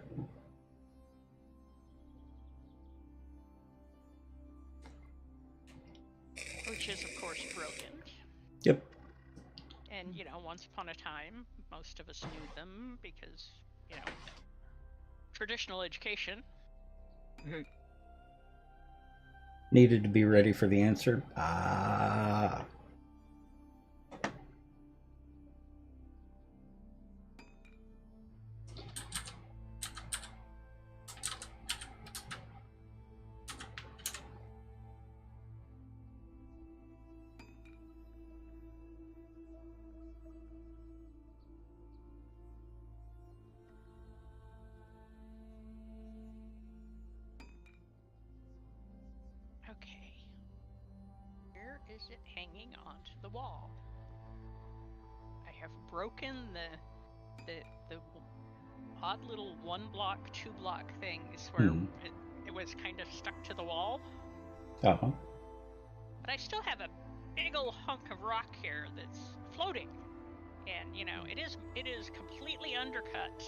Which is, of course, brilliant. Yep. And, you know, once upon a time, most of us knew them because, you know, traditional education. Needed to be ready for the answer. Ah. Okay. Where is it hanging onto the wall? I have broken the odd little 1-block, 2-block things where it was kind of stuck to the wall. Uh-huh. But I still have a big old hunk of rock here that's floating. And, you know, it is completely undercut.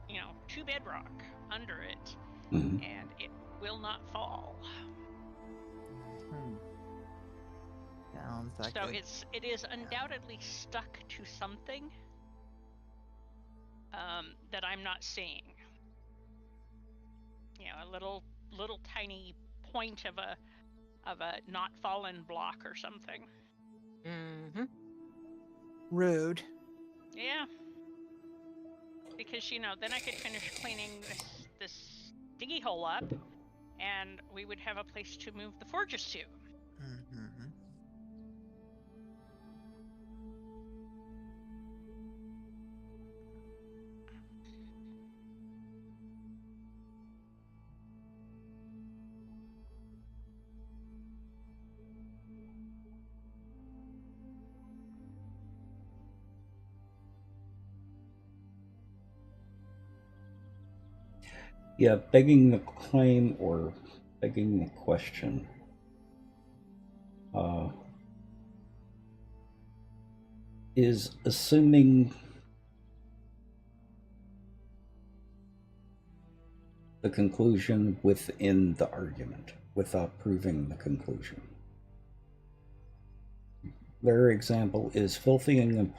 You know, to bedrock under it. And it will not fall. Sounds like So it is undoubtedly stuck to something that I'm not seeing. You know, a little tiny point of a not fallen block or something. rude. Yeah. Because, you know, then I could finish cleaning this diggy hole up, and we would have a place to move the forges to. Yeah, begging the claim or begging the question. Is assuming the conclusion within the argument without proving the conclusion. Their example is filthy and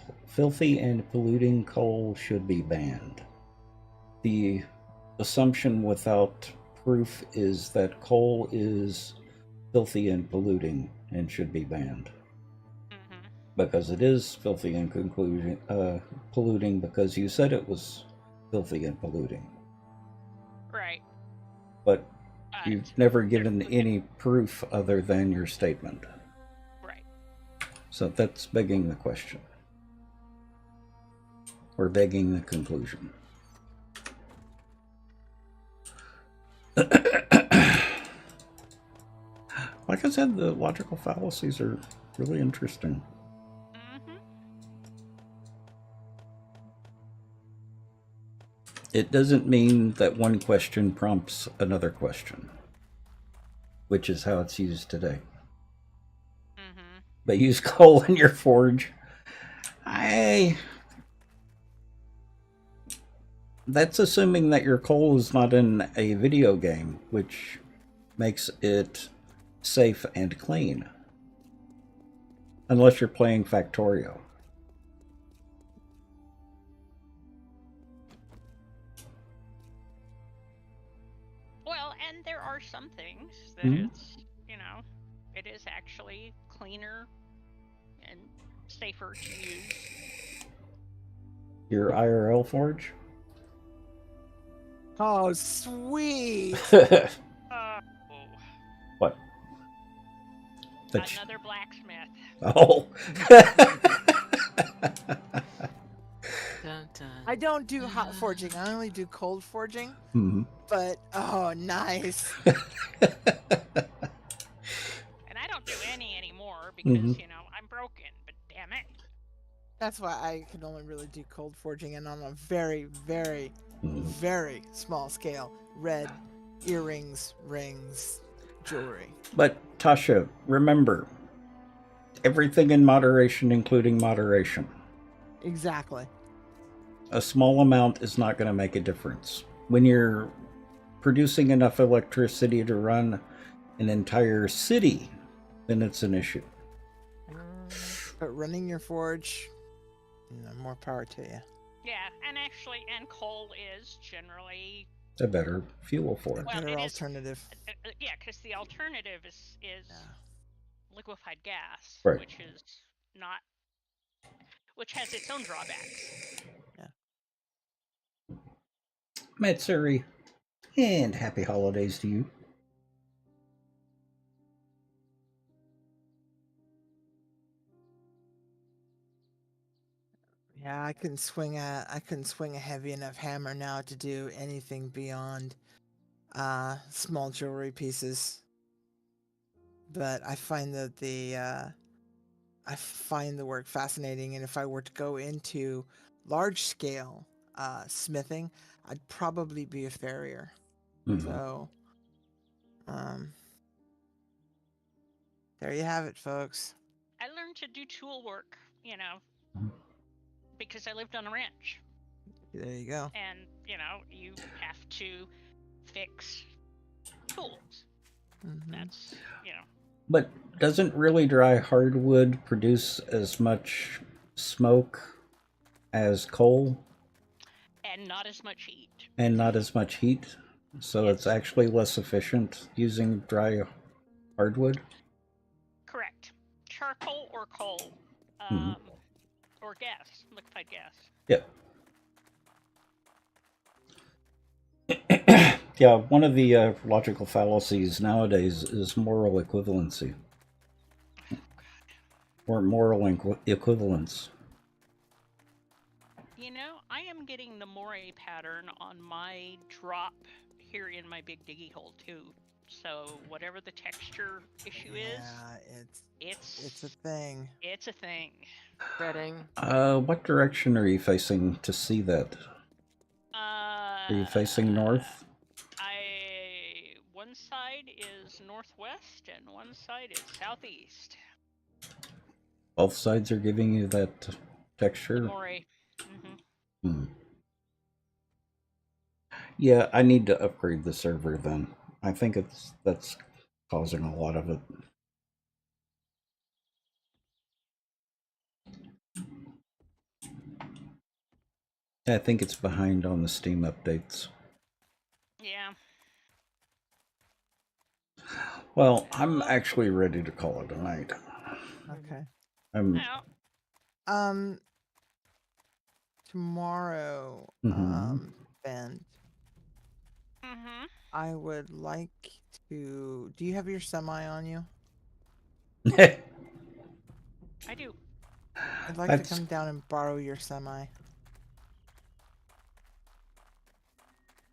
polluting coal should be banned. The assumption without proof is that coal is filthy and polluting and should be banned. Mm-hmm. Because it is filthy and polluting because you said it was filthy and polluting. Right. But you've never given any proof other than your statement. Right. So that's begging the question. Or begging the conclusion. Like I said, the logical fallacies are really interesting. Mm-hmm. It doesn't mean that one question prompts another question, which is how it's used today. Mm-hmm. But use coal in your forge. That's assuming that your coal is not in a video game, which makes it safe and clean. Unless you're playing Factorio. Well, and there are some things that Mhm. it's, it is actually cleaner and safer to use. Your IRL forge? Oh, sweet. What? Another blacksmith. Oh. Dun, dun. I don't do hot forging. I only do cold forging. Mm-hmm. But oh, nice. And I don't do any anymore because, Mhm. I'm broken, but damn it. That's why I can only really do cold forging and on a very, very, very small scale. Red earrings, rings, jewelry. But Tasha, remember, everything in moderation, including moderation. Exactly. A small amount is not going to make a difference. When you're producing enough electricity to run an entire city, then it's an issue. But running your forge, more power to you. Yeah, and coal is generally A better fuel for it. Well, Better it is- alternative. yeah, because the alternative is Yeah. liquefied gas, Right. which has its own drawbacks. Matsuri, and happy holidays to you. Yeah, I couldn't swing a heavy enough hammer now to do anything beyond small jewelry pieces. But I find that I find the work fascinating, and if I were to go into large scale smithing, I'd probably be a farrier. Mhm. So there you have it, folks. I learned to do tool work, Mhm. because I lived on a ranch. There you go. And, you have to fix tools. Mhm. That's, But doesn't really dry hardwood produce as much smoke as coal and not as much heat. and not as much heat? So it's actually less efficient using dry hardwood? Correct. Charcoal or coal, Mhm. or gas, liquefied gas. Yeah. Yeah, one of the logical fallacies nowadays is moral equivalency. Or moral equivalence. I am getting the Moray pattern on my drop here in my big diggy hole too. So whatever the texture issue is, it's a thing. It's a thing. Spreading. What direction are you facing to see that? Are you facing north? side is northwest and one side is southeast. Both sides are giving you that The texture. moray. Mm-hmm. Hmm. Yeah, I need to upgrade the server then. I think that's causing a lot of it. I think it's behind on the Steam updates. Yeah. Well, I'm actually ready to call it a night. Okay. Well, Tomorrow, Mhm. Ben, mm-hmm. I would like to. Do you have your semi on you? I do. I'd like That's to come down and borrow your semi.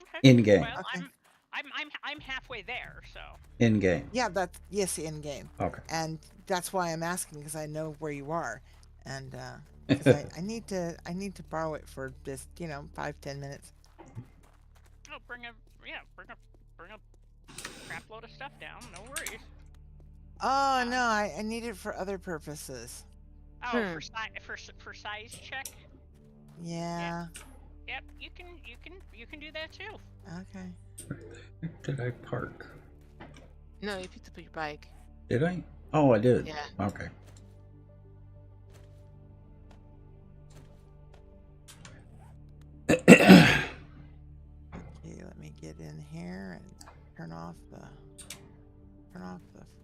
Okay. in game. Well, Okay. I'm halfway there, so. In game. Yeah, that's yes, in game, Okay. and that's why I'm asking because I know where you are, and because I need to borrow it for just 5-10 minutes. Oh, bring a crap load of stuff down. No worries. Oh no, I need it for other purposes. Oh, for size check. Yeah. Yep, you can do that too. Okay. Where did I park? No, you picked up your bike. Did I? Oh, I did. Yeah. Okay. Okay, let me get in here and turn off the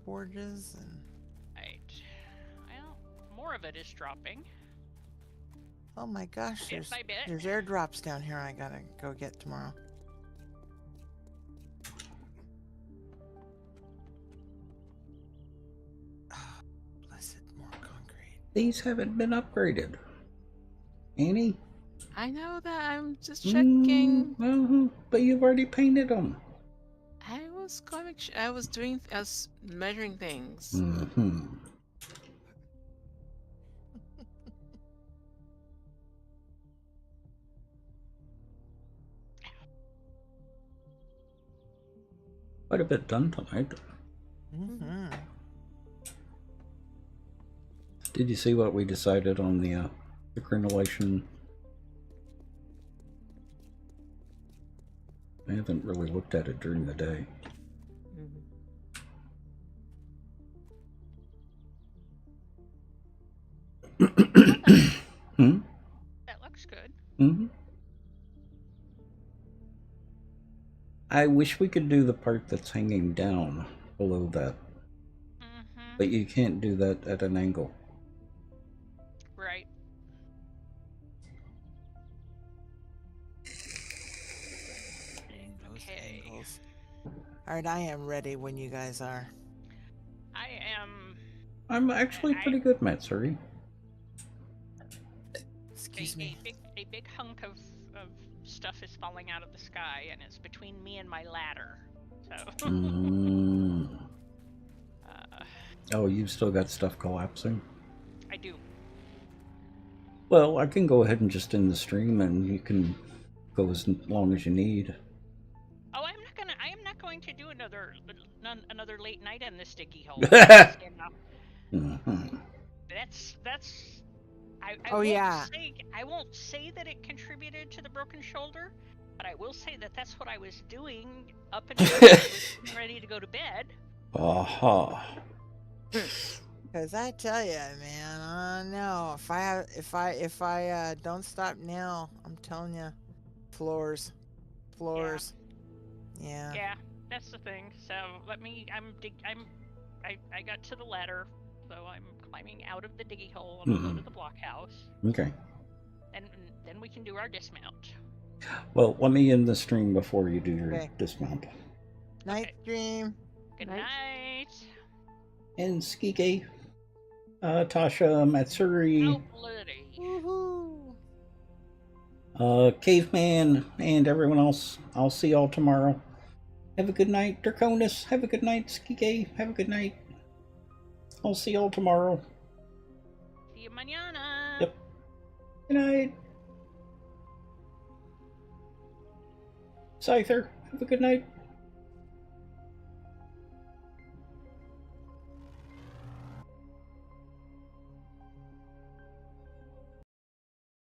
forges and. Right. Well, more of it is dropping. Oh my gosh, Bit by bit. there's airdrops down here I gotta go get tomorrow. Blessed, more concrete. These haven't been upgraded. Annie? I know that. I'm just checking. But you've already painted them. I was going. I was doing. I was measuring things. Mm-hmm. Quite a bit done tonight. Mm-hmm. Did you see what we decided on the crenellation? I haven't really looked at it during the day. Hmm? That looks good. Mm-hmm. I wish we could do the part that's hanging down below that, Mm-hmm. but you can't do that at an angle. Right. Those Okay. angles. All right, I am ready when you guys are. I am. I'm actually pretty good, Matsuri. Excuse me. A big hunk of stuff is falling out of the sky, and it's between me and my ladder. So. Mm. Oh, you've still got stuff collapsing? I do. Well, I can go ahead and just end the stream, and you can go as long as you need. Oh, I am not going to do another late night in this diggy hole. Mm-hmm. That's. I Oh, won't yeah. I won't say that it contributed to the broken shoulder, but I will say that that's what I was doing up until I was getting ready to go to bed. Aha. Cause I tell you, man, no. If I don't stop now, I'm telling you, floors. Yeah. Yeah, that's the thing. So I got to the ladder, so I'm climbing out of the diggy hole and below to the blockhouse. Okay. And then we can do our dismount. Well, let me end the stream before you do your Okay. dismount. Night dream. Good Night. night. And Skike, Tasha, Matsuri, Oh, bloody. Woohoo! Caveman, and everyone else. I'll see y'all tomorrow. Have a good night, Draconis. Have a good night, Skike. Have a good night. I'll see y'all tomorrow. See you mañana. Yep. Good night. Scyther, have a good night.